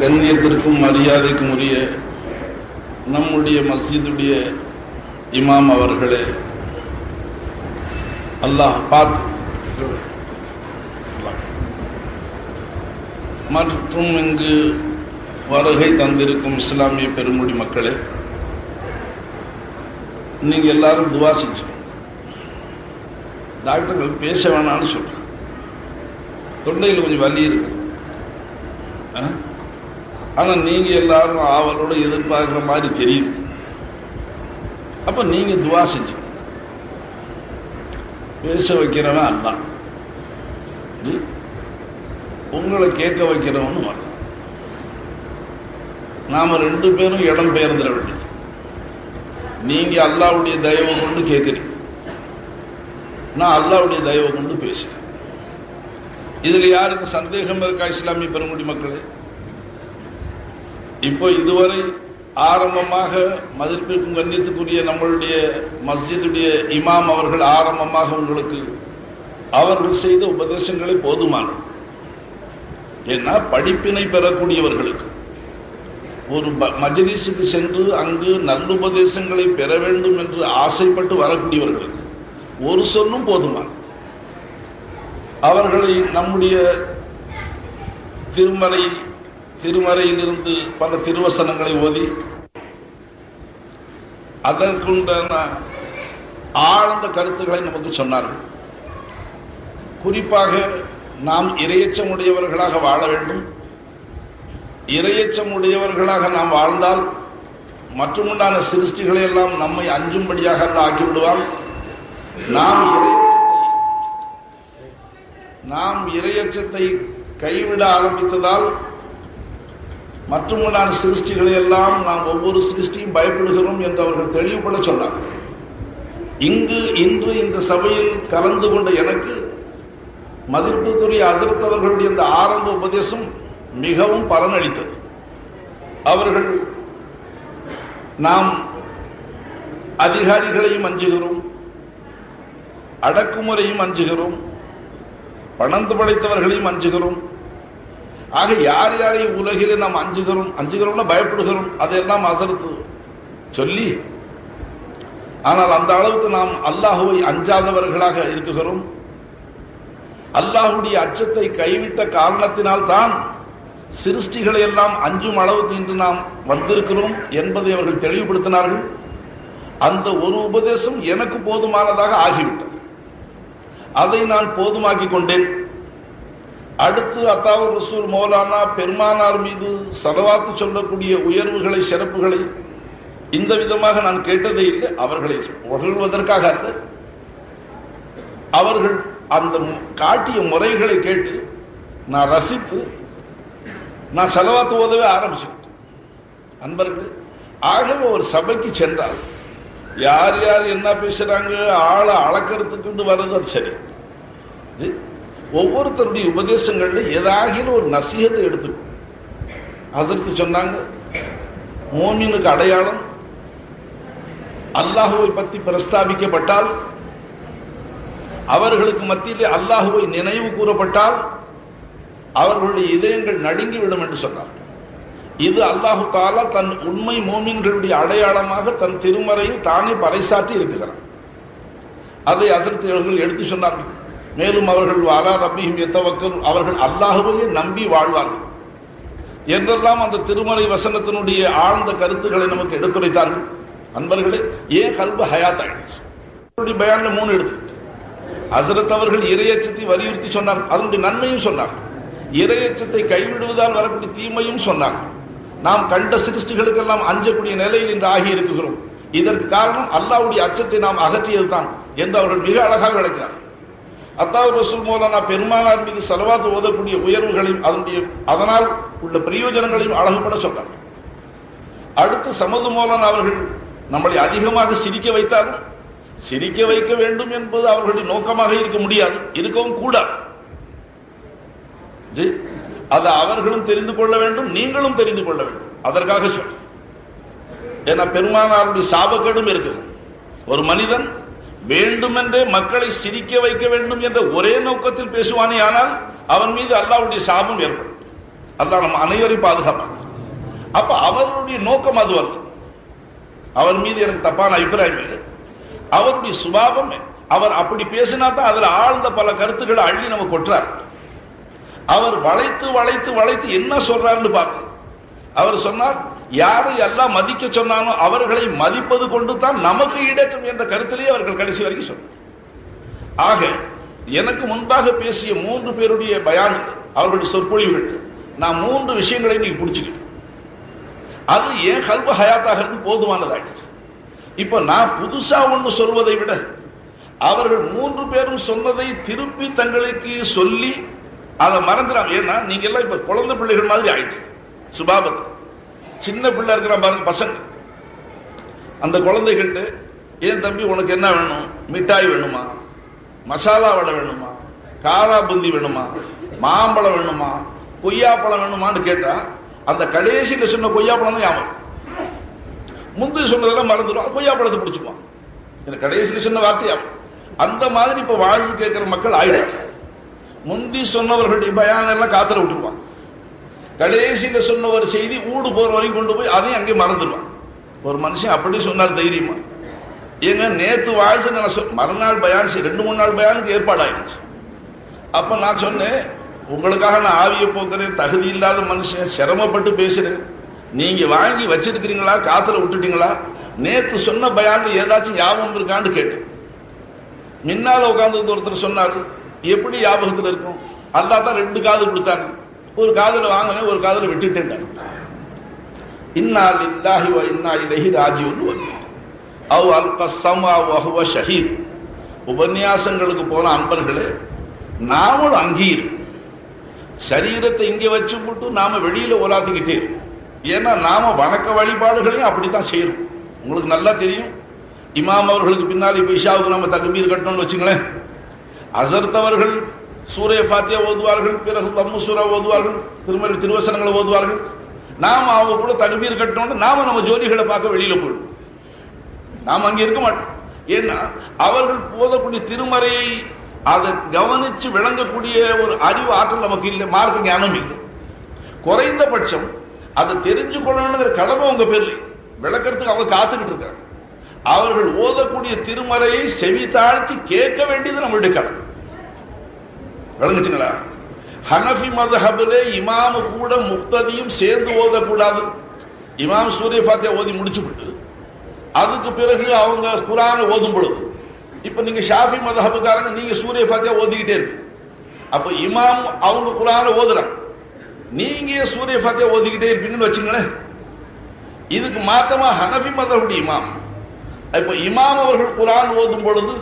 கண்ணியத்திற்கும் மரியாதைக்கும் உரிய நம்முடைய மஸ்ஜிதுடைய இமாம் அவர்களே, அல்லாஹ் பார்த்து மற்றும் இங்கு வருகை தந்திருக்கும் இஸ்லாமிய பெருங்குடி மக்களே, நீங்க எல்லாரும் துவா செஞ்சு. டாக்டர்கள் பேச வேணாம்னு சொல்றேன், தொண்டையில் கொஞ்சம் வலி இருக்கு. ஆனா நீங்க எல்லாரும் ஆவலோட எதிர்பார்க்கிற மாதிரி தெரியுது. அப்ப நீங்க துவா செஞ்சு. பேச வைக்கிறவன் அல்ல, உங்களை கேட்க வைக்கிறவனு வரலாம். நாம ரெண்டு பேரும் இடம் பெயர்ந்துட வேண்டியது. நீங்க அல்லாஹ்வுடைய தயவை கொண்டு கேட்குறீங்க, நான் அல்லாஹ்வுடைய தயவை கொண்டு பேசுறேன். இதுல யாருக்கு சந்தேகம் இருக்கா? இஸ்லாமிய பெருங்குடி மக்களே, இப்போ இதுவரை ஆரம்பமாக மதிப்பிற்கும் கண்ணியத்துக்குரிய நம்மளுடைய மஸ்ஜிதுடைய இமாம் அவர்கள் ஆரம்பமாக உங்களுக்கு அவர்கள் செய்த உபதேசங்களை போதுமானது. ஏன்னா படிப்பினை பெறக்கூடியவர்களுக்கு, ஒரு மஜ்லிஸுக்கு சென்று அங்கு நல்லுபதேசங்களை பெற வேண்டும் என்று ஆசைப்பட்டு வரக்கூடியவர்களுக்கு ஒரு சொல்லும் போதுமானது. அவர்களை நம்முடைய திருமறையிலிருந்து பல திருவசனங்களை ஓதி அதற்குண்டான ஆழ்ந்த கருத்துக்களை நமக்கு சொன்னார்கள். குறிப்பாக நாம் இறையச்சமுடையவர்களாக வாழ வேண்டும். இறையச்சமுடையவர்களாக நாம் வாழ்ந்தால் மற்றுமுண்டான சிருஷ்டிகளை எல்லாம் நம்மை அஞ்சும்படியாக ஆக்கிவிடுவான். நாம் இறையச்சத்தை கைவிட ஆரம்பித்ததால் மற்றுமுண்டான சிருஷ்டிகளை எல்லாம் நாம் ஒவ்வொரு சிருஷ்டியும் பயப்படுகிறோம் என்று அவர்கள் தெளிவுபட சொன்னார். இன்று இந்த சபையில் கலந்து கொண்ட எனக்கு மதிப்புக்குரிய ஹஸரத் அவர்களுடைய இந்த ஆரம்ப உபதேசம் மிகவும் பலனளித்தது. அவர்கள் நாம் அதிகாரிகளையும் அஞ்சுகிறோம், அடக்குமுறையும் அஞ்சுகிறோம், பணந்து படைத்தவர்களையும் அஞ்சுகிறோம். ஆக யார் யாரை உலகிலே நாம் அஞ்சுகிறோம்னா பயப்படுகிறோம், அதையெல்லாம் ஹஸரத் சொல்லி, ஆனால் அந்த அளவுக்கு நாம் அல்லாஹுவை அஞ்சாதவர்களாக இருக்குகிறோம். அல்லாஹுடைய அச்சத்தை கைவிட்ட காரணத்தினால் தான் சிருஷ்டிகளை எல்லாம் அஞ்சும் அளவுக்கு இன்று நாம் வந்திருக்கிறோம் என்பதை அவர்கள் தெளிவுபடுத்தினார்கள். அந்த ஒரு உபதேசம் எனக்கு போதுமானதாக ஆகிவிட்டது. அதை நான் போதுமாக்கி கொண்டேன். அடுத்து அத்தாவுர் ரசூல் மௌலானா பெருமானார் மீது ஸலவாத்து சொல்லக்கூடிய உயர்வுகளை சிறப்புகளை இந்த விதமாக நான் கேட்டதே இல்லை. அவர்களை புகழ்வதற்காக அல்ல, அவர்கள் அந்த காட்டிய முறைகளை கேட்டு நான் ரசித்து நான் ஸலவாத்து ஓதவே ஆரம்பிச்சுக்கிட்டேன். அன்பர்களே, ஆகவே ஒரு சபைக்கு சென்றால் யார் யார் என்ன பேசுறாங்க ஆளை அளக்கிறதுக்கு வர்றது அது சரி. ஒவ்வொருத்தருடைய உபதேசங்கள்ல ஏதாகிலும் ஒரு நசீகத்தை எடுத்துக்கும். ஹஸரத் சொன்னாங்க, மோமினுக்கு அடையாளம் அல்லாஹுவை பற்றி பிரஸ்தாபிக்கப்பட்டால், அவர்களுக்கு மத்தியிலே அல்லாஹுவை நினைவு கூறப்பட்டால் அவர்களுடைய இதயங்கள் நடுங்கிவிடும் என்று சொன்னார். இது அல்லாஹு தஆலா தன் உண்மை மோமின்களுடைய அடையாளமாக தன் திருமறையில் தானே பறைசாற்றி இருக்கிறார். அதை ஹஸரத் அவர்கள் எடுத்து சொன்னார்கள். மேலும் அவர்கள் அலா ரப்பிஹிம் யதவக்கல், அவர்கள் அல்லாஹுவையே நம்பி வாழ்வார்கள் என்றெல்லாம் அந்த திருமறை வசனத்தினுடைய ஆழ்ந்த கருத்துக்களை நமக்கு எடுத்துரைத்தார்கள். அன்பர்களே, ஏன் கல்பு ஹயாத் ஆயிடுச்சு? பயான்ல 3 எடுத்துக்கிட்டு ஹஸரத் அவர்கள் இறையச்சத்தை வலியுறுத்தி சொன்னார், அதனுடைய நன்மையும் சொன்னார், இறையச்சத்தை கைவிடுவதால் வரக்கூடிய தீமையும் சொன்னார். நாம் கண்ட சிருஷ்டிகளுக்கெல்லாம் அஞ்சக்கூடிய நிலையில் இன்று ஆகி இருக்குகிறோம். இதற்கு காரணம் அல்லாஹ்வுடைய அச்சத்தை நாம் அகற்றியதுதான் என்று அவர்கள் மிக அழகாக விளக்கிறார். அத்தாவுர் ரசூல் மௌலானா பெருமானார் மீது ஸலவாத் ஓதக்கூடிய உயர்வுகளையும் அதனால் உள்ள பிரயோஜனங்களையும் அழகுபட சொன்னார். அடுத்து சமது மௌலானா அவர்கள் நம்மளை அதிகமாக சிரிக்க வைத்தார்கள். சிரிக்க வைக்க வேண்டும் என்பது அவர்களுடைய நோக்கமாக இருக்க முடியாது, இருக்கவும் கூடாது. அதை அவர்களும் தெரிந்து கொள்ள வேண்டும், நீங்களும் தெரிந்து கொள்ள வேண்டும். அதற்காக சொல். ஏன்னா பெருமானாருடைய சாபக்கேடும் இருக்குது. ஒரு மனிதன் வேண்டுமென்றே மக்களை சிரிக்க வைக்க வேண்டும் என்ற ஒரே நோக்கத்தில் பேசுவானே ஆனால் அவன் மீது அல்லாஹ்வுடைய சாபம் ஏற்படும். அல்லாஹ் நம்ம அனைவரையும் பாதுகாப்பான். அப்ப அவருடைய நோக்கம் அது அல்ல. அவர் மீது எனக்கு தப்பான அபிப்பிராயம் இல்லை. அவருடைய சுபாவம் அவர் அப்படி பேசினா தான் அதுல ஆழ்ந்த பல கருத்துக்களை அள்ளி நம்ம கொட்டுறார். அவர் வளைத்து வளைத்து வளைத்து என்ன சொல்றாருன்னு பார்த்து அவர் சொன்னார், யாரை எல்லாம் மதிக்க சொன்னானோ அவர்களை மதிப்பது கொண்டு தான் நமக்கு ஈடேற்றம் என்ற கருத்திலேயே அவர்கள் கடைசி வரைக்கும் சொன்னார். ஆக எனக்கு முன்பாக பேசிய 3 பேருடைய பயான், அவர்களுடைய சொற்பொழிவுகள், நான் 3 விஷயங்களை நீங்க புடிச்சுக்கிட்டேன். அது ஏன் கல்ப ஹயாத்தாகிறது போதுமானதாயிடுச்சு. இப்ப நான் புதுசா ஒன்று சொல்வதை விட அவர்கள் 3 பேரும் சொன்னதை திருப்பி தங்களுக்கு சொல்லி அதை மறந்துடாம, ஏன்னா நீங்க எல்லாம் இப்ப குழந்தை பிள்ளைகள் மாதிரி ஆயிடுச்சு. சுபாபத்து சின்ன பிள்ளை இருக்கிற பாருங்க பசங்க, அந்த குழந்தைகிட்ட ஏன் தம்பி உனக்கு என்ன வேணும், மிட்டாய் வேணுமா, மசாலா வடை வேணுமா, காரா பூந்தி வேணுமா, மாம்பழம் வேணுமா, கொய்யாப்பழம் வேணுமான்னு கேட்டா அந்த கடைசியில சொன்ன கொய்யாப்பழம் தான் ஞாபகம். முந்தி சொன்னதெல்லாம் மறந்துடும், கொய்யாப்பழத்தை பிடிச்சுக்குவான். கடைசியில சொன்ன வார்த்தையா அந்த மாதிரி இப்ப வாழ்க்கை கேட்கிற மக்கள் ஆயிடும். முந்தி சொன்னவர்களுடைய பயான் எல்லாம் காத்துல விட்டுருவான். கடைசியில சொன்ன ஒரு செய்தி ஊடு போற வரைக்கும் கொண்டு போய் அதையும் அங்கே மறந்துடுவான். ஒரு மனுஷன் அப்படி சொன்னார் தைரியமா. ஏங்க நேத்து வாய்ஸ் மறுநாள் பயான் 2-3 நாள் பயானுக்கு ஏற்பாடு ஆயிடுச்சு. அப்ப நான் சொன்னேன், உங்களுக்காக நான் ஆவியை போக்குறேன், தகுதி இல்லாத மனுஷன், சிரமப்பட்டு பேசுறேன், நீங்க வாங்கி வச்சிருக்கிறீங்களா, காத்துல விட்டுட்டீங்களா, நேத்து சொன்ன பயான்ல ஏதாச்சும் ஞாபகம் இருக்கான்னு கேட்டேன். முன்னால உட்கார்ந்து ஒருத்தர் சொன்னாரு, எப்படி ஞாபகத்தில் இருக்கும், அல்லாஹ் தான் 2 காது கொடுத்தாங்க, ஒரு காதுல வாங்கினேன், ஒரு காதுல விட்டுட்டேன். இன்னா லில்லாஹி வ இன்னா இலைஹி ராஜிஊன் அவ் அல்கஸ்ஸமா வ ஹுவ ஷஹீத். உபன்யாசங்களுக்கு போன அன்பர்களே, நாமளும் அங்கீர் சரீரத்தை இங்கே வச்சு போட்டு நாம வெளியில ஓலாத்திக்கிட்டே, ஏன்னா நாம வணக்க வழிபாடுகளையும் அப்படித்தான் செய்யறோம். உங்களுக்கு நல்லா தெரியும், இமாம் அவர்களுக்கு பின்னாடி இப்ப இஷாவுக்கு நம்ம தக்பீர் கட்டணும்னு வச்சுங்களேன், அசர்த்தவர்கள் சூரிய ஃபாத்தியா ஓதுவார்கள், பிறகு தம்மு சூரா ஓதுவார்கள், திருமறை திருவசனங்களை ஓதுவார்கள். நாம அவங்க கூட தக்பீர் கட்டணும்னு நாம நம்ம ஜோலிகளை பார்க்க வெளியில போயிடும், நாம அங்கே இருக்க மாட்டோம். ஏன்னா அவர்கள் போதக்கூடிய திருமறையை அதை கவனிச்சு விளங்கக்கூடிய ஒரு அறிவு ஆற்றல் நமக்கு இல்லை, மார்க்க ஞானம் இல்லை. குறைந்தபட்சம் அதை தெரிஞ்சு கொள்ளணுங்கிற கடமை உங்க பேர்ல விளக்கறதுக்கு அவங்க காத்துக்கிட்டு இருக்காங்க. அவர்கள் ஓதக்கூடிய திருமறையை செவி தாழ்த்தி கேட்க வேண்டியது நம்மளுடைய கடமை. விளங்குச்சுங்களா? ஹனஃபி மத்ஹபிலே இமாமு கூட முக்ததியும் சேர்ந்து ஓதக்கூடாது. இமாம் சூரிய ஃபாத்தியா ஓதி முடிச்சுவிட்டு அதுக்கு பிறகு அவங்க குர்ஆனை ஓதும் பொழுது, இப்ப நீங்க ஷாஃபி மத்ஹபுக்காரங்க நீங்க சூரிய ஃபாத்தியா ஓதிக்கிட்டே இருக்கு, அப்ப இமாம் அவங்க குர்ஆனை ஓதுறாங்க, நீங்க சூரிய ஃபாத்தியா ஓதிக்கிட்டே இருப்பீங்கன்னு வச்சுங்களேன். இதுக்கு மாத்தமா ஹனஃபி மத்ஹபுடைய இமாம், இப்ப இமாம் அவர்கள் குர்ஆன் ஓதும் பொழுது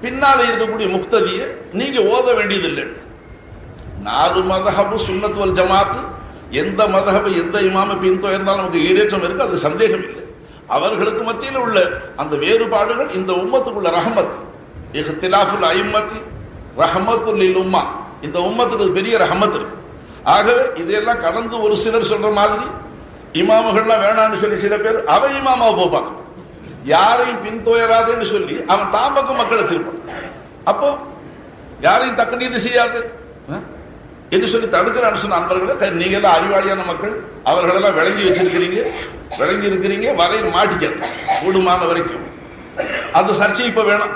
பின்னால இருக்கக்கூடிய முக்ததியை நீங்க ஓத வேண்டியதில்லை. 4 மதஹபு சுன்னத் வல் ஜமாத், எந்த மதஹபு எந்த இமாம பின்தொடர்ந்தாலும் நமக்கு ஈடேற்றம் இருக்கு, அது சந்தேகம் இல்லை. அவர்களுக்கு மத்தியில் உள்ள அந்த வேறுபாடுகள் இந்த உம்மத்துக்குள்ள ரஹமத், இஹ்திலாஃபுல் அய்மத்தி ரஹமத்துல் லில் உம்மா, இந்த உம்மத்துக்கு பெரிய ரஹமத் இருக்கு. ஆகவே இதையெல்லாம் கடந்து ஒரு சிலர் சொல்ற மாதிரி இமாமுகள்லாம் வேணான்னு சொல்லி சில பேர் அவ இமாமாவை போப்பாங்க, யாரையும் பின்தொயராதுன்னு சொல்லி அவன் தான் பக்கம் மக்களை திருப்பான். அப்போ யாரையும் தக்லீது செய்யாது என்று சொல்லி தடுக்கிறான்னு சொன்ன அன்பர்களே, நீங்க எல்லாம் அறிவாளியான மக்கள், அவர்களெல்லாம் விளங்கி வச்சிருக்கிறீங்க, விளங்கி இருக்கிறீங்க, வரையில் மாட்டிக்க கூடுமான வரைக்கும் அந்த சர்ச்சை இப்ப வேணாம்.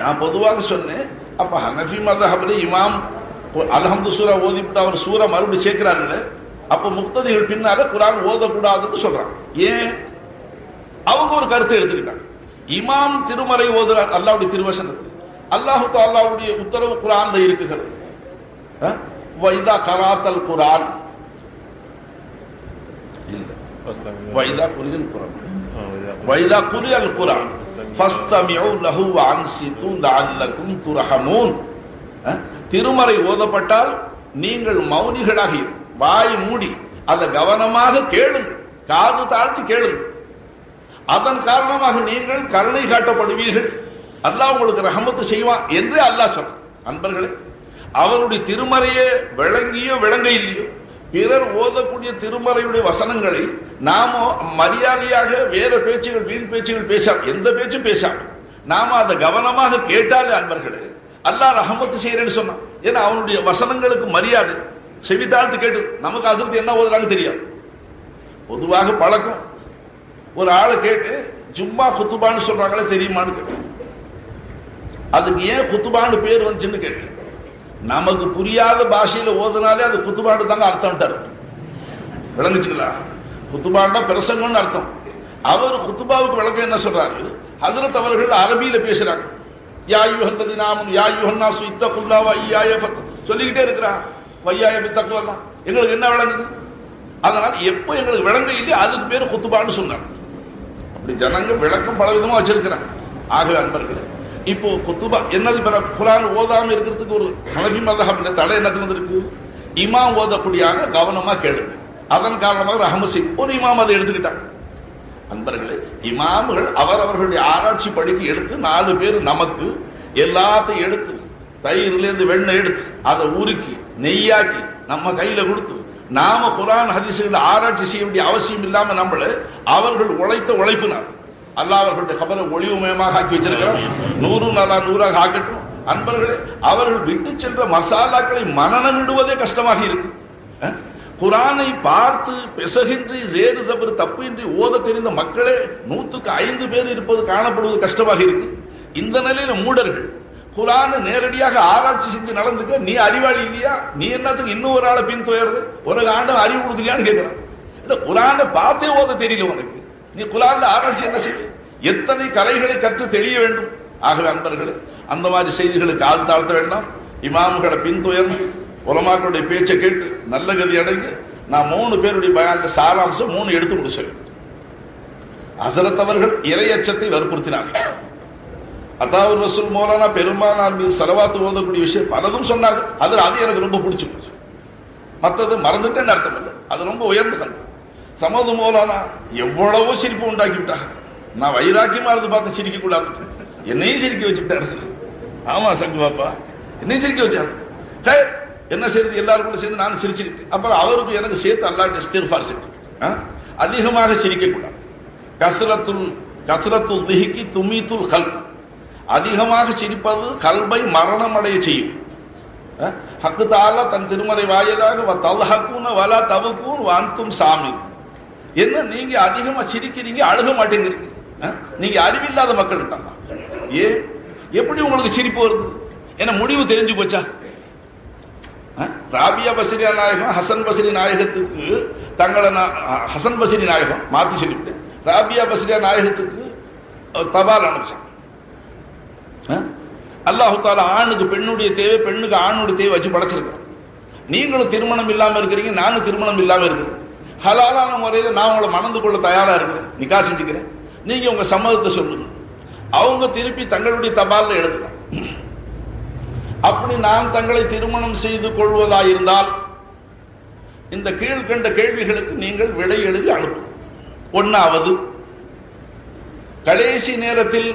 நான் பொதுவாக சொன்னேன், அப்ப ஹனஃபி மத்ஹபிலே இமாம் அல்ஹம்து சூரா ஓதிவிட்டு அவர் சூரா மறுபடியும் சேர்க்கிறார்கள், அப்ப முக்ததிகள் பின்னால குர்ஆன் ஓதக்கூடாதுன்னு சொல்றாங்க. ஏன்? அவங்க ஒரு கருத்தை எடுத்துக்கிட்டாங்க. இமாம் திருமறை ஓதுறார் அல்லாஹ்வுடைய திருவசனத்தில், அல்லாஹ் தஆலாவுடைய உத்தரவு குர்ஆன்ல இருக்குகிறது. வைதா கராத்தல் குர்ஆன் இல்ல, வைதா குரியல் குர்ஆன், வைதா குரியல் குர்ஆன் ஃபஸ்தமிஉ லஹு வ அன்சிது லஅல்லகும் துர்ஹமூன். திருமறை ஓதப்பட்டால் நீங்கள் மௌனிகளாக வாய் மூடி அதை கவனமாக கேளுங்கள், காது தாழ்த்தி கேளுங்கள், அதன் காரணமாக நீங்கள் கருணை காட்டப்படுவீர்கள், அல்லாஹ் உங்களுக்கு ரஹமத்து செய்வான் என்று அல்லாஹ் சொல்றான். அன்பர்களே, அவருடைய திருமறையே விளங்கியோ விளங்க இல்லையோ, பிறர் ஓதக்கூடிய திருமறையுடைய வசனங்களை நாம மரியாதையாக வேற பேச்சுகள் வீண் பேச்சுகள் பேசாம, எந்த பேச்சும் பேசாம நாம அதை கவனமாக கேட்டாலே அன்பர்களே அல்லாஹ் ரஹமத்து செய்யறேன்னு சொன்னான். ஏன்னா அவனுடைய வசனங்களுக்கு மரியாதை, செவித்தாழ்த்து கேட்டு நமக்கு ஹசரத் என்ன ஓதுறாங்க தெரியாது. பொதுவாக பழக்கம், ஒரு ஆளை கேட்டு ஜும்மா குத்துபான்னு சொல்றாங்களே தெரியுமான்னு கேட்டு, அதுக்கு ஏன் குத்துபான்னு பேர் வந்துச்சுன்னு கேட்டு, நமக்கு புரியாத பாஷையில ஓதுனாலே அது குத்துபான்னு தாங்க அர்த்தம்ட்டாரு. விளங்குச்சுங்களா? குத்துபான்னா பிரசங்கம்னு அர்த்தம். அவர் குத்துபாவுக்கு விளக்கம் என்ன சொல்றாரு? ஹசரத் அவர்கள் அரபியில பேசுறாங்க. யா யுஹல்லதி நாமும் யா யுஹன்னாசு இத்தகுல்லா வையாய ஃபத் சொல்லிக்கிட்டே இருக்கிறான். வையாய பித்தக்குவல்லாம் எங்களுக்கு என்ன விளங்குது? அதனால எப்போ எங்களுக்கு விளங்க இல்லையே அதுக்கு பேர் குத்துபான்னு சொன்னாங்க. அப்படி ஜனங்க விளக்கம் பலவிதமா வச்சிருக்கிறாங்க. ஆகவே அன்பர்களே, இப்போ குத்துபா என்னது? குர்ஆன் ஓதாம இருக்கிறதுக்கு ஒரு ஹனஃபி மذஹப்ல தடை என்னது வந்திருக்கு? இமாம் ஓதக்கூடியாக கவனமா கேளுங்க. அதன் காரணமாக ரஹமசி ஒரு இமாம் அதை எடுத்துக்கிட்டாங்க. அன்பர்களே, இமாம்கள் அவரவர்களுடைய ஆராய்ச்சி படிக்கு எடுத்து 4 பேர் நமக்கு எல்லாத்தையும் எடுத்து தயிர்ல இருந்து வெண்ணெய் எடுத்து அதை உருக்கி நெய்யாக்கி நம்ம கையில கொடுத்து நாம குர்ஆன் ஹதீஸ்களை ஆராய்ச்சி செய்ய வேண்டிய அவசியம் இல்லாம நம்மள அவர்கள் உழைத்த உழைப்பினார் அல்லாஹ் அவர்களுடைய கபரை ஒளிவுமயமாக ஆக்கி வச்சிருக்கிறார். 100 நாளா 100ஆக ஆக்கட்டும். அன்பர்களே, அவர்கள் விட்டு சென்ற மசாலாக்களை மனநமிடுவதே கஷ்டமாக இருக்கு. குர்ஆனை பார்த்து பெசகின்றி சேரு சபர் தப்பின்றி ஓத தெரிந்த மக்களே 100க்கு 5 பேர் இருப்பது காணப்படுவது கஷ்டமாக இருக்கு. இந்த நிலையில மூடர்கள் குர்ஆனை நேரடியாக ஆராய்ச்சி செஞ்சு நடந்துக்க, நீ அறிவாளி இல்லையா? நீ என்னத்துக்கு இன்னும் ஒரு ஆளை பின் துயர்றது? உனக்கு ஆண்டவன் அறிவு கொடுக்கலையான்னு கேட்கிறான். இல்ல, குர்ஆனை பார்த்தே ஓத தெரியல உனக்கு, நீ குர்ஆன்ல ஆராய்ச்சி என்ன செய்ய? எத்தனை கலைகளை கற்று தெளிய வேண்டும். ஆகவே அன்பர்களே, அந்த மாதிரி செய்திகளுக்கு ஆள் தாழ்த்த வேண்டாம். இமாம்களை பின்துயர்ந்து உலமாக்களுடைய பேச்சை கேட்டு நல்ல கதி அடைந்து நான் 3 பேருடைய பயான்ல சாராம்சம் 3 எடுத்து முடிச்சேன். ஹசரத் அவர்கள் இறையச்சத்தை வற்புறுத்தினார்கள். அதாவது ரசூல் மௌலானா பெருமானார் மீது ஸலவாத் ஓதக்கூடிய விஷயம் பலதும் சொன்னாங்க. அது எனக்கு ரொம்ப பிடிச்சு போச்சு. மற்றது மறந்துட்டேன்னு அர்த்தம் இல்லை, அது ரொம்ப உயர்ந்த கல்வி. சமது மௌலானா எவ்வளவோ சிரிப்பு உண்டாக்கி விட்டாங்க. நான் வைராக்கியமா இருந்து பார்த்து சிரிக்க கூடாது, என்னையும் சிரிக்க வச்சுட்டாரு. ஆமா சங்கு பாப்பா, என்னையும் சிரிக்க வச்சாரு. என்ன செய்யறது? எல்லாரும் கூட சேர்ந்து நான் சிரிச்சுக்கிட்டு, அப்புறம் அவருக்கு எனக்கு சேர்த்து அல்லாஹ்விட்ட இஸ்திக்ஃபார் செஞ்சு அதிகமாக சிரிக்க கூடாது. கஸ்ரத்துல் திஹ்கி துமீத்துல் கல்ப், அதிகமாக சிரிப்பது கல்பை மரணம் அடைய செய்யும். ஹக்கு தஆலா தன் திருமறை வாயிலாக வதல்ஹகுன வலா தபகுன் வஅன்தும் சாமித், என்ன நீங்க அதிகமா சிரிக்கிறீங்க, அழுக மாட்டேங்கிறீங்க. நீங்க அறிவில்லாத மக்கள் இருக்காங்க. எப்படி உங்களுக்கு சிரிப்பு வருது? என்ன முடிவு தெரிஞ்சு போச்சா? ராபியா பஸ்ரி நாயகம் ஹசன் பஸ்ரி நாயகத்துக்கு தங்களை ஹசன் பஸ்ரி நாயகம் மாத்தி சொல்லிவிட்டு ராபியா பஸ்ரியா நாயகத்துக்கு தபால் அனுப்பிச்சாங்க. அல்லாஹு தாலா ஆணுக்கு பெண்ணுடைய தேவை, பெண்ணுக்கு ஆணுடைய தேவை வச்சு படைச்சிருக்கோம். நீங்களும் திருமணம் இல்லாம இருக்கிறீங்க, நானும் திருமணம் இல்லாம இருக்கிறேன். ஹலாலான முறையில நான் உங்களை மணந்து கொள்ள தயாரா இருக்கிறேன், நிக்கா செஞ்சுக்கிறேன். நீங்க உங்க சம்மதத்தை சொல்லுங்க. அவங்க திருப்பி தங்களுடைய தபால்ல எழுதலாம். அப்படி நான் தங்களை திருமணம் செய்து கொள்வதாயிருந்தால் இந்த கீழ்கண்ட கேள்விகளுக்கு நீங்கள் விடை எழுதி அனுப்பும். 1வது, கடைசி நேரத்தில்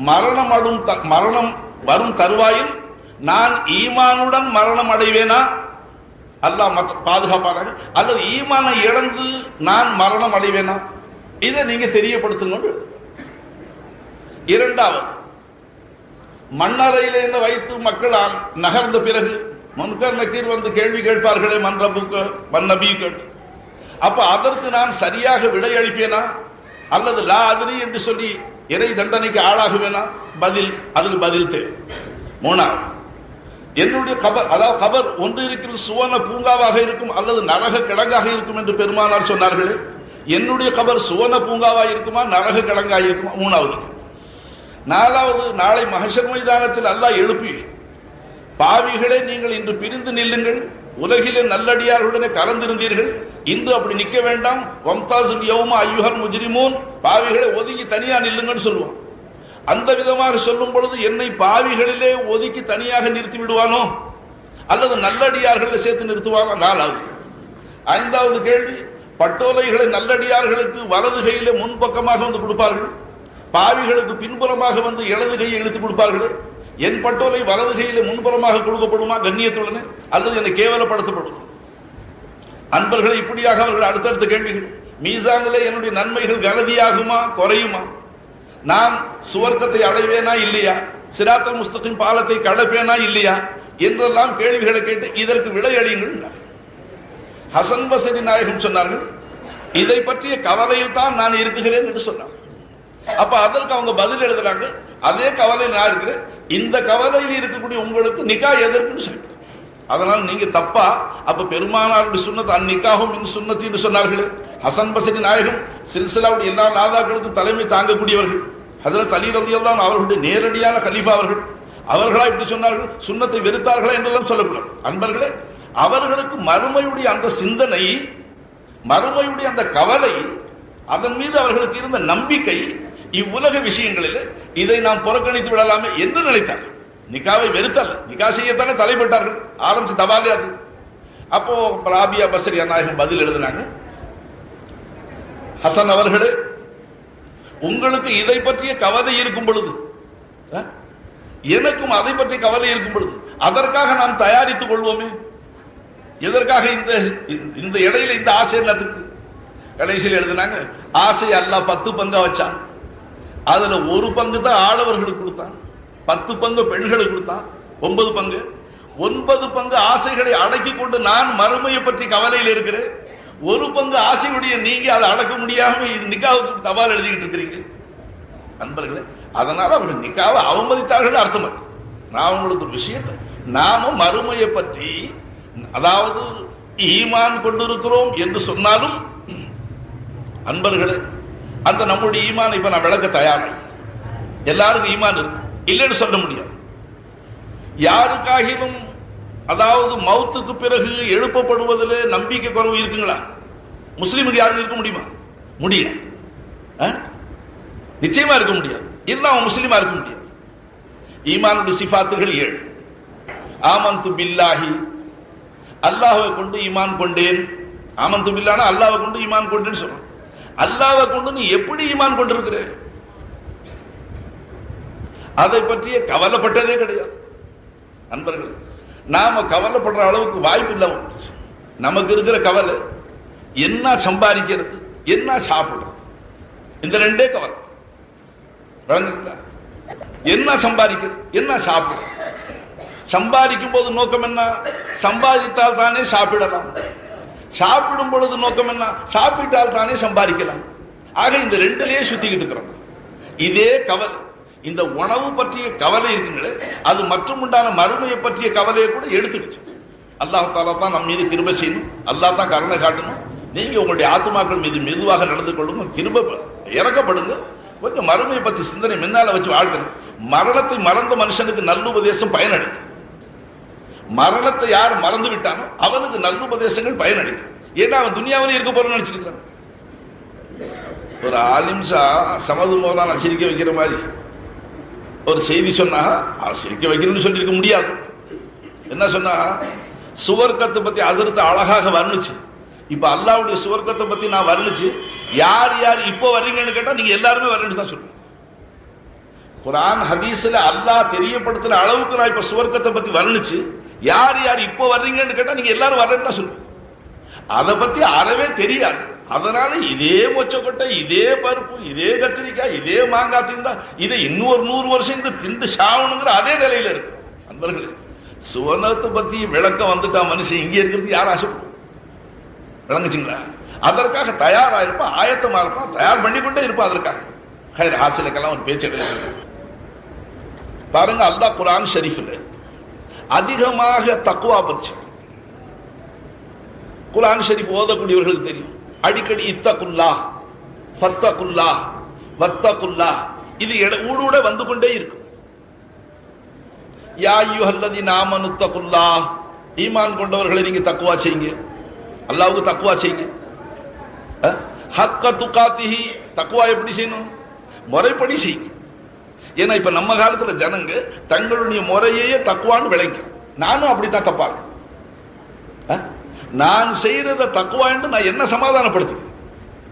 மரணம் வரும் தருவாயில் நான் ஈமானுடன் மரணம் அடைவேனா, அல்லாஹ் பாதுகாப்பானாக, அல்லது ஈமானை இழந்து நான் மரணம் அடைவேனா, இதை நீங்க தெரியப்படுத்துங்க. 2வது, மண்ணறையில என்ன வைத்து மக்கள் நகர்ந்த பிறகு முன்கர் நக்கீர் வந்து கேள்வி கேட்பார்களே, மன்னபிக்கு, அப்ப அதற்கு நான் சரியாக விடை அளிப்பேனா, அல்லது லா அதிரி என்று சொல்லி இறை தண்டனைக்கு ஆளாகுவேனா? அதுக்கு பதில் தேவை. 3வது, என்னுடைய கபர், அதாவது கபர் ஒன்று இருக்கிற சுவன பூங்காவாக இருக்கும் அல்லது நரக கிடங்காக இருக்கும் என்று பெருமானார் சொன்னார்களே, என்னுடைய கபர் சுவன பூங்காவாக இருக்குமா நரக கிடங்காக இருக்குமா? 3வது. 4வது, நாளை மஹ்ஷர் மைதானத்தில் அல்லாஹ் எழுப்பி, பாவிகளே நீங்கள் இன்று பிரிந்து நில்லுங்கள், உலகிலே நல்லடியார்களுடனே கலந்திருந்தீர்கள், இன்று அப்படி நிக்க வேண்டாம், வம்தாசுல் யௌமா அய்யுஹல் முஜ்ரிமூன், பாவிகளை ஒதுங்கி தனியா நில்லுங்கன்னு சொல்லுவான். அந்த விதமாக சொல்லும் பொழுது என்னை பாவிகளிலே ஒதுக்கி தனியாக நிறுத்தி விடுவானோ அல்லது நல்லடியார்களை சேர்த்து நிறுத்துவானோ? 4வது. 5வது கேள்வி, பட்டோலைகளை நல்லடியார்களுக்கு வலது கையிலே முன்பக்கமாக வந்து கொடுப்பார்கள், பாவிகளுக்கு பின்புறமாக வந்து இடது கையை இழுத்து கொடுப்பார்கள். என் பட்டோலை வலது கையில முன்புறமாக கொடுக்கப்படுமா கண்ணியத்துடனே, அல்லது என்னை கேவலப்படுத்தப்படுமா? அன்பர்களை இப்படியாக அவர்கள் அடுத்தடுத்த கேள்விகள். மீசானிலே என்னுடைய நன்மைகள் கனதியாகுமா குறையுமா? நான் சுவர்க்கத்தை அடைவேனா இல்லையா? சிராத்தல் முஸ்தகிம் பாலத்தை கடப்பேனா இல்லையா? என்றெல்லாம் கேள்விகளை கேட்டு இதற்கு விடை அளியுங்கள். ஹசன் பஸ்ரி நாயகம் சொன்னார்கள், இதை பற்றிய கவலையில் தான் நான் இருக்குகிறேன் என்று சொன்னார். அப்ப அதற்கு அவங்க பதில் எழுதுறாங்க, அதே கவலையில் நான் இருக்கிறேன், இந்த கவலையில் இருக்கக்கூடிய உங்களுக்கு நிக்கா எதற்குன்னு சொல்லி. அதனால நீங்க தப்பா அப்ப பெருமானாருடைய சுன்னத் அந்நிக்காகும் மின் சுன்னத்தி என்று சொன்னார்களே. ஹசன் பஸ்ரி நாயகம் சில்சிலாவுடைய எல்லா நாதாக்களுக்கும் தலைமை தாங்கக்கூடியவர்கள். ஹஜ்ரத் அலி ரலியல்லாஹு அன்ஹு அவர்களுடைய நேரடியான கலீஃபா அவர்கள். அவர்களா இப்படி சொன்னார்கள், சுன்னத்தை வெறுத்தார்களா என்றெல்லாம் சொல்லக்கூடாது. அன்பர்களே, அவர்களுக்கு மறுமையுடைய அந்த சிந்தனை, மறுமையுடைய அந்த கவலை, அதன் மீது அவர்களுக்கு இருந்த நம்பிக்கை, இவ்வுலக விஷயங்களில் இதை நாம் புறக்கணித்து விடலாமே என்று நினைத்தார்கள். நிக்காவை வெறுத்தல்ல, நிக்கா செய்யத்தானே தலைப்பட்டார்கள், ஆரம்பிச்சு தபாலே அது. அப்போ ராபியா பஸ்ரியா நாயகம் பதில் எழுதினாங்க, ஹசன் அவர்களே, உங்களுக்கு இதை பற்றிய கவலை இருக்கும் பொழுது, எனக்கும் அதை பற்றிய கவலை இருக்கும் பொழுது, அதற்காக நாம் தயாரித்துக் கொள்வோமே. எதற்காக இந்த இடையில இந்த ஆசை என்னத்துக்கு? கடைசியில் எழுதினாங்க, ஆசை அல்லாஹ் 10 பங்கா வச்சான், அதுல ஒரு பங்கு தான் ஆடவர்களுக்கு கொடுத்தான், 10 பங்கு பெண்களுக்கு கொடுத்தான், 9 பங்கு. 9 பங்கு ஆசைகளை அடக்கி கொண்டு நான் மறுமையை பற்றி கவலையில் இருக்கிறேன். ஒரு பங்கு ஆசையுடைய நீங்க அதை அடக்க முடியாம இது நிக்காவுக்கு தபால் எழுதிக்கிட்டு இருக்கிறீங்க. அன்பர்களே, அதனால அவர்கள் நிக்காவை அவமதித்தார்கள் அர்த்தம். நான் உங்களுக்கு ஒரு விஷயத்தை, நாம மறுமையை பற்றி, அதாவது ஈமான் கொண்டிருக்கிறோம் என்று சொன்னாலும் அன்பர்களே, அந்த நம்முடைய ஈமான் இப்ப நான் விளக்க தயாராக, எல்லாருக்கும் ஈமான் இருக்கு, இல்லைன்னு சொல்ல முடியாது. யாருக்காகிலும் அதாவது மௌத்துக்கு பிறகு எழுப்பப்படுவதில் நம்பிக்கை குறைவு இருக்குங்களா? முஸ்லீமுக்கு யாரும் இருக்க முடியுமா? முடியாது, நிச்சயமா இருக்க முடியாது. இருந்தா அவன் முஸ்லீமா இருக்க முடியாது. ஈமானுடைய சிஃபாத்துகள் 7. ஆமன்து பில்லாஹி, அல்லாஹ்வை கொண்டு ஈமான் கொண்டேன். ஆமன்து பில்லாஹ்னா அல்லாஹ்வை கொண்டு ஈமான் கொண்டேன்னு சொல்றான். அல்லாஹ்வை கொண்டு நீ எப்படி ஈமான் கொண்டிருக்கிற? அதை பற்றிய கவலைப்பட்டதே கிடையாது. அன்பர்களே, நாம கவலைப்படுற அளவுக்கு வாய்ப்பு இல்லை. நமக்கு இருக்கிற கவலை என்ன சம்பாதிக்கிறது, என்ன சாப்பிடுறது, இந்த ரெண்டே கவலை. என்ன சம்பாதிக்கிறது, என்ன சாப்பிடுறது. சம்பாதிக்கும் போது நோக்கம் என்ன? சம்பாதித்தால் தானே சாப்பிடலாம். சாப்பிடும் பொழுது நோக்கம் என்ன? சாப்பிட்டால் தானே சம்பாதிக்கலாம். ஆக இந்த ரெண்டிலேயே சுத்திக்கிட்டு இருக்கிறோம். இதே கவலை, இந்த உணவு பற்றிய கவலை இருக்குங்களே, அது மற்றும் உண்டான மறுமையை பற்றிய கவலையை கூட எடுத்துக்கிச்சு. அல்லாஹ் தாலா தான் நம்ம மீது கிருபை செய்யணும், அல்லாஹ் தான் கருணை காட்டணும். நீங்க உங்களுடைய ஆத்மாக்கள் மீது மெதுவாக நடந்து கொள்ளுங்க, கிருபை இறக்கப்படுங்க. கொஞ்சம் மறுமையை பற்றி சிந்தனை முன்னால வச்சு வாழ்க்கணும். மரணத்தை மறந்த மனுஷனுக்கு நல்லுபதேசம் பயனளிக்கும். மரணத்தை யார் மறந்து விட்டானோ அவனுக்கு நல்லுபதேசங்கள் பயனளிக்கும். ஏன்னா அவன் துனியாவிலே இருக்க போறன்னு நினைச்சிருக்கான். ஒரு ஆலிம்சா சமது மௌலானா சிரிக்க வைக்கிற மாதிரி ஒரு செய்தி சொன்னா, சிரிக்க வைக்கணும்னு சொல்லியிருக்க முடியாது. என்ன சொன்னா, சுவர்க்கத்தை பத்தி ஹஸரத் அழகாக வர்ணிச்சு, இப்ப அல்லாஹ்வுடைய சுவர்க்கத்தை பத்தி நான் வர்ணிச்சு, யார் யார் இப்போ வர்றீங்கன்னு கேட்டா நீங்க எல்லாருமே வர்றீங்கன்னு தான் சொல்லுவேன். குர்ஆன் ஹதீஸ்ல அல்லாஹ் தெரியப்படுத்துற அளவுக்கு நான் இப்ப சுவர்க்கத்தை பத்தி வர்ணிச்சு, யார் யார் இப்போ வர்றீங்கன்னு கேட்டா நீங்க எல்லாரும் வர்றேன்னு தான் சொல்லுவேன். அதை பத்தி அறவே தெரியாது. அதனால இதே மொச்சக்கொட்டை, இதே பருப்பு, இதே கத்திரிக்காய், இதே மாங்காய் திண்டா இதை இன்னொரு 100 வருஷம் இந்த திண்டு சாவணுங்கிற அதே நிலையில இருக்கு. அன்பர்களே, சுவனத்தை பத்தி விளக்கம் வந்துட்டா மனுஷன் இங்கே இருக்கிறது யார் ஆசைப்படும்? விளங்குச்சுங்களா? அதற்காக தயாரா இருப்பான், ஆயத்தமா இருப்பான், தயார் பண்ணிக்கொண்டே இருப்பான். அதற்காக ஆசிரியக்கெல்லாம் ஒரு பேச்சு பாருங்க. அல்லாஹ் குர்ஆன் ஷரீஃப்ல அதிகமாக தக்வா பற்றி, குர்ஆன் ஷரீஃப் ஓதக்கூடியவர்களுக்கு தெரியும், அடிக்கடி இத்தகுல்லாஹ், ஃபத்தகுல்லாஹ், வத்தகுல்லாஹ் இது ஊடூட வந்து கொண்டே இருக்கும். யா அய்யுஹல்லதீன ஆமனு தகுல்லாஹ், ஈமான் கொண்டவர்களை நீங்க தக்வா செய்யுங்க, அல்லாஹ்வுக்கு தக்வா செய்யுங்க. ஹக்க துகாத்திஹி, தக்வா எப்படி செய்யணும்? முறைப்படி செய்யுங்க. ஏன்னா இப்ப நம்ம காலத்துல ஜனங்க தங்களுடைய முறையே தக்வான்னு விளங்கும். நானும் அப்படித்தான் தப்பாங்க. நான் செய்யறத தக்வா என்று நான் என்ன சமாதானப்படுத்துகிறேன்?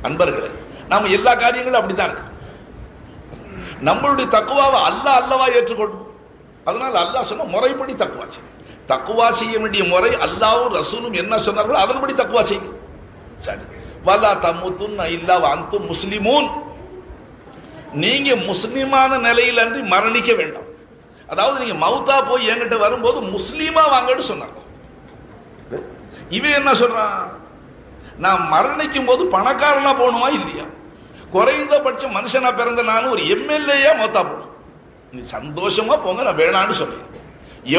அன்பர்களே, நாம எல்லா காரியங்களும் அப்படித்தான் இருக்கு. நம்மளுடைய தக்வாவை அல்லாஹ் அல்லவா ஏற்றுக்கொள்ளும். அதனால அல்லாஹ் சொன்ன முறைப்படி தக்வா செய்யும். தக்வா செய்ய வேண்டிய முறை அல்லாஹ்வும் ரசூலும் என்ன சொன்னார்களோ அதன்படி தக்வா செய்யுங்க. சரி, வலா தமுத்துன்ன இல்லா வஅன்தும் முஸ்லிமூன், நீங்க முஸ்லிமான நிலையில் அன்றி மரணிக்க வேண்டாம். அதாவது நீங்க மௌத்தா போய் என்கிட்ட வரும்போது முஸ்லீமா வாங்கன்னு சொன்னாங்க. இவன் என்ன சொல்றான்? நான் மரணிக்கும் போது பணக்காரனா போகணுமா இல்லையா? குறைந்தபட்ச மனுஷனா பிறந்த நானும் ஒரு எம்எல்ஏயா மொத்தா போகணும். நீ சந்தோஷமா போங்க, நான் வேணான்னு சொல்றேன்.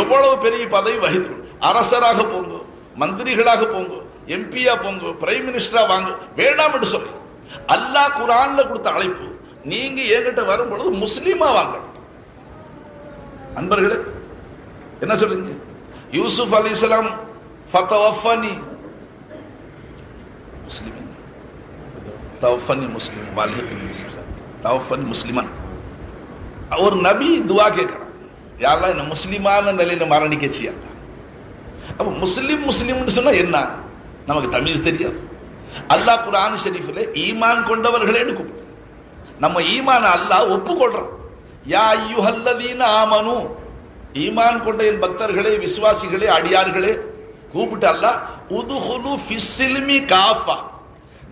எவ்வளவு பெரிய பதவி வகித்து, அரசராக போங்க, மந்திரிகளாக போங்க, எம்பியா போங்க, பிரைம் மினிஸ்டரா வாங்க, வேண்டாம் என்று சொல்றேன். அல்லாஹ் குர்ஆன்ல கொடுத்த அழைப்பு, நீங்க என்கிட்ட வரும் பொழுது முஸ்லீமா வாங்க. அன்பர்களே என்ன சொல்றீங்க? யூசுப் அலைஹிஸ்ஸலாம் ஃபதவஃபனி முஸ்லிமன், தவஃபனி முஸ்லிம், வால்ஹிக்னி முஸ்லிம், தவஃபனி முஸ்லிமன். ஒரு நபி துஆ கேட்கிறார், யா அல்லாஹ் என்ன முஸ்லிமான நிலையில மரணிக்கச்சியா. அப்ப முஸ்லிம் முஸ்லிம்னு சொன்னா என்ன? நமக்கு தமீஸ் தெரியாது. அல்லாஹ் குர்ஆன் ஷரீஃபிலே ஈமான் கொண்டவர்களேன்னு கூப்பிடு. நம்ம ஈமான அல்லாஹ் ஒப்புக்கொள்றான். யா அய்யுஹல்லதீன ஆமனு, ஈமான் கொண்ட என் பக்தர்களே, விசுவாசிகளே, அடியார்களே கூப்பிட்டு அல்லாஹ் உதுஹுலு ஃபிஸ்ஸில்மி காஃபா,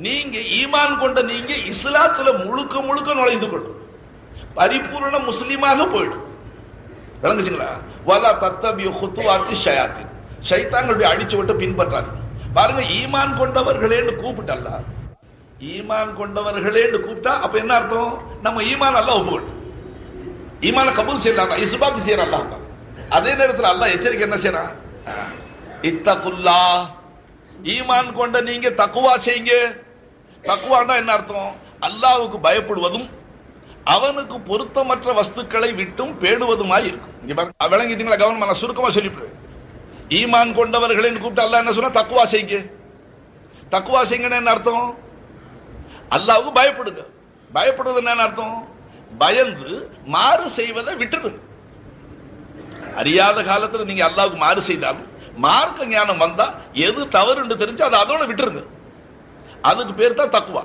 நீங்க ஈமான் கொண்ட நீங்க இஸ்லாத்துல முழுக்க முழுக்க நுழைந்து கொள்ளும், பரிபூர்ண முஸ்லிமாக போயிடும். விளங்குச்சுங்களா? வலா தத்தபியு குத்துவாத்தி ஷயாத்தின், ஷைத்தானுடைய அடிச்சு விட்டு பின்பற்றாது. பாருங்க, ஈமான் கொண்டவர்களேன்னு கூப்பிட்டல்ல, ஈமான் கொண்டவர்களேன்னு கூப்பிட்டா அப்ப என்ன அர்த்தம்? நம்ம ஈமான் அல்லாஹ் ஒப்புக்கொள்ளும், ஈமான கபூல் செய்யலாம், இஸ்பாத் செய்யற அல்லாஹ் தான். அதே நேரத்தில் அல்லாஹ் எச்சரிக்கை என்ன செய்யறான்? இத்தகுல்லா, ஈமான் கொண்ட நீங்க தக்குவா செய்யுங்க. தக்குவான்னா என்ன அர்த்தம்? அல்லாஹ்வுக்கு பயப்படுவதும் அவனுக்கு பொருத்தமற்ற வஸ்துக்களை விட்டும் பேடுவதுமாய் இருக்கும். விளங்கிட்டீங்களா? கவனமா நான் சுருக்கமா சொல்லிவிடுவேன். ஈமான் கொண்டவர்களேன்னு கூப்பிட்டு அல்லாஹ் என்ன சொன்னா? தக்குவா செய்யுங்க. தக்குவா செய்யுங்கன்னு என்ன அர்த்தம்? அல்லாஹ்வுக்கு பயப்படுங்க. பயப்படுவது என்ன அர்த்தம்? பயந்து மாறு செய்வதை விட்டுது. அறியாத காலத்துல நீங்க அல்லாஹ்வுக்கு மாறு செய்தாலும் மார்க்க ஞானம் வந்தா எது தவறு என்று தெரிஞ்சு அதை அதோட விட்டுருங்க. அதுக்கு பேர் தான் தக்குவா.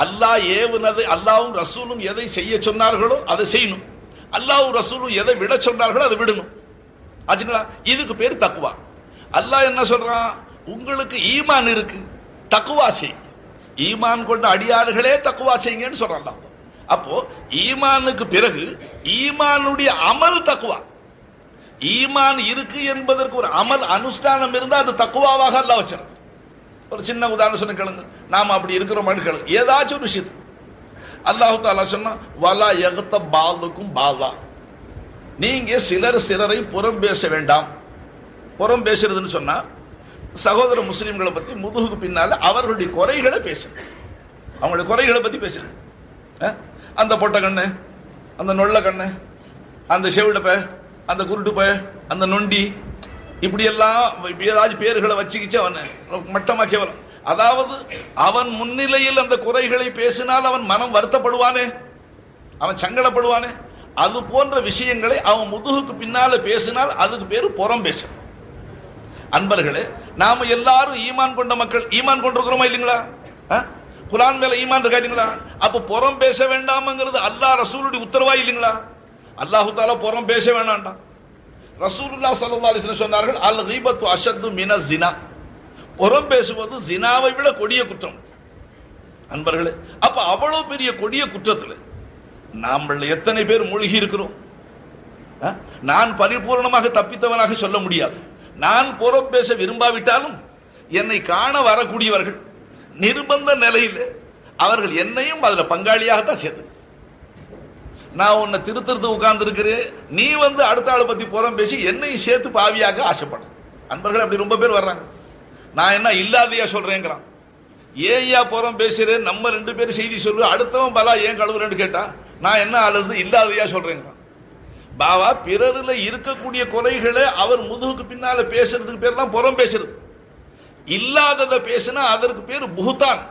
அல்லாஹ் ஏவுனதை, அல்லாஹ்வும் ரசூலும் எதை செய்ய சொன்னார்களோ அதை செய்யணும், அல்லாஹ்வும் ரசூலும் எதை விட சொன்னார்களோ அதை விடணும். ஆச்சுங்களா? இதுக்கு பேர் தக்குவா. அல்லாஹ் என்ன சொல்றான்? உங்களுக்கு ஈமான் இருக்கு, தக்குவா செய். ஈமான் கொண்ட அடியார்களே தக்குவா செய்யுங்கன்னு சொல்றான். அப்போ ஈமானுக்கு பிறகு ஈமானுடைய அமல் தக்குவா. ஈமான் இருக்கு என்பதற்கு ஒரு அமல் அனுஷ்டானம் இருந்தா அது தக்குவாவாக அல்லாஹ் வச்சிருக்கான். ஒரு சின்ன உதாரணம் சொன்ன கேளுங்க, நாம அப்படி இருக்கிறோமான்னு கேளுங்க. ஏதாச்சும் ஒரு விஷயத்து அல்லாஹ் தஆலா சொன்னா வலா யக்தப் பாதுக்கும் பாதா, நீங்க சிலரை புறம் பேச வேண்டாம். புறம் பேசுறதுன்னு சொன்னா சகோதர முஸ்லிம்களை பத்தி முதுகுக்கு பின்னால அவர்களுடைய குறைகளை பேசுங்க, அவங்களுடைய குறைகளை பத்தி பேசுங்க. அந்த பொட்ட கண்ணு, அந்த நொல்ல கண்ணு, அந்த செவிடப்ப, அந்த குருட்டு பய, அந்த நொண்டி, இப்படி எல்லாம் ஏதாச்சும் பேர்களை வச்சுக்கிச்சு அவன் மட்டமா கேவலம். அதாவது அவன் முன்னிலையில் அந்த குறைகளை பேசினால் அவன் மனம் வருத்தப்படுவானே, அவன் சங்கடப்படுவானே. அது போன்ற விஷயங்களை அவன் முதுகுக்கு பின்னால பேசினால் அதுக்கு பேரு புறம் பேச. அன்பர்களே, நாம எல்லாரும் ஈமான் கொண்ட மக்கள். ஈமான் கொண்டிருக்கிறோமா இல்லைங்களா? குர்ஆன் மேல ஈமான் இருக்கா இல்லைங்களா? அப்ப புறம் பேச வேண்டாம்ங்கிறது அல்லாஹ் ரசூலுடைய உத்தரவா இல்லைங்களா? அல்லாஹ் தஆலா புறம் பேச வேண்டாம். ரசூலுல்லாஹ் ஸல்லல்லாஹு அலைஹி வஸல்லம் சொன்னார்கள், அல் கீபத்து அஷத்து மினஸ் ஸினா, புறம் பேசுவது ஜினாவை விட கொடிய குற்றம். அன்பர்களே, அப்ப அவ்வளவு பெரிய கொடிய குற்றத்தில் நாம எத்தனை பேர் மூழ்கி இருக்கிறோம்? நான் பரிபூர்ணமாக தப்பித்தவனாக சொல்ல முடியாது. நான் புறம் பேச விரும்பாவிட்டாலும் என்னை காண வரக்கூடியவர்கள் நிர்பந்த நிலையில் அவர்கள் என்னையும் அதுல பங்காளியாகத்தான் சேர்த்து. நான் உன்னை திருத்தறது உட்கார்ந்து இருக்கிறேன், நீ வந்து அடுத்த ஆளை பத்தி புறம் பேசி என்னையும் சேர்த்து பாவியாக ஆசைப்பட. அன்பர்கள் அப்படி ரொம்ப பேர் வர்றாங்க. நான் என்ன இல்லாதையா சொல்றேங்கிறான். ஏன்யா புறம் பேசுறேன், நம்ம ரெண்டு பேரும் செய்தி சொல்லு, அடுத்தவன் பலா ஏன் கழுவுறேன்னு கேட்டா நான் என்ன அலசு இல்லாதையா சொல்றேங்கிறான். பாவா, பிறரில் இருக்கக்கூடிய குறைகளை அவர் முதுகுக்கு பின்னால பேசுறதுக்கு பேர் தான் புறம் பேசுறது. இல்லாததை பேசினா அதற்கு பேர் புகுத்தான்,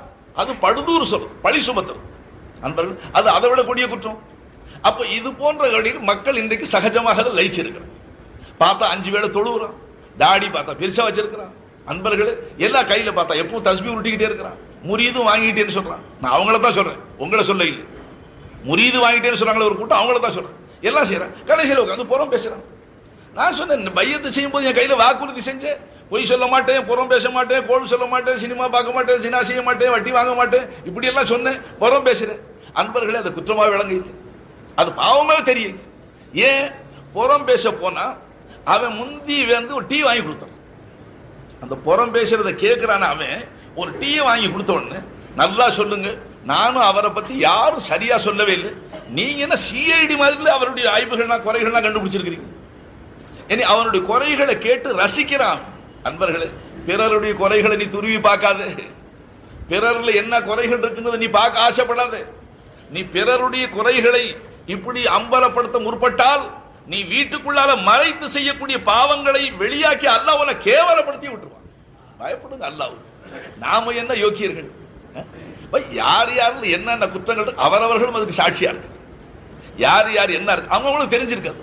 அது படுதூர் சொல், பழி சுமத்துறது. அன்பர்கள், அது அதை விட கொடிய குற்றம். அப்ப இது போன்ற வழியில் மக்கள் இன்றைக்கு சகஜமாக லயிச்சிருக்கிறார். பார்த்தா 5 வேளை தொழுகிறான், தாடி பார்த்தா பெருசா வச்சிருக்கிறான். அன்பர்களே, எல்லா கையில பார்த்தா எப்பவும் தஸ்பீ உருட்டிக்கிட்டே இருக்கிறான், முரீது வாங்கிட்டேன்னு சொல்றான். நான் அவங்கள தான் சொல்றேன், உங்களை சொல்ல இல்லை. முரீது வாங்கிட்டேன்னு சொல்றாங்களே ஒரு கூட்டம், அவங்கள தான் சொல்றேன். எல்லாம் செய்யறான், கடைசியில் உட்காந்து புறம் பேசுறான். நான் சொன்னேன், பையத்தை செய்யும் போது என் கையில வாக்குறுதி செஞ்சேன், பொய் சொல்ல மாட்டேன், புறம் பேச மாட்டேன், கோல் சொல்ல மாட்டேன், சினிமா பார்க்க மாட்டேன், சினா செய்ய மாட்டேன், வட்டி வாங்க மாட்டேன், இப்படி எல்லாம் சொன்னேன், புறம் பேசுறேன். அன்பர்களே, அது குற்றமாக விளங்குது, அது பாவமாக தெரியும். ஏன் புறம் பேச போனா அவன் முந்தி வந்து ஒரு டீ வாங்கி கொடுத்தான். அந்த புறம் பேசுறத கேட்கிறான், அவன் ஒரு டீயை வாங்கி கொடுத்த உடனே நல்லா சொல்லுங்க, நானும் அவரை பத்தி யாரும் சரியா சொல்லவே இல்லை, நீங்க என்ன சிஐடி மாதிரி அவருடைய ஆய்வுகள்னா குறைகள்லாம் கண்டுபிடிச்சிருக்கிறீங்க. இனி அவனுடைய குறைகளை கேட்டு ரசிக்கிறான். அன்பர்களே, பிறருடைய குறைகளை நீ துருவி பார்க்காத, பிறர்ல என்ன குறைகள் இருக்குங்கிறத நீ பார்க்க ஆசைப்படாத. நீ பிறருடைய குறைகளை இப்படி அம்பலப்படுத்த முற்பட்டால் நீ வீட்டுக்குள்ளால மறைத்து செய்யக்கூடிய பாவங்களை வெளியாக்கி அல்லாஹ் உன்னை கேவலப்படுத்தி விட்டுருவான். பயப்படுங்க அல்லாஹ். நாம என்ன யோக்கியர்கள்? யார் யார் என்னென்ன குற்றங்கள் அவரவர்களும் அதுக்கு சாட்சியா இருக்கு. யார் யார் என்ன இருக்கு அவங்களுக்கு தெரிஞ்சிருக்காது.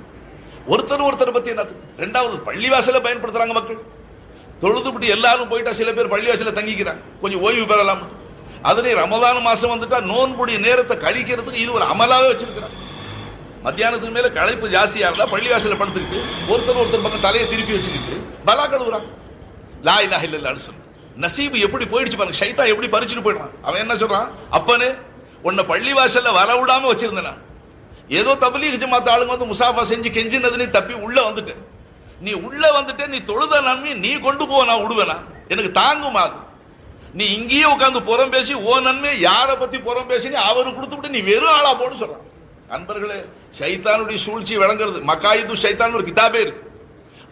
ஒருத்தர் பத்தி என்ன. ரெண்டாவது, பள்ளிவாசல பயன்படுத்துறாங்க மக்கள். தொழுதுபடி எல்லாரும் போயிட்டா சில பேர் பள்ளிவாசல தங்கிக்கிறாங்க, கொஞ்சம் ஓய்வு பெறலாம். அதுல ரமலான் மாசம் வந்துட்டா நோன்புடைய நேரத்தை கழிக்கிறதுக்கு இது ஒரு அமலாவே வச்சிருக்கிறாங்க. மத்தியானத்துக்கு மேல களைப்பு ஜாஸ்தியா இருந்தா பள்ளிவாசல படுத்துக்கிட்டு ஒருத்தர் பக்கம் தலையை திருப்பி வச்சுக்கிட்டு பலா கழுவுறாங்க. லா இலாஹ இல்லல்லாஹ்னு சொல்லு. நசீபு எப்படி போயிடுச்சு பாருங்க, ஷைத்தான் எப்படி பறிச்சுட்டு போயிடுறான். அவன் என்ன சொல்றான், அப்பனே உன்னை பள்ளிவாசல்ல வர விடாம வச்சிருந்தேன், ஏதோ தப்லீக் ஜமாத் ஆளுங்க வந்து முசாஃபா செஞ்சு கெஞ்சினது, நீ தப்பி உள்ள வந்துட்ட, நீ உள்ள வந்துட்ட, நீ தொழுத நன்மை நீ கொண்டு போ, நான் விடுவேனா, எனக்கு தாங்குமா? நீ இங்கேயே உட்காந்து புறம் பேசி ஓ நன்மை யாரை பத்தி புறம் பேசி அவரு கொடுத்துட்டு நீ வெறும் ஆளா போன்னு சொல்றான். அன்பர்களே, ஷைத்தானுடைய சூழ்ச்சி விளங்குறது. மக்காயிது ஷைத்தான் ஒரு கிதாபே இருக்கு.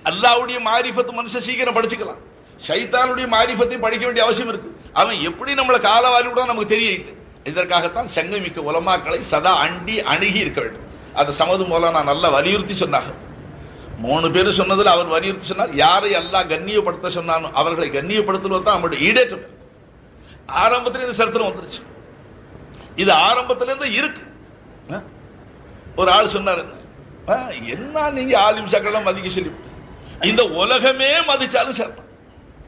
அல்லாஹ்வுடைய மாரிஃபத் மனுஷன் சீக்கிரம் படிச்சுக்கலாம், ஷைத்தானுடைய மாரிஃபத்தையும் படிக்க வேண்டிய அவசியம் இருக்கு. அவன் எப்படி நம்மளை காலவாரி விட நமக்கு தெரியல. இதற்காகத்தான் சங்கமிக்க உலமாக்களை சதா அணுகி இருக்க வேண்டும். அந்த சமது மூலம் நான் நல்லா வலியுறுத்தி சொன்னாங்க. 3 பேர் சொன்னதுல அவர் வலியுறுத்தி சொன்னார், யாரை அல்லாஹ் கண்ணியப்படுத்த சொன்னானோ அவர்களை கண்ணியப்படுத்துவது தான் அவங்களுடைய ஈடேற்றம். ஆரம்பத்தில் இந்த சரித்திரம் வந்துருச்சு, இது ஆரம்பத்திலிருந்து இருக்கு. ஒரு ஆள் சொன்னார், என்ன நீங்க ஆலிம் சக்கரம் மதிக்க சொல்லி இந்த உலகமே மதிச்சாலும் சேர்த்தான்.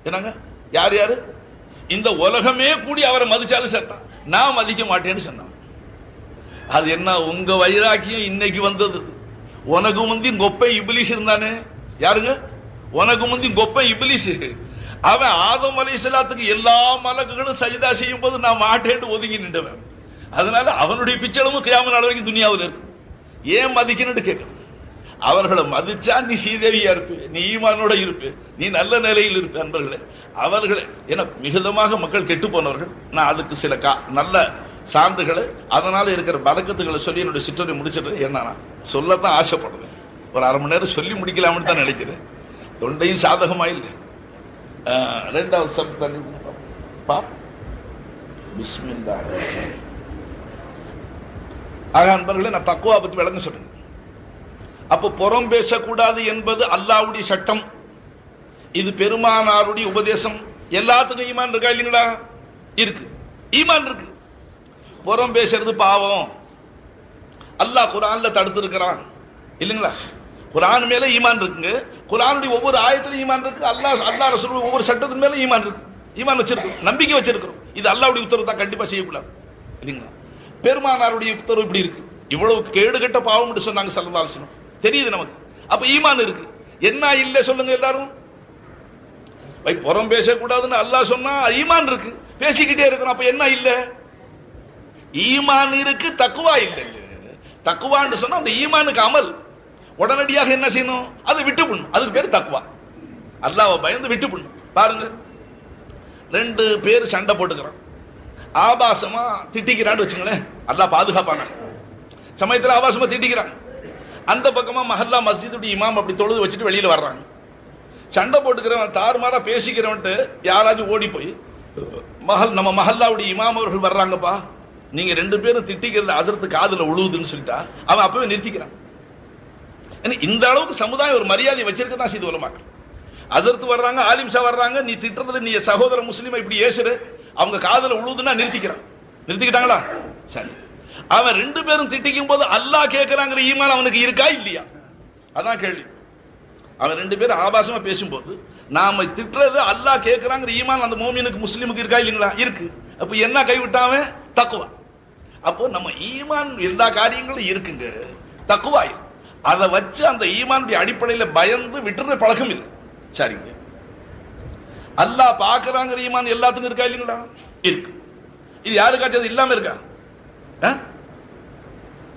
என்னங்க, யார் யாரு இந்த உலகமே கூடி அவரை மதிச்சாலும் சேர்த்தான், நான் மதிக்க மாட்டேன்னு சொன்னான். அது என்ன உங்க வைராக்கியம் இன்னைக்கு வந்தது? உனக்கு முந்தி கொப்பை இப்லீஸ் இருந்தானே, யாருங்க? உனக்கு முந்தி கொப்பை இப்லீஸ். அவன் ஆதம் அலைஹிஸ்ஸலாத்துக்கு எல்லா மலக்குகளும் சஜிதா செய்யும் போது நான் மாட்டேன்னு ஒதுங்கி நின்றவன். அதனால அவனுடைய பிச்சளமும் கியாமத் நாள் வரைக்கும் துனியாவில் இருக்கு. ஏன் மதிக்கணும்னு கேட்கணும். அவர்களை மதிச்சா நீ சீதேவியா இருப்ப, நீ ஈமானோட இருப்ப, நீ நல்ல நிலையில் இருப்ப. அன்பர்களே, அவர்களை என மிகுதமாக மக்கள் கெட்டு போனவர்கள். நான் அதுக்கு சில நல்ல சான்றுகளை, அதனால இருக்கிற பரக்கத்துகளை சொல்லி என்னுடைய சிற்றுரை முடிச்சிட்டு, என்ன சொல்லத்தான் ஆசைப்படுறேன். ஒரு அரை மணி நேரம் சொல்லி முடிக்கலாம்னு தான் நினைக்கிறேன். தொண்டையும் சாதகமா இல்லை. 2வது சப்த பிஸ்மில்லாஹ். ஆக அன்பர்களே, நான் தக்குவா பத்தி விளங்க சொல்றேன். அப்போ புறம் பேசக்கூடாது என்பது அல்லாஹ்வுடைய சட்டம், இது பெருமானாருடைய உபதேசம். எல்லாத்துக்கும் ஈமான் இருக்கா இல்லைங்களா? இருக்கு, ஈமான் இருக்கு. புறம் பேசுறது பாவம், அல்லாஹ் குர்ஆன்ல தடுத்து இருக்கிறான் இல்லைங்களா? குர்ஆன் மேல ஈமான் இருக்குங்க. குர்ஆனுடைய ஒவ்வொரு ஆயத்திலும் ஈமான் இருக்கு. அல்லாஹ் ரசூல் ஒவ்வொரு சட்டத்தின் மேல ஈமான் இருக்கு, ஈமான் வச்சிருக்கோம், நம்பிக்கை வச்சிருக்கிறோம். இது அல்லாஹ்வுடைய உத்தரவு தான், கண்டிப்பா செய்யக்கூடாது இல்லைங்களா? பெருமானாருடைய உத்தரவு இப்படி இருக்கு. இவ்வளவு கேடுகட்ட பாவம் என்று சொன்னாங்க ஸல்லல்லாஹு அலைஹி வஸல்லம், தெரியுது நமக்கு. அப்ப ஈமான் இருக்கு. என்ன இல்ல சொல்லுங்க எல்லாரும்? புறம் பேசக்கூடாதுன்னு அல்லாஹ் சொன்னா ஈமான் இருக்கு, பேசிக்கிட்டே இருக்கிறோம். அப்ப என்ன இல்ல? ஈமான் இருக்கு, தக்குவா இல்லை. தக்குவான்னு சொன்னா அந்த ஈமானுக்கு அமல் உடனடியாக என்ன செய்யணும்? அதை விட்டு பண்ணும். அதுக்கு பேர் தக்குவா. அல்லாஹ்வை பயந்து விட்டு பண்ணும். பாருங்க, 2 பேர் சண்டை போட்டுக்கிறான், ஆபாசமா திட்டிக்கிறான்னு வச்சுங்களேன், அல்லாஹ் பாதுகாப்பாங்க. சமயத்தில் ஆபாசமா திட்டிக்கிறான், அந்த பக்கமா மஹல்லா மஸ்ஜிதுடைய இமாம் அப்படி தொழுது வச்சுட்டு வெளியில வர்றாங்க. சண்டை போட்டுக்கிறவன் தாறுமாறா பேசிக்கிறவன்ட்டு யாராச்சும் ஓடி போய், நம்ம மஹல்லாவுடைய இமாம் அவர்கள் வர்றாங்கப்பா, நீங்க 2 பேரும் திட்டிக்கிறது அசரத்து காதுல உழுவுதுன்னு சொல்லிட்டா அவன் அப்பவே நிறுத்திக்கிறான். இந்த அளவுக்கு சமுதாயம் ஒரு மரியாதை வச்சிருக்கதான் செய்து உலமாக்கள். அசரத்து வர்றாங்க, ஆலிம்ஷா வர்றாங்க, நீ திட்டுறது நீ சகோதர முஸ்லிமை இப்படி ஏசுற, அவங்க காதுல உழுவுதுன்னா நிறுத்திக்கிறான். நிறுத்திக்கிட்டாங்களா? சரி. அவன் 2 பேரும் திட்டிக்கும் போது அல்லாஹ் கேட்கிறாங்கிற ஈமான் அவனுக்கு இருக்கா இல்லையா? அதான் கேள்வி. அவன் 2 பேரும் ஆபாசமா பேசும்போது நாம திட்டுறது அல்லாஹ் கேட்கிறாங்கிற ஈமான் அந்த மோமினுக்கு முஸ்லிமுக்கு இருக்கா இல்லைங்களா? இருக்கு. அப்ப என்ன கைவிட்டாவே? தக்குவா. அப்போ நம்ம ஈமான் எல்லா காரியங்களும் இருக்குங்க, தக்குவா. அதை வச்சு அந்த ஈமானுடைய அடிப்படையில் பயந்து விட்டுற பழக்கம் இல்லை. சரிங்க, அல்லாஹ் பாக்குறாங்கிற ஈமான் எல்லாத்துக்கும் இருக்கா இல்லைங்களா? இருக்கு. இது யாருக்காச்சும் அது இல்லாம இருக்கா?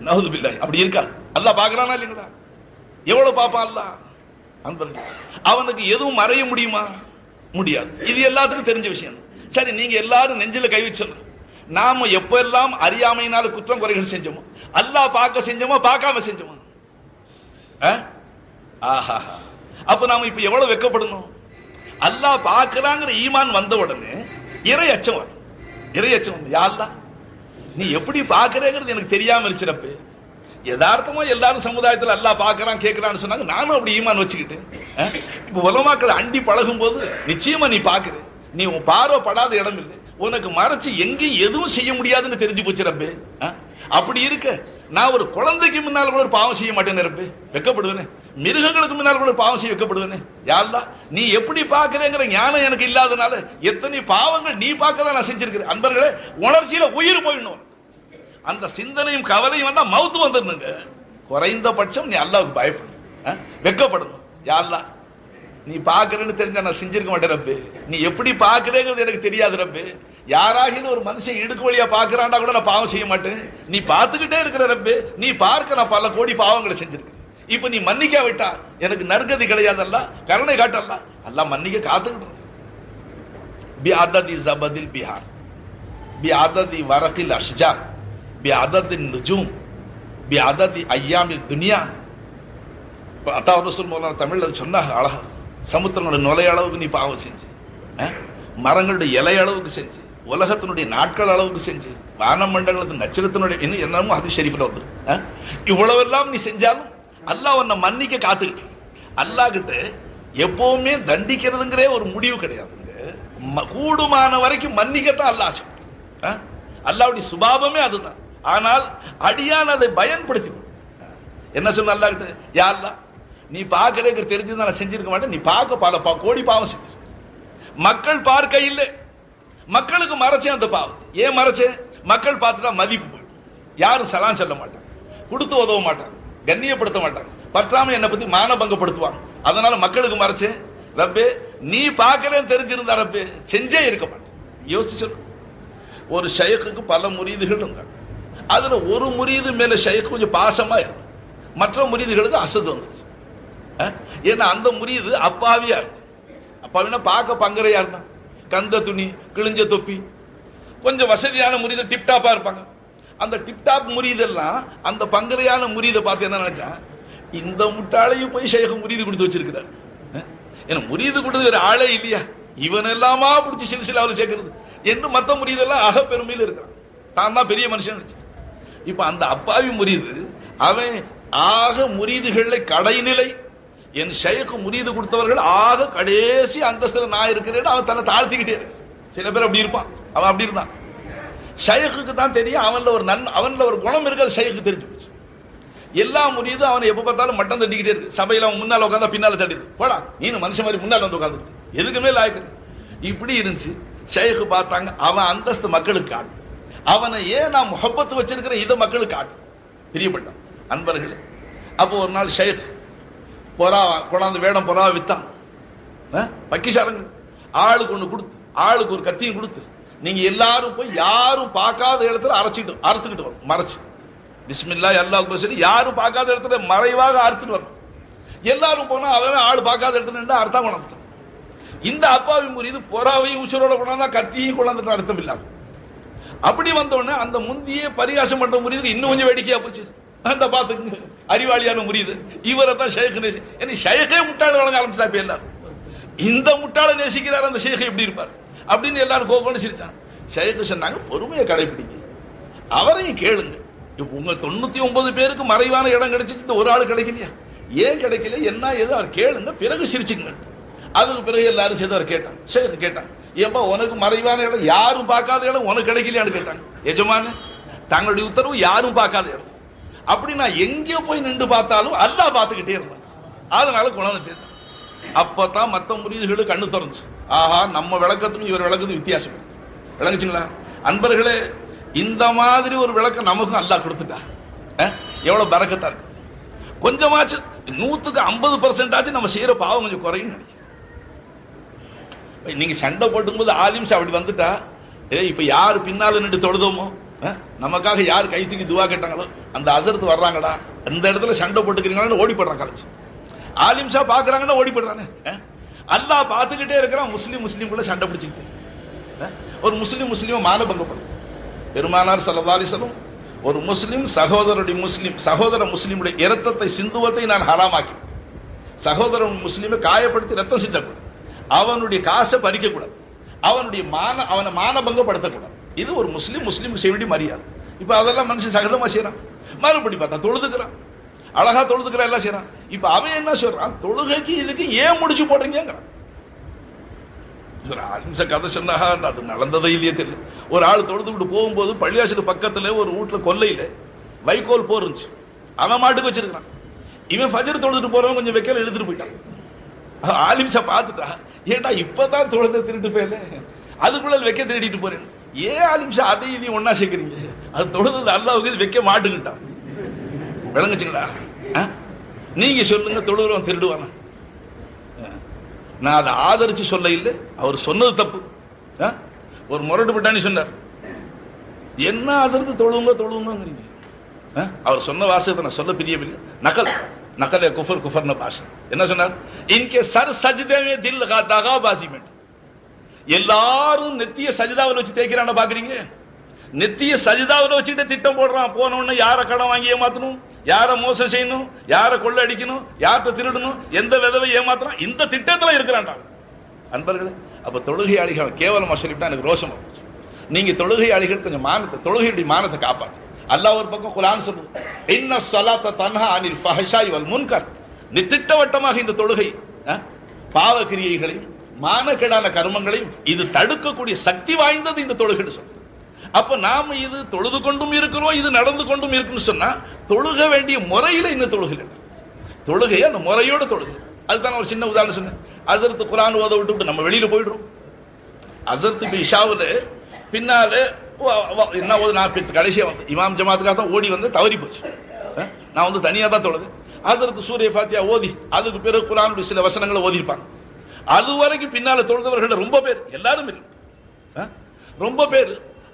நஹூது பில்லாஹ், அப்படி இருக்கா? அல்லாஹ் பாக்குறானா இல்லைங்களா? எவ்வளவு பாப்பான் அல்லாஹ்? அவனுக்கு எதுவும் மறைய முடியுமா? முடியாது. இது எல்லாத்துக்கும் தெரிஞ்ச விஷயம். சரி, நீங்க எல்லாரும் நெஞ்சில கை வச்சு நாம எப்ப எல்லாம் அறியாமையினால குற்றம் குறைகள் செஞ்சோமோ, அல்லாஹ் பார்க்க செஞ்சோமோ பார்க்காம செஞ்சோமோ? ஆஹா, அப்ப நாம இப்ப எவ்வளவு வெட்கப்படணும்? அல்லாஹ் பார்க்கறாங்கிற ஈமான் வந்த உடனே இறை அச்சம் வரும். இறை அச்சம், யா அல்லாஹ் நீ எப்படி பார்க்கறேங்கிறது எனக்கு தெரியாம இருச்சிரப்பு. யதார்த்தமா எல்லாரும் சமுதாயத்தில் அல்லாஹ் பார்க்கறான் கேட்கறான்னு சொன்னாங்க, நானும் அப்படி ஈமான் வச்சுக்கிட்டு இப்ப உலமாக்கள் அண்டி பழகும் போது நிச்சயமா நீ பார்க்கிற, நீ உன் பார்வை படாத இடம் இல்லை, உனக்கு மறைச்சு எங்கேயும் எதுவும் செய்ய முடியாதுன்னு தெரிஞ்சு போச்சு ரப்பே. அப்படி இருக்க நான் ஒரு குழந்தைக்கு முன்னால் கூட ஒரு பாவம் செய்ய மாட்டேன்னு ரப்பே, வெக்கப்படுவேனே. மிருகங்களுக்கு முன்னால் கூட பாவம் செய்ய வெக்கப்படுவேனே. யா அல்லாஹ் நீ எப்படி பார்க்கிறேங்கிற ஞானம் எனக்கு இல்லாதனால எத்தனை பாவங்கள் நீ பார்க்கதான் நான் செஞ்சிருக்கிறேன். அன்பர்களே, உணர்ச்சியில உயிர் போயிடணும். அந்த சிந்தனையும் கவலையும் வந்தா மவுத்து வந்துருந்துங்க. குறைந்தபட்சம் நீ அல்லாஹ்வுக்கு பயப்படணும், வெக்கப்படணும். யா அல்லாஹ் நீ பார்க்கிறேன்னு தெரிஞ்சா நான் செஞ்சிருக்க மாட்டேன் ரப்பே. நீ எப்படி பார்க்கிறேங்கிறது எனக்கு தெரியாது ரப்பே. யாராகிலும் ஒரு மனுஷன் இடுக்கு வழியா பார்க்கறான்டா கூட நான் பாவம் செய்ய மாட்டேன். நீ பார்த்துக்கிட்டே இருக்கிற ரப்பே, நீ பார்க்க நான் பல கோடி பாவங்களை செஞ்சிருக்கேன். இப்ப நீ மன்னிக்க விட்டா எனக்கு நற்கதி கிடையாதல்ல, கருணை காட்டல்ல. அல்லாஹ் மன்னிக்க காத்துக்கிட்டு பி அததி ஜபதில் பிஹார், பி அததி வரகில் அஷ்ஜார், பி அததி நுஜூம், பி அததி ஐயாமில் துனியா. அத்தா ரசூல் மௌலானா தமிழ்ல சொன்னாங்க அழகா, சமுத்திரங்களோட நுழைய அளவுக்கு நீ பாவம் செஞ்சு, மரங்களுடைய இலை அளவுக்கு செஞ்சு, உலகத்தினுடைய நாட்கள் அளவுக்கு செஞ்சு, வானமண்டலத்தின் நட்சத்திரத்தினுடைய என்னமோ ஹதீஸ் ஷரீஃப்ல வந்து இவ்வளவெல்லாம் நீ செஞ்சாலும் அல்லாஹ் உன்னை மன்னிக்க காத்துக்கிட்டு. அல்லாஹ் கிட்ட எப்பவுமே தண்டிக்கிறதுங்கிற ஒரு முடிவு கிடையாதுங்க. கூடுமான வரைக்கும் மன்னிக்கத்தான் அல்லாஹ் ஆசை. அல்லாஹ்வுடைய சுபாவமே அதுதான். ஆனால் அடியான் அதை பயன்படுத்தி என்ன சொன்ன அல்லாஹ் கிட்ட, யா அல்லாஹ் நீ பார்க்கறேங்கிற தெரிஞ்சுதான் நான் செஞ்சிருக்க மாட்டேன். நீ பார்க்க பல கோடி பாவம் செஞ்சு, மக்கள் பார்க்க இல்லை, மக்களுக்கு மறைச்சேன் அந்த பாவத்தை. ஏன் மறைச்சேன்? மக்கள் பார்த்துட்டா மதிப்பு போயிடும், யாரும் சலாம் சொல்ல மாட்டாங்க, கொடுத்து உதவ மாட்டாங்க, கண்ணியப்படுத்த மாட்டாங்க, பற்றாம என்னை பத்தி மானபங்கப்படுத்துவாங்க. அதனால மக்களுக்கு மறைச்சேன். ரப்பே நீ பார்க்கறேன்னு தெரிஞ்சிருந்தா ரப்பே செஞ்சே இருக்க மாட்டேன். யோசிச்சு சொல்லு. ஒரு ஷைக்குக்கு பல முரீதுகள் இருந்தாங்க. அதுல ஒரு முரீது மேல ஷைக் கொஞ்சம் பாசமா இருக்கும், மற்ற முரீதுகளுக்கு அசது வந்துச்சு. ஏன்னா அந்த முரீது அப்பாவியா இருக்கும். அப்பாவினா பார்க்க பங்கரையா இருந்தான், கந்த துணி, கிழிஞ்ச தொப்பி, கொஞ்சம் வசதியான முரீது டிப்டாப்பா இருப்பாங்க. அந்த டிப்டாப் முரீதெல்லாம் அந்த பங்கரையான முரீதை பார்த்து என்ன நினைச்சான், இந்த முட்டாளையும் போய் ஷேக முரீது கொடுத்து வச்சிருக்கிறார். ஏன்னா முரீது கொடுத்து வேற ஆளே இல்லையா, இவன் எல்லாமா பிடிச்சி சில்சிலாவில் சேர்க்கிறது என்று மற்ற முரீதெல்லாம் அக பெருமையில் இருக்கிறான், தான் தான் பெரிய மனுஷன் நினைச்சு. இப்ப அந்த அப்பாவி முரீது அவன் ஆக முரீதுகளை கடைநிலை, என் ஷைக் முரீது கொடுத்தவர்கள் ஆக கடைசி அந்தஸ்துல நான் இருக்கிறேன் அவன் தன்னை தாழ்த்திக்கிட்டே இருக்கு. சில பேர் அப்படி இருப்பான், அவன் அப்படி இருந்தான். ஷைக்கு தான் தெரியும் அவன்ல ஒரு குணம் இருக்கிறது ஷைக்கு தெரிஞ்சு போச்சு. எல்லா முரீதும் அவனை எப்ப பார்த்தாலும் மட்டம் தட்டிக்கிட்டே இருக்கு. சபையில அவன் முன்னால உட்காந்தா பின்னால தட்டிடு, போடா நீ மனுஷன் மாதிரி முன்னால வந்து உட்காந்து எதுக்குமே லாய்க்கு. இப்படி இருந்துச்சு. ஷைக்கு பார்த்தாங்க அவன் அந்தஸ்து மக்களுக்கு காட்டு, அவனை ஏன் நான் முஹப்பத்து வச்சிருக்கிற இதை மக்களுக்கு காட்டு பிரியப்பட்டான். அன்பர்களே, அப்போ ஒரு நாள் ஷைக் பொறா கொண்டாந்து வேடம் பொறா வித்தான். பக்கிசாரங்க ஆளுக்கு ஒண்ணு கொடுத்து, ஆளுக்கு ஒரு கத்தியும் கொடுத்து, நீங்க எல்லாரும் போய் யாரும் பார்க்காத இடத்துல அறுத்துக்கிட்டு வரும், மறைச்சு பிஸ்மில்லாஹ் அல்லாஹ் சொல்லி யாரும் பார்க்காத இடத்துல மறைவாக அறுத்துட்டு வரணும். எல்லாரும் போனா அவன் ஆள் பார்க்காத இடத்துல நின்று அர்த்தா கொண்டாந்து. இந்த அப்பாவி முரீது பொறாவையும் உசுரோட கொண்டாந்தா கத்தியும் கொண்டாந்துட்டு அர்த்தம் இல்லாம அப்படி வந்தோடனே அந்த முந்தியே பரிகாசம் பண்ற முரீதுக்கு இன்னும் கொஞ்சம் வேடிக்கையா போச்சு. அந்த பாத்துக்கு அறிவாளியான முரீது இவரை தான் ஷேக் நேசி, ஷேக்கே முட்டாள வழங்க ஆரம்பிச்சா. இப்ப எல்லாரும் இந்த முட்டாளை நேசிக்கிறார், அந்த ஷேக் எப்படி இருப்பார் அப்படின்னு எல்லாரும் கோபம்னு சிரிச்சாங்க. ஷேக் சொன்னாங்க பொறுமையை கடைபிடிங்க, அவரையும் கேளுங்க. இப்ப உங்க 99 பேருக்கு மறைவான இடம் கிடைச்சிட்டு இந்த ஒரு ஆள் கிடைக்கலையா, ஏன் கிடைக்கல என்ன ஏதோ அவர் கேளுங்க, பிறகு சிரிச்சுங்க. அதுக்கு பிறகு எல்லாரும் சேர்ந்து அவர் கேட்டான். ஷேக் கேட்டான், ஏன்பா உனக்கு மறைவான இடம் யாரும் பார்க்காத இடம் உனக்கு கிடைக்கலையான்னு கேட்டாங்க. எஜமான தங்களுடைய உத்தரவு யாரும் பார்க்காத இடம், அப்படி நான் எங்கே போய் நின்று பார்த்தாலும் அல்லாஹ் பார்த்துக்கிட்டே இருந்தேன், அதனால கொண்டாந்துட்டே. அப்பதான் மற்ற முரீதுகளுக்கு கண்ணு திறந்துச்சு. ஆஹா, நம்ம விளக்கத்துக்கும் இவர் விளக்கத்துக்கும் வித்தியாசம் விளங்குச்சுங்களா? அன்பர்களே, இந்த மாதிரி ஒரு விளக்கம் நமக்கும் அல்லாஹ் கொடுத்துட்டா எவ்வளவு பரக்கத்தா இருக்கு. கொஞ்சமாச்சு 100% நம்ம செய்யற பாவம் கொஞ்சம் குறையும் நினைக்கிறேன். நீங்க சண்டை போட்டும் போது ஆலிம்ஸ் அப்படி வந்துட்டா, இப்ப யாரு பின்னால நின்று தொழுதோமோ, நமக்காக யார் கை தூக்கி துவா கேட்டாங்களோ அந்த அசரத்து வர்றாங்கடா, அந்த இடத்துல சண்டை போட்டுக்கிறீங்களான்னு ஓடி போடுறான் காலேஜ். ஆலிம்ஸா பாக்குறாங்கன்னா ஓடி போடுறானே. அல்லாஹ் பார்த்துக்கிட்டே இருக்கிறான், முஸ்லீம் கூட சண்டை பிடிச்சிக்கிட்டு ஒரு முஸ்லீம் மானபங்கப்படும். பெருமானார் ஸல்லல்லாஹு அலைஹி வஸல்லம் ஒரு முஸ்லிம் சகோதர முஸ்லிமுடைய இரத்தத்தை சிந்துவதை நான் ஹராமாக்கி, சகோதரன் முஸ்லிமை காயப்படுத்தி ரத்தம் சிந்தக்கூடாது, அவனுடைய காசை பறிக்கக்கூடாது, அவனை மானபங்கப்படுத்தக்கூடாது. இது ஒரு முஸ்லீம் செய்ய வேண்டிய மரியாதை. இப்ப அதெல்லாம் மனுஷன் சகஜமா செய்யறான். மறுபடி பார்த்தா தொழுதுக்கிறான், அழகா தொழுதுக்கிறான், எல்லாம் செய்யறான். இப்ப அவன் என்ன சொல்றான், தொழுகைக்கு இதுக்கு ஏன் முடிச்சு போடுறீங்கிறான். கதை சொன்னா அது நடந்ததே இல்லையே தெரியல. ஒரு ஆள் தொழுது விட்டு போகும்போது பள்ளியாசல் பக்கத்துல ஒரு வீட்டுல கொல்லையில வைக்கோல் போர் இருந்துச்சு, அவன் மாட்டுக்கு வச்சிருக்கான். இவன் ஃபஜர் தொழுதுட்டு போறவன் கொஞ்சம் வைக்கல எழுதிட்டு போயிட்டான். ஆலிம்சா பார்த்துட்டா, ஏண்டா இப்பதான் தொழுத திருட்டு போயல, அதுக்குள்ள வைக்க திருடிட்டு போறேன். ஏன் ஆலிம்சா அதை இதையும் ஒன்னா சேர்க்கிறீங்க, அது தொழுது அல்லாவுக்கு வைக்க மாட்டுக்கிட்டான். விளங்குச்சுங்களா? நீங்க சொல்லுங்க, தொழுகிறவன் திருடுவானா? நான் அதை ஆதரிச்சு சொல்ல இல்லை, அவர் சொன்னது தப்பு. ஒரு முரட்டு பட்டாணி சொன்னார், என்ன ஆதரித்து தொழுவுங்க. அவர் சொன்ன வாசகத்தை நான் சொல்ல பிரியவில்லை. நக்கல் குஃபர்ன பாஷா. என்ன சொன்னார்? இன்கே சர் சஜ்தே மே தில் தகா பாசிமெண்ட். எல்லாரும் நெத்திய சஜிதாவில் வச்சு தேய்க்கிறான பாக்குறீங்க. நெத்திய சஜிதாவில் வச்சுட்டு திட்டம் போடுறான். போனோன்னு யார கடன் வாங்கி ஏமாத்தணும், யார மோசம் செய்யணும், யார கொள்ள அடிக்கணும், யார்கிட்ட திருடணும், எந்த விதவை ஏமாத்தணும், இந்த திட்டத்துல இருக்கிறான்டா. அன்பர்களே, அப்ப தொழுகையாளிகள் கேவலமா சொல்லிவிட்டா எனக்கு ரோஷம் வந்துச்சு. நீங்க தொழுகையாளிகள் கொஞ்சம் தொழுகையுடைய மானத்தை காப்பாத்து. அல்லாஹ் ஒரு பக்கம் குர்ஆன் சொல்லுது, இன்ன ஸலாத்த தன்ஹா அனில் ஃபஹ்ஷாய் வல் முன்கர். திட்டவட்டமாக இந்த தொழுகை பாவ கிரியைகளையும் மானக்கேடான கர்மங்களையும் இது தடுக்கக்கூடிய சக்தி வாய்ந்தது இந்த தொழுகைன்னு சொல்றது. அப்ப நாம இது தொழுது கொண்டும் இருக்கிறோம், இது நடந்து கொண்டும் இருக்குன்னு சொன்னா தொழுக வேண்டிய முறையில இன்னும் தொழுகை தொழுகையை அந்த முறையோட தொழுகை. அதுதான் ஒரு சின்ன உதாரணம் சொன்னேன். அசரத்து குர்ஆன் ஓத விட்டு நம்ம வெளியில போயிடுறோம். அசரத்து இப்ப இஷாவுல பின்னால என்ன ஓது, நான் கடைசியா வந்து இமாம் ஜமாத்துக்காக தான் ஓடி வந்து தவறி போச்சு. நான் வந்து தனியா தான் தொழுது. அசரத்து சூரிய ஃபாத்தியா ஓதி அதுக்கு பிறகு குர்ஆனுடைய சில வசனங்களை ஓதிருப்பாங்க. அது வரைக்கும் பின்னால தொழுதவர்கள் ரொம்ப பேர், எல்லாரும் இல்லை, ரொம்ப பேர்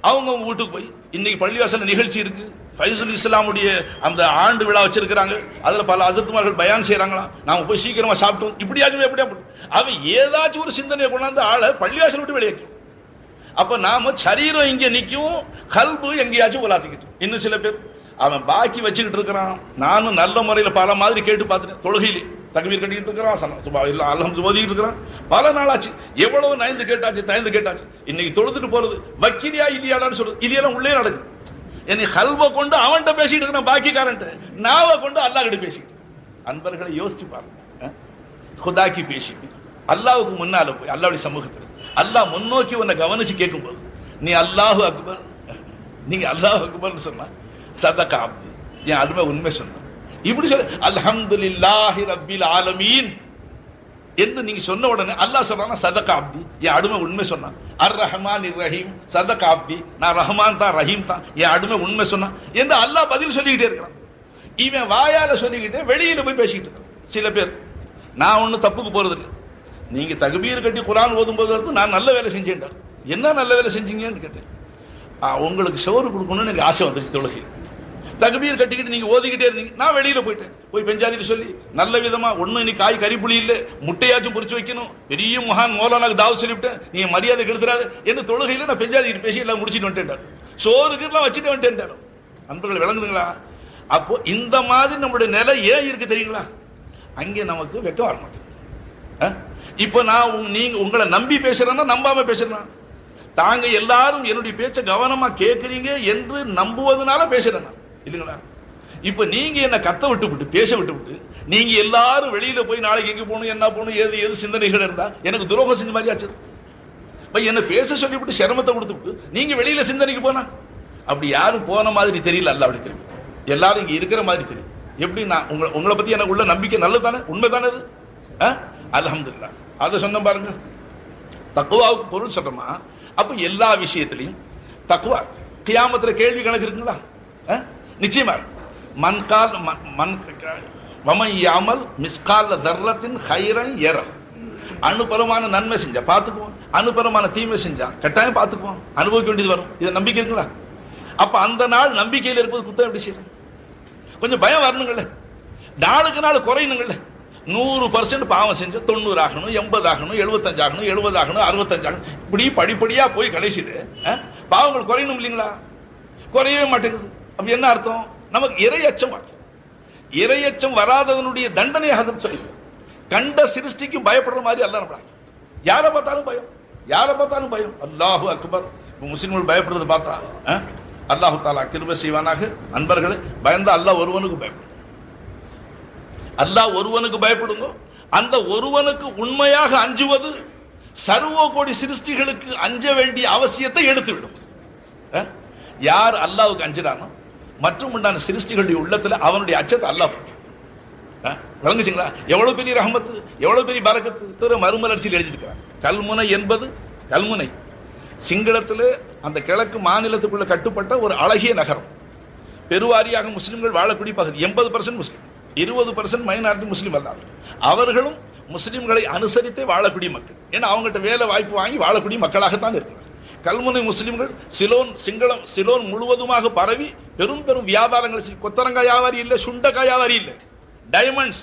அவங்க வீட்டுக்கு போய் இன்னைக்கு பள்ளிவாசல நிகழ்ச்சி இருக்கு, ஃபைசுல் இஸ்லாமுடைய அந்த ஆண்டு விழா வச்சிருக்கிறாங்க, அதுல பல அசரத்துமார்கள் பயான் செய்யறாங்களாம், நாம போய் சீக்கிரமா சாப்பிட்டோம், இப்படியாச்சும் எப்படியா அவன் ஏதாச்சும் ஒரு சிந்தனையை கொண்டாந்து ஆளை பள்ளிவாசல் விட்டு வெளியேற்றும். அப்ப நாம சரீரம் இங்க நிக்கும், கல்பு எங்கேயாச்சும் உலாத்திக்கிட்டு. இன்னும் சில பேர் அவன் பாக்கி வச்சுக்கிட்டு இருக்கிறான். நானும் நல்ல முறையில் பல மாதிரி கேட்டு பார்த்துட்டேன். தொழுகையிலே தக்பீர் கட்டிக்கிட்டு இருக்கிறான், அல்ஹம்து ஓதிக்கிட்டு இருக்கிறான். பல நாளாச்சு, எவ்வளவு நயந்து கேட்டாச்சு. இன்னைக்கு தொழுதுட்டு போறது வக்கிரியா இல்லையாடான்னு சொல்றது, இது எல்லாம் உள்ளே நடக்குது. என்னை கல்வை கொண்டு அவன்கிட்ட பேசிட்டு இருக்கிறான், பாக்கிக்காரன்ட்ட நாவை கொண்டு அல்லாஹ் கிட்ட பேசிட்டு. அன்பர்களை யோசிச்சு பாருங்க, குதாக்கி பேசி அல்லாவுக்கு முன்னால போய் அல்லாவுடைய சமூகத்தில் அல்லாஹ் முன்னோக்கி உன்னை கவனிச்சு கேட்கும் போது நீ அல்லாஹு அக்பர், நீங்க அல்லாஹு அக்பர்னு சொன்னா சதகா அப்தி, என் அருமை உண்மை சொன்ன, இப்படி சொல்ல அல்ஹம்துலில்லாஹி ரப்பில் ஆலமீன் என்று நீங்க சொன்ன உடனே அல்லாஹ் சொல்றானா சதகா அப்தி, என் அடிமை உண்மை சொன்னான். அர் ரஹ்மான் இர் ரஹீம் சதகா அப்தி, நான் ரஹ்மான் தான் ரஹீம் தான், என் அடிமை உண்மை சொன்னான் என்று அல்லாஹ் பதில் சொல்லிக்கிட்டே இருக்கிறான். இவன் வாயால சொல்லிக்கிட்டே வெளியில போய் பேசிக்கிட்டு இருக்கான். சில பேர் நான் ஒன்னும் தப்புக்கு போறது இல்லை, நீங்க தக்பீர் கட்டி குர்ஆன் ஓதும் போது நான் நல்ல வேலை செஞ்சேன். என்ன நல்ல வேலை செஞ்சீங்கன்னு கேட்டேன். உங்களுக்கு சோறு கொடுக்கணும்னு எனக்கு ஆசை வந்துச்சு. தொழுகை தக்பீர் கட்டிக்கிட்டு நீங்க ஓதிக்கிட்டே இருந்தீங்க, நான் வெளியில போயிட்டேன். போய் பெஞ்சாதிட்டு சொல்லி நல்ல விதமா ஒண்ணு இன்னைக்கு காய் கறிப்புளி இல்ல முட்டையாச்சும் பொரிச்சு வைக்கணும், பெரிய மகான் மௌலானாக்கு தாவத் சொல்லிவிட்டேன், நீங்க மரியாதை கெடுத்துறாது என்ன தொழுகையில நான் பெஞ்சாதிட்டு பேசி எல்லாம் முடிச்சுட்டு வந்துட்டேன், சோறுக்கு எல்லாம் வச்சுட்டு வந்துட்டேன். அன்பர்கள் விளங்குதுங்களா? அப்போ இந்த மாதிரி நம்மளுடைய நிலை ஏன் இருக்கு தெரியுங்களா? அங்கே நமக்கு வெக்க வர மாட்டேன். இப்ப நான் நீங்க உங்களை நம்பி பேசுறேன்னா நம்பாம பேசுறேன், தாங்க எல்லாரும் என்னுடைய பேச்ச கவனமா கேட்கறீங்க என்று நம்புவதனால பேசுறேன் இல்லைங்களா? இப்ப நீங்க என்ன கத்த விட்டு பேச விட்டு நீங்க எல்லாரும் வெளியில போய் நாளைக்கு எங்க போகணும், என்ன போகணும், ஏது சிந்தனைகள் இருந்தா எனக்கு துரோகம் செஞ்ச மாதிரி ஆச்சு. என்ன பேச சொல்லிவிட்டு சிரமத்தை கொடுத்துவிட்டு நீங்க வெளியில சிந்தனைக்கு போனா அப்படி யாரும் போன மாதிரி தெரியல. அல்ல அப்படி தெரியும், எல்லாரும் இங்க இருக்கிற மாதிரி தெரியும். எப்படி நான் உங்களை பத்தி எனக்கு உள்ள நம்பிக்கை நல்லது தானே, உண்மை தானே அது? அல்ஹம்துலில்லாஹ். அதை சொன்ன பாருங்க, தக்குவாவுக்கு பொருள் சொல்றோமா? அப்ப எல்லா விஷயத்திலையும் தக்குவா. கியாமத்துல கேள்வி கணக்கு இருக்குங்களா? நிச்சயமா. மன்கால் வமன் யாமல் மிஸ்கால் தர்ரத்தின் ஹைரன் யரல். அனுபரமான நன்மை செஞ்சா பாத்துக்குவோம், அனுபரமான தீமை செஞ்சா கட்டாயம் பாத்துக்குவோம், அனுபவிக்க வேண்டியது வரும். இது நம்பிக்கை இருக்குங்களா? அப்ப அந்த நாள் நம்பிக்கையில் இருப்பது குத்தம் எப்படி செய்யணும்? கொஞ்சம் பயம் வரணுங்கள்ல, நாளுக்கு நாள் குறையணுங்கள்ல. 100% பாவம் செஞ்சு 90 ஆகணும், 80 ஆகணும், 75 ஆகணும், 70 ஆகணும், 65 ஆகணும், இப்படி படிப்படியா போய் கடைசியில் பாவங்கள் குறையணும் இல்லைங்களா? குறையவே மாட்டேங்குது. அப்ப என்ன அர்த்தம்? நமக்கு இறையச்சம் வரல. இறையச்சம் வராததனுடைய தண்டனை ஹசரத் சொல்லி கண்ட சிருஷ்டிக்கு பயப்படுற மாதிரி அல்லாஹ் நம்மள யாரை பார்த்தாலும் பயம், யாரை பார்த்தாலும் பயம். அல்லாஹு அக்பர். முஸ்லிம்கள் பயப்படுறது பார்த்தா அல்லாஹு தஆலா கிருபை செய்வானாக. அன்பர்களே, பயந்தா அல்லாஹ் ஒருவனுக்கு பயப்படும். அல்லாஹ் ஒருவனுக்கு பயப்படுங்க. அந்த ஒருவனுக்கு உண்மையாக அஞ்சுவது சர்வ கோடி சிருஷ்டிகளுக்கு அஞ்ச வேண்டிய அவசியத்தை எடுத்துவிடும். யார் அல்லாஹ்வுக்கு அஞ்சுறானோ மற்றும் உண்டான சிருஷ்டிகளுடைய உள்ளத்துல அவனுடைய அச்சத்தை அல்லாஹ் விளங்குச்சுங்களா? எவ்வளவு பெரிய ரஹமத்து, எவ்வளவு பெரிய பரக்கத்து மறுமலர்ச்சியில் எழுதியிருக்கிறார். கல்முனை என்பது கல்முனை சிங்களத்தில் அந்த கிழக்கு மாநிலத்துக்குள்ள கட்டுப்பட்ட ஒரு அழகிய நகரம். பெருவாரியாக முஸ்லிம்கள் வாழக்கூடிய பகுதி. 80% முஸ்லிம், 20% மைனாரிட்டி முஸ்லிம் அல்லாத. அவர்களும் முஸ்லிம்களை அனுசரித்தே வாழக்கூடிய மக்கள். ஏன்னா அவங்ககிட்ட வேலை வாய்ப்பு வாங்கி வாழக்கூடிய மக்களாகத்தான் இருக்கிறார். கல்முனை முஸ்லிம்கள் சிலோன் முழுவதுமாக பரவி பெரும் பெரும் வியாபாரங்கள் செய்யும். கொத்தரங்காய் வியாபாரி இல்லை, சுண்டக்காய் வியாபாரி இல்லை, டைமண்ட்ஸ்,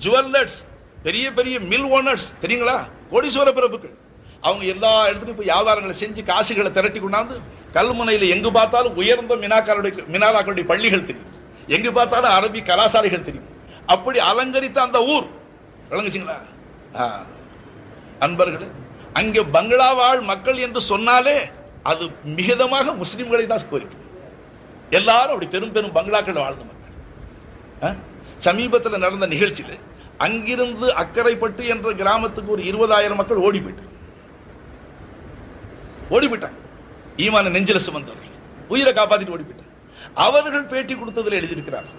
ஜுவல்லர்ஸ், பெரிய பெரிய மில் ஓனர்ஸ் தெரியுங்களா, கோடீஸ்வர பிறப்புகள். அவங்க எல்லா இடத்துலையும் போய் வியாபாரங்களை செஞ்சு காசுகளை திரட்டி கொண்டாந்து கல்முனையில் எங்கு பார்த்தாலும் உயர்ந்த மினாராக்களுடைய பள்ளிகள் தெரியும், எங்கு பார்த்தாலும் அரபி கலாசாலைகள் தெரியும். அப்படி அலங்கரித்த அந்த ஊர் விளங்குச்சுங்களா? அன்பர்களே, அங்கே பங்களா வாழ் மக்கள் என்று சொன்னாலே அது மிகுதமாக முஸ்லிம்களை தான் கோரிக்கை. எல்லாரும் அப்படி பெரும் பெரும் பங்களாக்கள் வாழ்ந்த மக்கள். சமீபத்தில் நடந்த நிகழ்ச்சியில் அங்கிருந்து அக்கரைப்பட்டு என்ற கிராமத்துக்கு ஒரு 20,000 மக்கள் ஓடி போயிட்டாங்க. ஈமான நெஞ்சில சுமந்தவர்கள் உயிரை காப்பாத்திட்டு ஓடி போயிட்டாங்க. அவர்கள் பேட்டி கொடுத்ததில் எழுதியிருக்கிறார்கள்.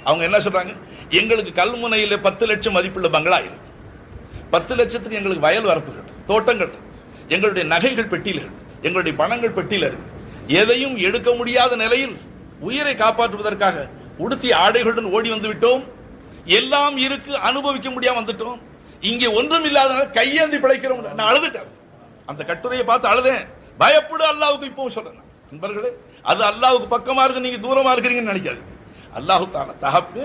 அவங்க என்ன சொல்றாங்க? எங்களுக்கு கல்முனையில் 10 லட்சம் மதிப்புள்ள பங்களா இருக்கு, 10 லட்சத்துக்கு எங்களுக்கு வயல் வரப்புகள், தோட்டங்கள், எங்களுடைய நகைகள் பெட்டியில், எங்களுடைய பணங்கள் பெட்டியில் இருக்கு. எதையும் எடுக்க முடியாத நிலையில் உயிரை காப்பாற்றுவதற்காக உடுத்திய ஆடைகளுடன் ஓடி வந்து விட்டோம். எல்லாம் இருக்கு, அனுபவிக்க முடியாம வந்துட்டோம். இங்கே ஒன்றும் இல்லாதனால கையேந்தி பிழைக்கிறோம். நான் அழுதுட்டேன். அந்த கட்டுரையை பார்த்து அழுதேன். பயப்படு அல்லாஹ்வுக்கு. இப்போ சொல்றேன் நண்பர்களே, அது அல்லாஹ்வுக்கு பக்கமா இருக்கு, நீங்க தூரமா இருக்கிறீங்கன்னு நினைக்காதீங்க. அல்லாஹ் தஆலா தஹப்பு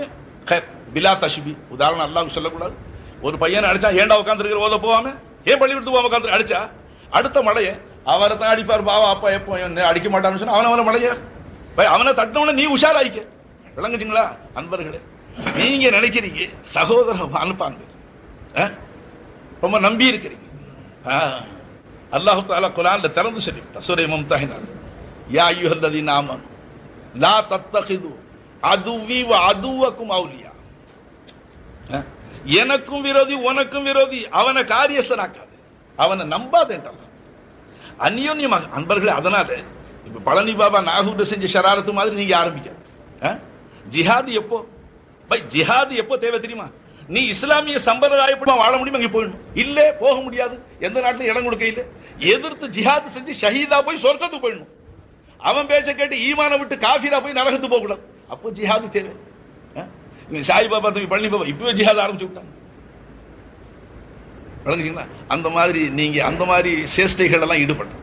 கைர் பிலா தஷ்பி. உதாரணம் அல்லாஹ்வுக்கு சொல்லக்கூடாது. ஒரு பையனை அடிச்சா ஏண்டா உட்கார்ந்துருக்கிற ஓத போவாம, ஏன் பள்ளிக்கூடத்துக்கு போகாம உட்கார்ந்து அடிச்சா அடுத்த மழைய அவரை தான் அடிப்பார். பாவா அப்பா எப்போ அடிக்க மாட்டான்னு சொன்னா அவனை மழைய அவனை தட்டினவன நீ உஷாராயிக்க. விளங்குச்சுங்களா? அன்பர்களே, நீங்க நினைக்கிறீங்க சகோதரன் அனுப்பாங்க, ரொம்ப நம்பி இருக்கிறீங்க. அல்லாஹ் தஆலா குர்ஆன்ல திறந்து சொல்லிவிட்டார். சூரா மும்தஹினா, யா அய்யுஹல்லதீன ஆமனு லா தத்தகிது அதுவி வ அதுவக்கும் அவுலியா. எனக்கும் விரோதி உனக்கும் விரோதி, அவனை காரியஸ்தனாக்காது, அவனை நம்பாதேன்றான் அந்யோன்யமாக. அன்பர்களே, அதனால இப்ப பழனி பாபா நாகூர் செஞ்ச ஷராரத்து மாதிரி நீங்க ஆரம்பிக்க. ஜிஹாது எப்போ ஜிஹாது எப்போ தேவை தெரியுமா? நீ இஸ்லாமிய சம்பிரதாயப்படி வாழ முடியும், அங்கே போயிடணும். இல்ல போக முடியாது, எந்த நாட்டிலும் இடம் கொடுக்க இல்லை. எதிர்த்து ஜிஹாது செஞ்சு ஷஹீதா போய் சொர்க்கத்துக்கு போயிடணும். அவன் பேச்ச கேட்டு ஈமான விட்டு காஃபிரா போய் நரகத்து போக கூடாது. அப்போ ஜிஹாது தேவை. சாய் பாபா தம்பி பழனி பாபா இப்பவே ஜிஹாத் ஆரம்பிச்சு விட்டாங்க. விளங்குங்களா? அந்த மாதிரி நீங்க அந்த மாதிரி சேஷ்டைகள் எல்லாம் ஈடுபட்டு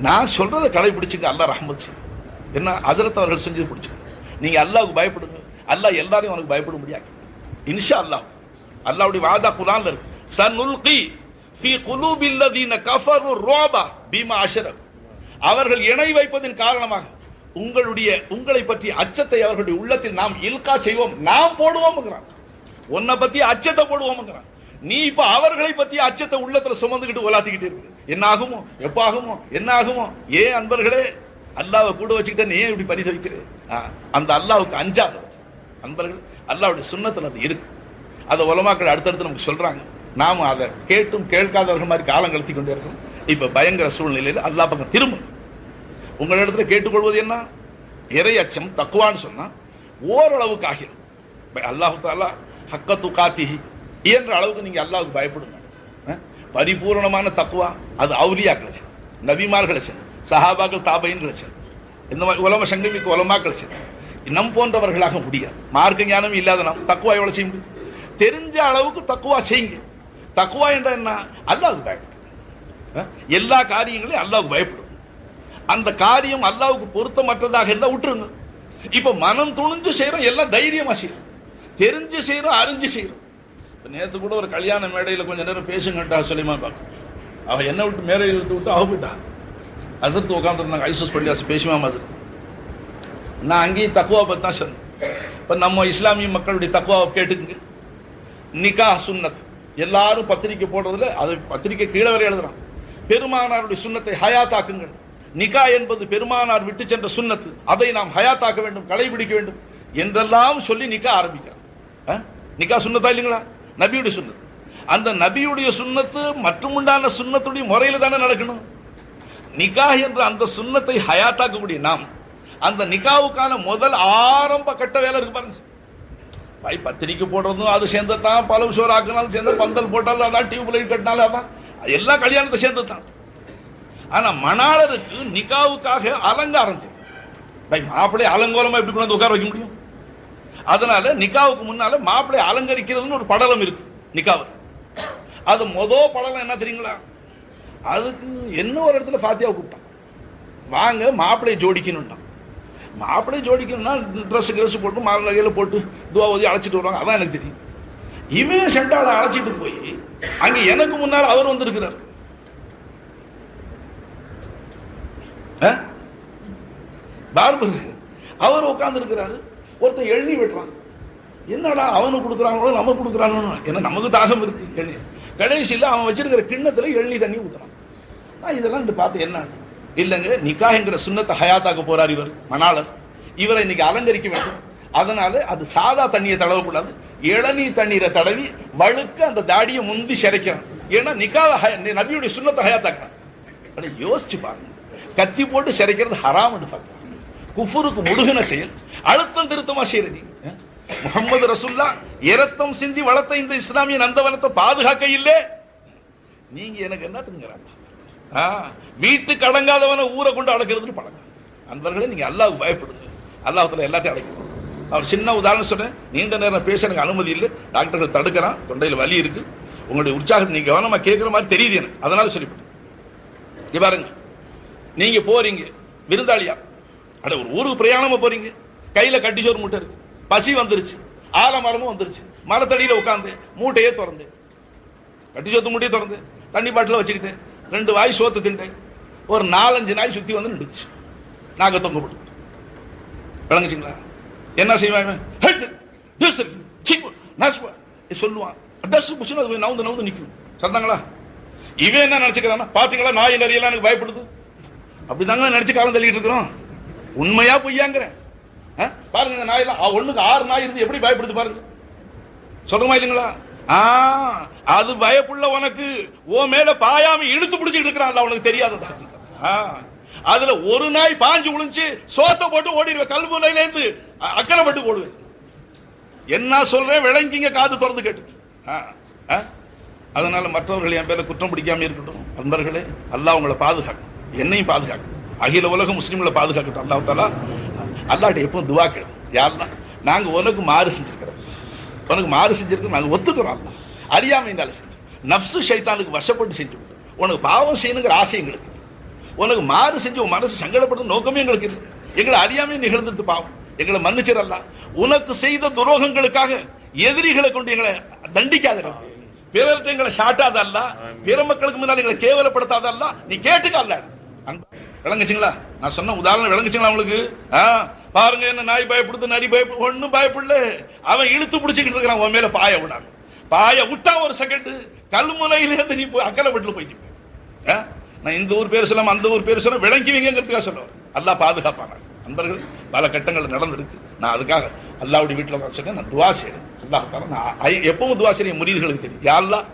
நான் சொல்றதை கடைபிடிச்சுங்க. அல்லாஹ் ரஹ்மத் செய்யும். என்ன ஹஜ்ரத் அவர்கள் செஞ்சது பிடிச்சு நீங்க அல்லாஹ்வுக்கு பயப்படுங்க. அல்லாஹ் எல்லாரையும் உனக்கு பயப்பட முடியாது இன்ஷா அல்லாஹ். அல்லாஹ்வுடைய வாதா குர்ஆன்ல இருக்கு. சனுல்கி ஃபீ குலூபில் லதீன கஃபரு ருபா பிமா அஷ்ரக். அவர்கள் இணை வைப்பதின் காரணமாக உங்களை பற்றி அச்சத்தை அவர்களுடைய உள்ளத்தில் நாம் இல்கா செய்வோம், நாம் போடுவோம்ங்கறான். உன்னை பத்தி அச்சத்தை போடுவோம்ங்கறான். நீ இப்ப அவர்களை பத்தி அச்சத்தை உள்ளத்துல சுமந்துக்கிட்டு உலாத்திக்கிட்டு இருக்கு. என்ன ஆகுமோ, எப்ப ஆகுமோ, என்ன ஆகுமோ. ஏன் அன்பர்களே, அல்லாஹ்வை கூட வச்சுக்கிட்ட நீ ஏன் இப்படி பரிதவிக்கிறே? அந்த அல்லாஹ்வுக்கு அஞ்சாதவர் அன்பர்கள். அல்லாஹ்வுடைய சுன்னத்துல அது இருக்கு. அதை உலமாக்கள் அடுத்தடுத்து நமக்கு சொல்றாங்க. நாம அதை கேட்டும் கேட்காதவர்கள் மாதிரி காலம் கழித்து கொண்டே இருக்கோம். இப்ப பயங்கர சூழ்நிலையில் அல்லாஹ் பக்கம் திரும்ப உங்களிடத்துல கேட்டுக்கொள்வது என்ன? இறை அச்சம் தக்குவான்னு சொன்னா ஓரளவுக்கு ஆகிரும். அல்லாஹ் தஆலா ஹக்க துகாத்திஹி என்ற அளவுக்கு நீங்க அல்லாஹ்வுக்கு பயப்படுங்க. பரிபூர்ணமான தக்குவா அது அவுலியாக்களை செய்யும், நபிமார்களை செய்யும், சஹாபாக்கள் தாபைன்களை செய்யும். இந்த மாதிரி உலம சங்கமிக்கு உலமாக்களை செய்யும். நம் போன்றவர்களாக முடியாது. மார்க்க ஞானம் இல்லாத நாம் தக்குவா எவ்வளவு செய்ய முடியும்? தெரிஞ்ச அளவுக்கு தக்குவா செய்யுங்க. தக்குவா என்ற என்ன? அல்லாஹ்வுக்கு பயப்படும். எல்லா காரியங்களையும் அல்லாஹ்வுக்கு பயப்படும். அந்த காரியம் அல்லாஹ்வுக்கு பொருத்தமற்றதாக இருந்தா விட்டுருங்க. இப்ப மனம் துணிஞ்சு செய்யறோம், எல்லாம் தைரியமா செய்யறோம், தெரிஞ்சு செய்யறோம், அறிஞ்சு செய்யறோம். நேற்று கூட ஒரு கல்யாண மேடையில் கொஞ்ச நேரம் பேசுங்கட்டா சுலைமான் பாக்கு, அவ என்ன விட்டு மேடையில் இழுத்து விட்டு அவ போயிட்டா. அசர்த்து உட்காந்துருந்தாங்க, ஐசூஸ் பள்ளியாசு பேசுவாம அசர்த்து. நான் அங்கேயும் தக்குவா பற்றி தான் சொன்னேன். இப்போ நம்ம இஸ்லாமிய மக்களுடைய தக்குவாவை கேட்டுக்குங்க. நிகா சுன்னத் எல்லாரும் பத்திரிக்கை போடுறதுல அது பத்திரிக்கை கீழே வரை எழுதுறான். பெருமானாருடைய சுன்னத்தை ஹயாத்தாக்குங்கள். நிகா என்பது பெருமானார் விட்டு சென்ற சுன்னத்து, அதை நாம் ஹயாத்தாக்க வேண்டும், கடைபிடிக்க வேண்டும் என்றெல்லாம் சொல்லி நிகா ஆரம்பிக்கிறார். நிகா சுன்னத்தா இல்லைங்களா? நபியுடைய சுன்னத்து. அந்த நபியுடைய சுன்னத்து மற்றும் உண்டான சுன்னத்துடைய முறையில் தானே நடக்கணும். நிகா என்ற அந்த சுன்னத்தை ஹயாத்தாக்கக்கூடிய நாம் அந்த நிகாவுக்கான முதல் ஆரம்ப கட்ட வேலை இருக்கு பாருங்க. பத்திரிக்கை போடுறதும் அது சேர்ந்துதான், பலவு சோறு ஆக்கினாலும் சேர்ந்து, பந்தல் போட்டாலும் அதான், டியூப் லைட் கட்டினாலும் அதான், எல்லா கல்யாணத்தை சேர்ந்து தான். ஆனா மணாளருக்கு நிகாவுக்காக அலங்காரம் மாப்பிள்ளை அலங்கோலமா எப்படி கொண்டு வந்து உட்கார வைக்க முடியும்? அதனால நிகாவுக்கு முன்னால மாப்பிள்ளை அலங்கரிக்கிறதுன்னு ஒரு படலம் இருக்கு நிகாவு. அது படலம் என்ன தெரியுங்களா? அதுக்கு என்ன ஒரு இடத்துல ஃபாத்தியாவை கூப்பிட்டான், வாங்க மாப்பிள்ளை ஜோடிக்கணும். மாப்பிள்ளை ஜோடிக்கணும்னா ட்ரெஸ் போட்டு மாலை நகையில போட்டு துவா ஓதி அழைச்சிட்டு வருவாங்க, அதான் எனக்கு தெரியும். இவன் செண்டாளை அழைச்சிட்டு போய் அங்க எனக்கு முன்னால் அவர் வந்திருக்கிறார். பார்பர் அவர் உட்கார்ந்து இருக்கிறாரு. ஒருத்தர் எண்ணி வெட்டுறான். என்னடா அவனுக்கு கொடுக்குறாங்களோ நம்ம கொடுக்குறாங்களோ, ஏன்னா நமக்கு தாகம் இருக்கு. எண்ணி கடைசியில் அவன் வச்சிருக்கிற கிண்ணத்துல எண்ணி தண்ணி ஊத்துறான். நான் இதெல்லாம் பார்த்து என்ன இல்லைங்க, நிக்கா என்கிற சுன்னத்தை ஹயாத்தாக்க போறார் இவர் மணாளர். இவரை இன்னைக்கு அலங்கரிக்க வேண்டும். அதனால அது சாதா தண்ணியை தடவக்கூடாது, இளநீ தண்ணீரை தடவி வழுக்க அந்த தாடியை முந்தி சிறைக்கிறான். ஏன்னா நிக்கா நபியுடைய சுன்னத்தை ஹயாத்தாக்கிறான். யோசிச்சு பாருங்க, கத்தி போட்டு சிறைக்கிறது ஹராம், குஃபுருக்கு முடுகின செயல், அழுத்தம் திருத்தமா செய்யறது. முகமது ரசூல்லா இரத்தம் சிந்தி வளர்த்த இந்த இஸ்லாமிய நந்தவனத்தை பாதுகாக்க இல்லை, நீங்க எனக்கு என்ன திங்கிறாங்க? வீட்டுக்கு அடங்காதவன ஊரை கொண்டு அடக்கிறது பழக்கம். அன்பர்களே, நீங்க அல்லாஹ்வுக்கு பயப்படுங்க, அல்லாஹ்வுல எல்லாத்தையும் அடைக்கணும். அவர் சின்ன உதாரணம் சொன்னேன், நீண்ட நேரம் பேச எனக்கு அனுமதி இல்லை, டாக்டர்கள் தடுக்கிறான், தொண்டையில் வலி இருக்கு. உங்களுடைய உற்சாகத்தை நீங்க கவனமா கேட்கிற மாதிரி தெரியுது எனக்கு, அதனால சொல்லிவிட்டேன். பாருங்க, நீங்க போறீங்க விருந்தாளியா, அட ஒரு ஊருக்கு பிரயாணமா போறீங்க, கையில கட்டி சோறு மூட்டை இருக்கு, பசி வந்துருச்சு, ஆலமரமும் வந்துருச்சு, மரத்தடியில உட்காந்து மூட்டையே திறந்து, கட்டி சோத்து மூட்டையே திறந்து தண்ணி பாட்டில வச்சுக்கிட்டு 2 வாய் சோத்து தின்ட்டேன். ஒரு 4-5 நாய் சுத்தி வந்து நின்றுச்சு, நாங்க தொங்க போட்டு. விளங்குச்சுங்களா? என்ன செய்வாங்க? சொல்லுவான், நவுந்து நவுந்து நிற்கும். சொன்னாங்களா? இவன் என்ன நினைச்சுக்கிறான்? பாத்தீங்களா, நாய் நிறையெல்லாம் எனக்கு பயப்படுது, அப்படிதாங்க நினைச்சு காலம் தள்ளிட்டு இருக்கிறோம். உண்மையா பொய்யாங்கிறேன் பாருங்க. இந்த நாயெல்லாம் ஒண்ணுக்கு 6 நாய் இருந்து எப்படி பயப்படுது பாருங்க. சொல்லுமா இல்லைங்களா? அது பயப்புள்ள உனக்கு ஓ மேல பாயாம இழுத்து பிடிச்சிட்டு இருக்கிறான், உனக்கு தெரியாததா? அதுல ஒரு நாய் பாஞ்சு விழுந்து சோத்த போட்டு ஓடிடுவேன், கல்முனையில இருந்து அக்கறைப்பட்டு ஓடுவேன். என்ன சொல்றேன் விளங்கிங்க, காது திறந்து கேட்டு. அதனால மற்றவர்கள் என் பேர குற்றம் பிடிக்காம இருக்கட்டும். அன்பர்களே, அல்லாஹ் உங்களை பாதுகாக்கும், என்னையும் பாதுகாக்கும், அகில உலக முஸ்லிம்களை பாதுகாக்கட்டும். அல்லாஹ் தாலா அல்லாஹ்ட்ட எப்பவும் துவா கேளும், யாரெல்லாம் நாங்க உனக்கு மாறு செஞ்சிருக்கிறோம், உனக்கு மாறு செஞ்சிருக்கோம், நாங்க ஒத்துக்கிறோம். அல்ல அறியாமையினால செஞ்சோம், நப்சு ஷைத்தானுக்கு வசப்பட்டு செஞ்சோம். உனக்கு பாவம் செய்யணுங்கிற ஆசை எங்களுக்கு, உனக்கு மாறு செஞ்சு உன் மனசு சங்கடப்படும் நோக்கமே எங்களுக்கு இல்லை. எங்களை அறியாமையை நிகழ்ந்துட்டு பாவம், எங்களை மன்னிச்சிடல. உனக்கு செய்த துரோகங்களுக்காக எதிரிகளை கொண்டு எங்களை தண்டிக்காத, பிறர்கிட்ட எங்களை சாட்டாதல்ல, பிற மக்களுக்கு முன்னால் எங்களை கேவலப்படுத்தாதல்ல, நீ கேட்டுக்கல்ல. விளங்குச்சுங்களா? நான் சொன்ன உதாரணம் விளங்குச்சுங்களா உங்களுக்கு? பாருங்க, என்ன நாய் பயப்படுது, நரி பயப்படு, ஒன்னும் பயப்படல. அவன் இழுத்து பிடிச்சிக்கிட்டு இருக்கிறான் உன் மேல பாய விடாம. பாய விட்டா ஒரு செகண்ட் கல்முனையில இருந்து நீ போய் அக்கறைப்பட்டு போய் நிற்ப. நான் இந்த ஊர் பேர் சொல்லாம அந்த ஊர் பேர் சொல்ல விளங்கிவீங்கிறதுக்காக சொல்லுவேன். அல்லாஹ் பாதுகாப்பான அன்பர்கள் பல கட்டங்கள் நடந்திருக்கு. நான் அதுக்காக அல்லாஹ்வுடைய வீட்டில் சொன்னேன், நான் துவா செய்யறேன். அல்லாஹ் நான் எப்பவும் துவா செய்யறேன். முரீதுகளுக்கு தெரியும், யா அல்லாஹ்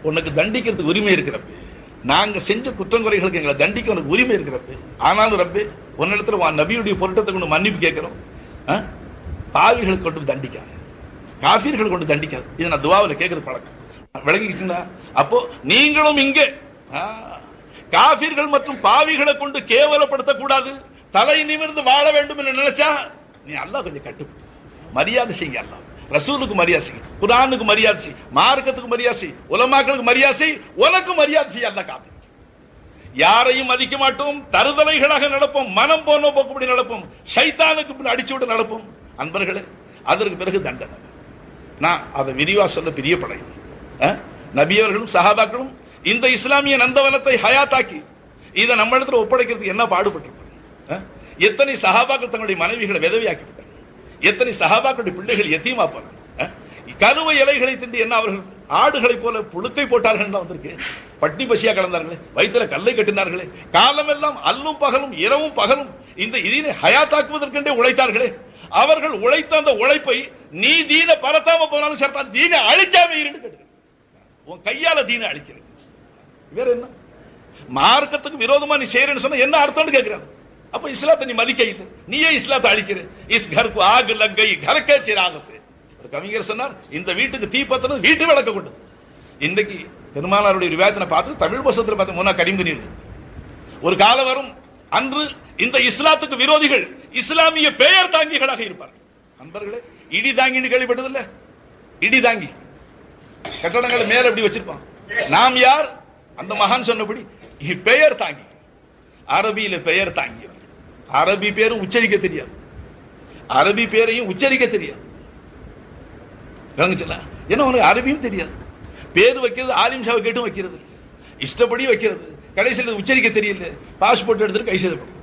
உனக்கு தண்டிக்கிறதுக்கு உரிமை இருக்கிறப்ப, நாங்க செஞ்ச குற்றங்குறைகளுக்கு எங்களை தண்டிக்க உனக்கு உரிமை இருக்கிறது. ஆனாலும் ரப்பே, உன்னிடத்துல நபியுடைய பொருட்டத்தை கொண்டு மன்னிப்பு கேட்கிறோம். பாவிகளுக்கு கொண்டு தண்டிக்காது, காஃபிர்கள் கொண்டு தண்டிக்காது. இதை நான் துவாவில் கேட்கறது பழக்கம். விளங்கிக்கிட்டீங்களா? அப்போ நீங்களும் இங்கே காஃபிர்கள் மற்றும் பாவிகளை கொண்டு கேவலப்படுத்த கூடாது, தலை நிமிர்ந்து வாழ வேண்டும் என்று நினைச்சா நீ அல்லாஹ் கொஞ்சம் கட்டுப்பட்டு மரியாதை செய்யுங்க. அல்லாஹ் ரசூலுக்கு மரியாதை செய்யும், குர்ஆனுக்கு மரியாதை செய், மார்க்கத்துக்கு மரியாதை செய், உலமாக்களுக்கு மரியாதை செய், உனக்கு மரியாதை செய். அல்லாஹ் காத்து. யாரையும் மதிக்க மாட்டோம், தருதலைகளாக நடப்போம், மனம் போன போக்குப்படி நடப்போம், ஷைத்தானுக்கு அடிச்சு விட்டு நடப்போம். அன்பர்களே, அதற்கு பிறகு தண்டனை. நான் அதை விரிவா சொல்ல பிரியப்படுகிறேன். நபியவர்களும் சஹாபாக்களும் இந்த இஸ்லாமிய நந்தவனத்தை ஹயாத்தாக்கி இதை நம்ம இடத்துல ஒப்படைக்கிறதுக்கு என்ன பாடுபட்டிருப்பாங்க. எத்தனை சஹாபாக்கள் தங்களுடைய மனைவிகளை விதவையாக்கி விட்டாங்க, எத்தனை சஹாபாக்களுடைய பிள்ளைகள் எத்தீமாப்பாங்க. கருவை இலைகளை திண்டு என்ன அவர்கள் ஆடுகளை போல புழுக்கை போட்டார்கள் வந்திருக்கு. பட்டி பசியா கலந்தார்களே, வயிற்றுல கல்லை கட்டினார்களே, காலமெல்லாம் அல்லும் பகலும் இரவும் பகலும் இந்த இதனை ஹயாத்தாக்குவதற்கென்றே உழைத்தார்களே. அவர்கள் உழைத்த அந்த உழைப்பை நீ தீன பரத்தாம போனாலும் சரிதான், தீன அழிக்காம இருந்து கேட்டு உன் கையால தீன அழிக்கிறது. வேற என்ன மார்க்கத்துக்கு விரோதமா நீ செய்யறேன்னு சொன்னா என்ன அர்த்தம்னு கேட்கிறாங்க. அப்ப இஸ்லாத்தை நீ மதிக்க இல்லை, நீயே இஸ்லாத்தை அழிக்கிற. இஸ் கருக்கு ஆகு லங்கை கரக்கே சிராகசே. ஒரு கவிஞர் சொன்னார், இந்த வீட்டுக்கு தீ பத்தினது வீட்டு விளக்க கொண்டது. இன்றைக்கு பெருமானாருடைய ரிவாயத்தினை பார்த்து தமிழ் பசத்துல பார்த்து முன்னா கரிம்பனி இருக்கு. ஒரு காலம் வரும் அன்று இந்த இஸ்லாத்துக்கு விரோதிகள் இஸ்லாமிய பெயர் தாங்கிகளாக இருப்பார்கள். நண்பர்களே, இடி தாங்கின்னு கேள்விப்பட்டதில்லை? இடி தாங்கி கட்டடங்களை மேல எப்படி வச்சிருப்பான். நாம் யார்? அந்த மகான் சொன்னபடி பெயர் தாங்கி, அரபியில பெயர் தாங்கி. அரபி பேரும் உச்சரிக்க தெரியாது, அரபி பேரையும் உச்சரிக்க தெரியாது. ஏன்னா உனக்கு அரபியும் தெரியாது. பேரு வைக்கிறது ஆலிம் ஷாவை கேட்டும் வைக்கிறது, இஷ்டப்படி வைக்கிறது, கடைசியில் உச்சரிக்க தெரியல. பாஸ்போர்ட் எடுத்துட்டு கை செய்யப்படும்,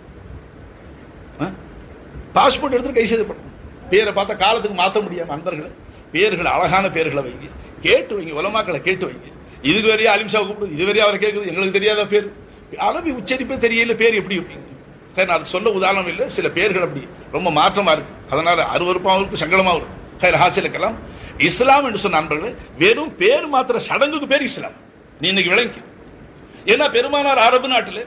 பாஸ்போர்ட் எடுத்துட்டு கை செய்யப்படும். பேரை பார்த்தா காலத்துக்கு மாற்ற முடியாம. அன்பர்களை பேர்கள் அழகான பேர்களை வைங்க, கேட்டு வைங்க, உலமாக்களை கேட்டு வைங்க. இதுக்கு வரையா அலிம் ஷாவை கூப்பிடுது, இது வரையா அவரை கேட்குது, எங்களுக்கு தெரியாத பேர், அரபி உச்சரிப்பே தெரியல, பேர் எப்படி வைப்பீங்க? சரி, அது சொல்ல உதாரணம் இல்லை. சில பேர்கள் அப்படி ரொம்ப மாற்றமா இருக்கு, அதனால அருவருப்பாகவும் இருக்கு, சங்கடமாகவும் இருக்கு. ஹாசிலுக்கெல்லாம் இஸ்லாம் என்று சொன்ன நண்பர்களே, வெறும் பேர் மாத்திர சடங்குக்கு பேர் இஸ்லாம். நீ இன்னைக்கு விளங்கி, ஏன்னா பெருமானார் அரபு நாட்டில்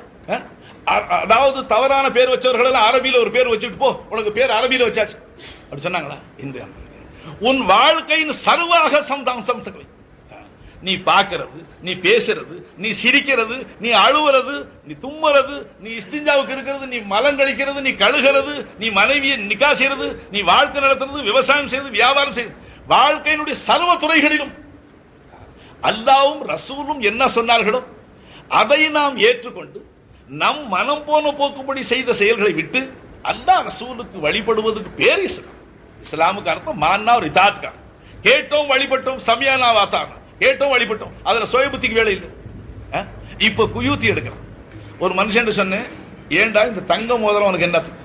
அதாவது தவறான பேர் வச்சவர்கள் எல்லாம் அரபியில ஒரு பேர் வச்சுட்டு போ, உனக்கு பேர் அரபியில வச்சாச்சு அப்படி சொன்னாங்களா? இன்று உன் வாழ்க்கையின் சர்வாக சம்சங்களை நீ பார்க்கிறது, நீ பேசுறது, நீ சிரிக்கிறது, நீ அழுவுறது, நீ தும்முறது, நீ இஸ்திஞ்சாவுக்கு இருக்கிறது, நீ மலம் கழிக்கிறது, நீ கழுகிறது, நீ மனைவியை நிக்கா செய்யறது, நீ வாழ்க்கை நடத்துறது, விவசாயம் செய்வது, வியாபாரம் செய்வது, வாழ்க்கையினுடைய சர்வ துறைகளிலும் அல்லாஹ்வும் ரசூலும் என்ன சொன்னார்களோ அதை நாம் ஏற்றுக்கொண்டு நம் மனம் போன போக்குப்படி செய்த செயல்களை விட்டு அல்லாஹ் ரசூலுக்கு வழிபடுவதற்கு பேர் இஸ்லாம். இஸ்லாமுக்கு அர்த்தம் மான்னா ஒரு இதாத்கா. கேட்டோம் வழிபட்டோம், சமயானா வாத்தாங்க, கேட்டோம் வழிபட்டோம், அதுல சுய புத்திக்கு வேலை இல்லை. இப்ப குயூத்தி எடுக்கலாம். ஒரு மனுஷன் சொன்னேன், ஏண்டா இந்த தங்க மோதிரம் உனக்கு என்னத்துக்கு?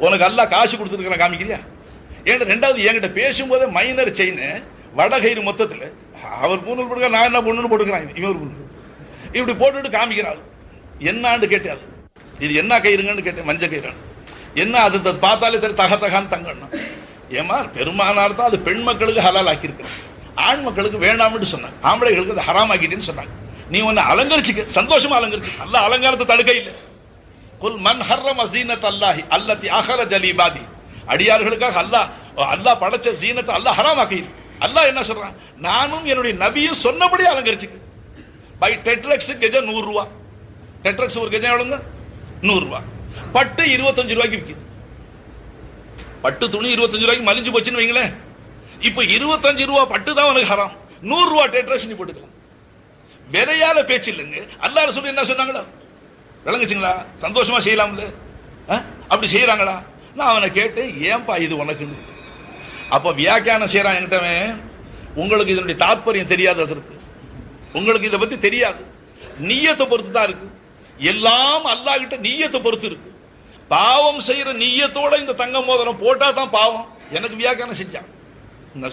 உனக்கு அல்லாஹ் காசு கொடுத்துருக்கான் காமிக்கிறியா? ஏன்னா ரெண்டாவது என்கிட்ட பேசும்போதே மைனர் செயின் வடகயிறு மொத்தத்தில் அவர் பூணூல் போட்டுக்க, நான் என்ன பொண்ணுன்னு போட்டுக்கிறான், இவன் ஒரு பொண்ணு இப்படி போட்டுட்டு காமிக்கிறாள். என்னான்னு கேட்டாள், இது என்ன கயிறுங்கன்னு கேட்டேன், மஞ்ச கயிறான். என்ன அது பார்த்தாலே தெரியும், தகன்னு தங்கணும். ஏமா பெருமானார் தான் அது பெண் மக்களுக்கு ஹலால் ஆக்கியிருக்கிறேன், ஆண் மக்களுக்கு வேண்டாம்னு சொன்னாங்க, ஆம்பளைகளுக்கு அது ஹராம் ஆக்கிட்டேன்னு சொன்னாங்க. நீ ஒன்னு அலங்கரிச்சுக்க, சந்தோஷமா அலங்கரிச்சு. அல்லாஹ் அலங்காரத்தை தடுக்க இல்லை. குல் மன் ஹர்ரம ஸீனத் அல்லாஹி அல்லதி அஹ்ரஜ லிபாதி. அடியார்களுக்காக அல்லாஹ் படைச்ச ஜீனத்தை அல்லாஹ் ஹராம் ஆக்கி. அல்லாஹ் என்ன சொல்றான்? நானும் என்னுடைய நபியும் சொன்னபடி அலங்கரிச்சுக்க. பை டெட்ரக்ஸ் கெஜம் 100 ரூபா. டெட்ரக்ஸ் ஒரு கெஜம் எவ்வளவுங்க? 100 ரூபா. பட்டு 25 ரூபாய்க்கு விற்கிது. பட்டு துணி 25 ரூபாய்க்கு மலிஞ்சு போச்சுன்னு வைங்களேன். இப்ப 25 ரூபா பட்டு தான் உனக்கு ஹராம், 100 ரூபா டெட்ரக்ஸ் நீ போட்டுக்கலாம். விலையால பேச்சு இல்லைங்க. அல்லாஹ் ரசூல் என்ன சொன்னாங்களா? விளங்குச்சுங்களா? சந்தோஷமா செய்யலாம்ல, அப்படி செய்யறாங்களா? நான் அவனை கேட்டேன், ஏன்பா இது உனக்குன்னு. அப்ப வியாக்கியானம் செய்யறான் என்கிட்டவன், உங்களுக்கு இதனுடைய தாத்பரியம் தெரியாது ஹஸ்ரத், உங்களுக்கு இதை பத்தி தெரியாது. நிய்யத்தை பொறுத்து தான் இருக்கு, எல்லாம் அல்லாஹ் கிட்ட நிய்யத்தை பொறுத்து இருக்கு. பாவம் செய்யற நிய்யத்தோட இந்த தங்க மோதிரம் போட்டா தான் பாவம். எனக்கு வியாக்கியானம் செஞ்சான்.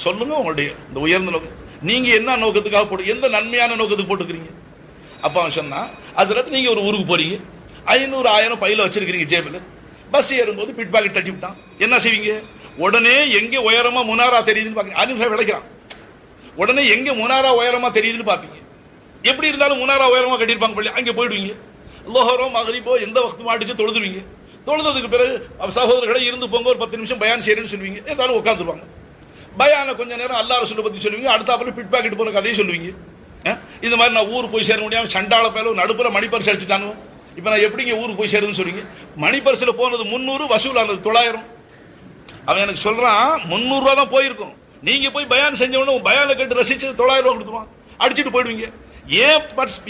சொல்லுங்க உங்களுடைய இந்த உயர்ந்த நோக்கம், நீங்க என்ன நோக்கத்துக்காக போட்டு, எந்த நன்மையான நோக்கத்துக்கு போட்டுக்கிறீங்க? அப்ப அவன் சொன்னா, ஹஸ்ரத் நீங்க ஒரு ஊருக்கு போறீங்க, 500 1000 பையில வச்சிருக்கீங்க ஜேபில், பஸ் ஏறும்போது பிட் பாக்கெட் தட்டி விட்டான், என்ன செய்வீங்க? உடனே எங்க உயரமா முனாரா தெரியுதுன்னு பாக்க ஆலிம் விளைக்கிறான். உடனே எங்க முனாரா உயரமா தெரியுதுன்னு பாப்பீங்க. எப்படி இருந்தாலும் முனாரா உயரமா கட்டியிருப்பாங்க பள்ளி, அங்கே போயிடுவீங்க. லோஹரோ மகரிபோ எந்த வக்துமா அடிச்சு தொழுதுருவீங்க. தொழுதுக்கு பிறகு சகோதரர்களை இருந்து போங்க, ஒரு 10 நிமிஷம் பயான் செய்யறேன்னு சொல்லுவீங்க. எல்லாரும் உட்காந்துருவாங்க. பயான கொஞ்ச நேரம் அல்லாஹ் ரசூலை பத்தி சொல்லுவீங்க. அடுத்தாப்புல பிட் பாக்கெட் போன கதையை சொல்லுவீங்க. இந்த மாதிரி நான் ஊர் போய் சேர முடியாம சண்டாள பேல நடுப்புற மணிப்பரிசு அடிச்சுட்டானு, இப்ப நான் எப்படிங்க ஊருக்கு போய் சேருன்னு சொல்றீங்க? மணிப்பரிசுல போனது 300, வசூலானது 900. அவன் எனக்கு சொல்றான் 300 ரூபா தான் போயிருக்கும், நீங்க போய் பயான் செஞ்ச உடனே பயானை கேட்டு ரசிச்சு 900 ரூபா கொடுத்துருவான், அடிச்சுட்டு போயிடுவீங்க.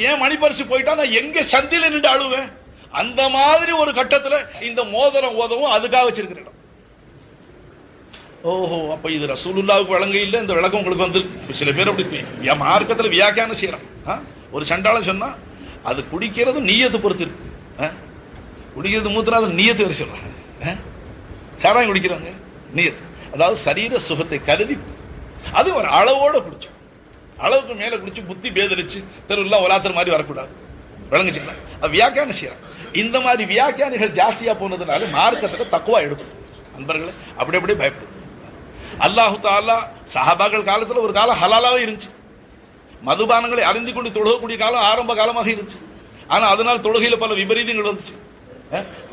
ஏன் மணிப்பரிசு போயிட்டா நான் எங்க சந்தில நின்று அழுவேன்? அந்த மாதிரி ஒரு கட்டத்துல இந்த மோதிரம் ஓதவும் அதுக்காக வச்சிருக்கிற இடம். ஓஹோ, அப்ப இது ரசூலுல்லாவுக்கு வழங்க இல்லை, இந்த விளக்கம் உங்களுக்கு வந்து சில பேர் அப்படி மார்க்கத்தில் வியாக்கியானம் செய்யறான். ஒரு சண்டாளம் சொன்னா அது குடிக்கிறது நீயத்தை பொறுத்து இருக்கு. குடிக்கிறது மூத்திரம் அது நீயத்து வரை சொல்றாங்க. சாராயம் குடிக்கிறவங்க நீயத்து, அதாவது சரீர சுகத்தை கருதி அது ஒரு அளவோட குடிச்சோம், அளவுக்கு மேல குடிச்சு புத்தி பேதலிச்சு தெருவெல்லாம் ஒலாத்தர் மாதிரி வரக்கூடாது. விளங்குச்சுங்களா? வியாக்கியானம் செய்யறான். இந்த மாதிரி வியாக்கியானிகள் ஜாஸ்தியா போனதுனால மார்க்கத்துல தக்குவா எடுக்கும். நண்பர்களே, அப்படி அப்படியே பயப்படும். அல்லாஹு தாலா சஹாபாக்கள் காலத்துல ஒரு காலம் ஹலாலாவே இருந்துச்சு. மதுபானங்களை அறிந்து கொண்டு தொழுகக்கூடிய காலம் ஆரம்ப காலமாக இருந்துச்சு. ஆனா அதனால் தொழுகையில பல விபரீதங்கள் வந்துச்சு.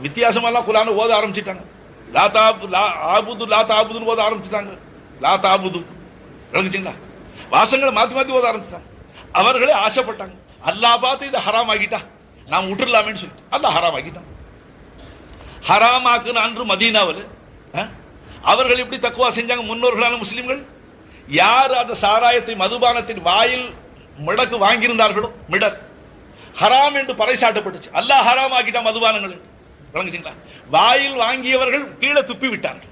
வித்தியாசமெல்லாம் குரானை ஓத ஆரம்பிச்சுட்டாங்க. லா தாபுதுன்னு ஓத ஆரம்பிச்சுட்டாங்க. லா தாபுது, விளங்குச்சுங்களா? வாசங்களை மாத்தி மாத்தி ஓத ஆரம்பிச்சிட்டாங்க. அவர்களே ஆசைப்பட்டாங்க, அல்லாஹ் பார்த்து இதை ஹராம் ஆகிட்டா நாம் விட்டுடலாமேன்னு சொல்லிட்டு அல்லாஹ் ஹராம் ஆகிட்டான். ஹராமாக்குன்னு அன்று மதீனாவில் அவர்கள் எப்படி தக்குவா செஞ்சாங்க? முன்னோர்களான முஸ்லிம்கள் யார் அந்த சாராயத்தை மதுபானத்தின் வாயில் மிடக்கு வாங்கியிருந்தார்களோ, மிடர் ஹராம் என்று பறைசாட்டப்பட்டுச்சு. அல்லாஹ் ஹராம் ஆக்கிட்டான் மதுபானங்கள். விளங்குச்சுங்களா? வாயில் வாங்கியவர்கள் கீழே துப்பி விட்டார்கள்.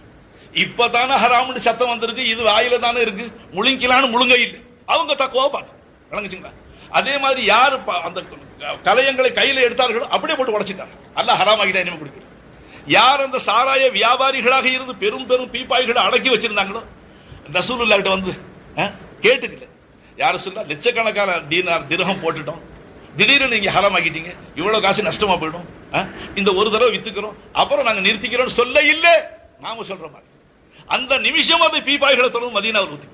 இப்பதான ஹராம்னு சத்தம் வந்திருக்கு, இது வாயில தானே இருக்கு, முழுங்கிலான்னு முழுங்க இல்லை. அவங்க தக்குவா பார்த்து. விளங்குச்சுங்களா? அதே மாதிரி யார் அந்த கலையங்களை கையில எடுத்தார்களோ அப்படியே போட்டு உடைச்சிட்டாங்க. அல்லாஹ் ஹராம் ஆகிட்டா இனிமே குடிக்கல. யார் அந்த சாராய வியாபாரிகளாக இருந்து பெரும் பெரும் பீப்பாய்களை அடக்கி வச்சிருந்தாங்களோ ரசூலுல்லாஹ் கிட்ட வந்து கேட்டுக்கல, யார சொல்ல லட்சக்கணக்கான தீனார் திரகம் போட்டுட்டோம், திடீர்னு நீங்க ஹராம் ஆக்கிட்டீங்க, இவ்வளவு காசு நஷ்டமா போயிடும், இந்த ஒரு தடவை வித்துக்கிறோம் அப்புறம் நாங்க நிறுத்திக்கிறோம் சொல்ல இல்லை. நாம சொல்ற மாதிரி அந்த நிமிஷம் அதை பீப்பாய்களை தொடர்ந்து மதீனாவில் ஊத்தி.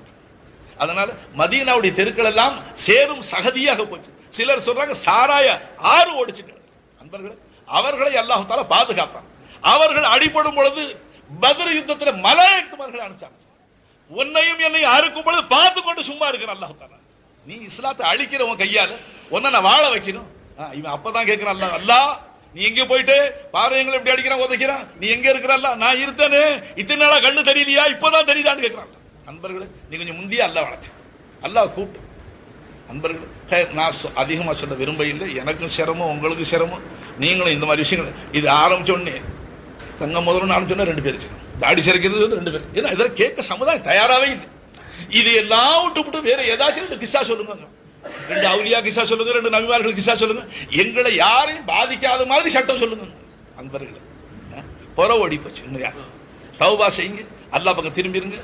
அதனால மதீனாவுடைய தெருக்கள் எல்லாம் சேரும் சகதியாக போச்சு. சிலர் சொல்றாங்க சாராய ஆறு ஓடிச்சுட்டு. நண்பர்களே, அவர்களை அல்லாஹ் தஆலா பாதுகாத்தான். அவர்கள் அடிபடும் பொழுது பத்ர் யுத்தத்தில் மலாயிக்மார்களை அனுப்பிச்சாங்க. உன்னையும் என்னையும் அறுக்கும் பொழுது பார்த்து கொண்டு சும்மா இருக்கிற அல்லாஹ் தஆலா, நீ இஸ்லாத்தை அழிக்கிறவன் கையால உன்னை நான் வாழ வைக்கணும். இவன் அப்பதான் கேட்கிறான், அல்லாஹ் அல்லாஹ் நீ எங்க போயிட்டு பாறையங்களை எப்படி அடிக்கிறான் உதைக்கிறான், நீ எங்க இருக்கிறல்ல, நான் இருந்தேன்னு இத்தனை நாளா கண்ணு தெரியலையா, இப்பதான் தெரியுதான்னு கேட்கிறான். நண்பர்களே, நீ கொஞ்சம் முந்திய அல்லாஹ் வளர்ச்சி, அல்லாஹ் கூப்பிட்டு. நண்பர்களே, நான் அதிகமா சொல்ல விரும்ப இல்லை, எனக்கும் சிரமம் உங்களுக்கும் சிரமம், நீங்களும் இந்த மாதிரி விஷயங்கள் இது ஆரம்பிச்ச உடனே தங்க முதல்ல ஆரம்பிச்சோன்னா 2 பேர் தாடி சிறைக்கிறது 2 பேர். ஏன்னா இதெல்லாம் கேட்க சமுதாயம் தயாராகவே இல்லை. இது எல்லாம் விட்டு வேற ஏதாச்சும் 2 கிஸ்ஸா சொல்லுங்க, 2 அவுலியா கிஸ்ஸா சொல்லுங்க, 2 நபிமார்கள் கிஸ்ஸா சொல்லுங்க, எங்களை யாரையும் பாதிக்காத மாதிரி சட்டம் சொல்லுங்க. நண்பர்களே, புற ஓடி போச்சு. இன்னும் தௌபா செய்யுங்க, அல்லாஹ் பக்கம் திரும்பிருங்க,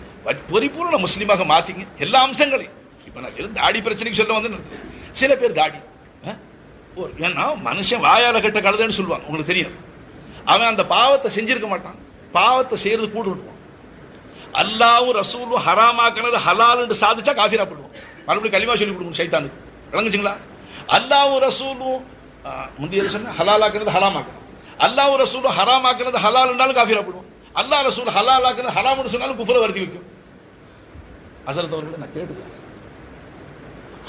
பரிபூர்ண முஸ்லீமாக மாத்திங்க எல்லா அம்சங்களையும். இப்ப நான் தாடி பிரச்சனைக்கு சொல்ல வந்து சில பேர் தாடி ஏன்னா மனுஷன் வாயால கட்ட கழுதுன்னு சொல்லுவாங்க, உங்களுக்கு தெரியும். அவன் அந்த பாவத்தை செஞ்சிருக்க மாட்டான், பாவத்தை செய்யறது கூட விடுவான். அல்லாஹ்வும் ரசூலும் ஹராமாக்குனது ஹலால்னு சாதிச்சா காஃபிரா போடுவான். மறுபடியும் கலிமா சொல்லி கொடுக்கணும் சைத்தானுக்கு. விளங்குச்சுங்களா? அல்லாஹ்வும் ரசூலும் முந்திய சொன்ன ஹலாலாக்குனது ஹராமாக்கணும், அல்லாஹ்வும் ரசூலும் ஹராமாக்குனது ஹலால்னாலும் காஃபிரா போடுவான். அல்லாஹ் ரசூல் ஹலாலாக்குனது ஹராம்னு சொன்னாலும் குஃப்ரை வருத்தி வைக்கும். அசரத் அவர்களை நான் கேட்டுக்கேன்,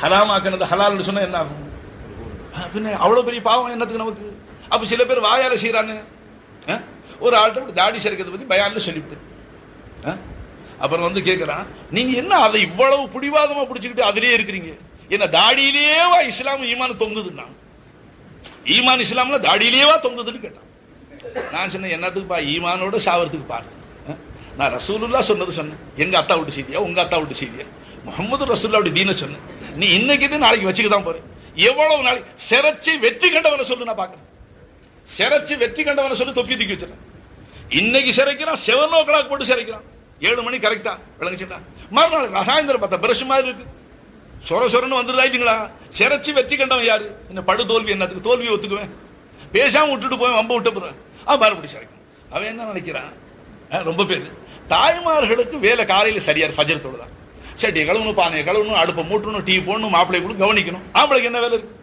ஹராமாக்குனது ஹலால்னு சொன்னா என்ன ஆகும்? பின்ன அவ்வளவு பெரிய பாவம் என்னத்துக்கு நமக்கு? அப்ப சில பேர் வாயால செய்யறாங்க. ஒரு ஆள்கிட்ட தாடி சிறைக்கிறத பத்தி பயான்ல சொல்லிவிட்டு அப்புறம் வந்து கேட்கிறான், நீங்க என்ன அதை இவ்வளவு பிடிவாதமா பிடிச்சுக்கிட்டு அதிலேயே இருக்கிறீங்க, என்ன தாடியிலேவா இஸ்லாம் ஈமான் தொங்குதுன்னா, ஈமான் இஸ்லாம்ல தாடியிலேவா தொங்குதுன்னு கேட்டான். நான் சொன்னேன், என்னத்துக்குப்பா ஈமானோட சாவறதுக்கு பாரு, நான் ரசூலுல்லாஹ் சொன்னது சொன்னேன், எங்க அத்தா விட்டு செய்தியா உங்க அத்தா விட்டு செய்தியா, முஹம்மது ரசூலுல்லாஹ்வுடைய தீனை சொன்னேன், நீ இன்னைக்கு நாளைக்கு வச்சுக்க தான் போறேன். எவ்வளவு நாள் சிறைச்சி வெற்றி கண்டவனை சொல்லு, நான் பாக்குறேன். சிறைச்சி வெற்றி கண்டவனை சொல்லி தொப்பி தூக்கி வச்சிருக்கேன். இன்னைக்கு சிறைக்கிறான், 7 o'clock போட்டு சிறைக்கிறான், 7 மணி கரெக்டா. விளங்குச்சுட்டா? மறுநாள் சாயந்தரம் பார்த்தா பிரஷ் மாதிரி இருக்கு, சொரன்னு வந்துருதாயிட்டீங்களா? சிறைச்சி வெற்றி கண்டவன் யாரு? என்ன படு தோல்வி, என்னத்துக்கு தோல்வியை ஒத்துக்குவேன், பேசாம விட்டுட்டு போய் வம்ப விட்டு போறேன். மறுபடி சிறைக்கும். அவன் என்ன நினைக்கிறான்? ரொம்ப பேர் தாய்மார்களுக்கு வேலை காலையில சரியார் ஃபஜர் தொழுதான், சட்டியை கழுவணும், பானையை கழுவணும், அடுப்பை மூட்டணும், டீ போடணும், மாப்பிள்ளை கூட கவனிக்கணும். ஆம்பளைக்கு என்ன வேலை இருக்கு?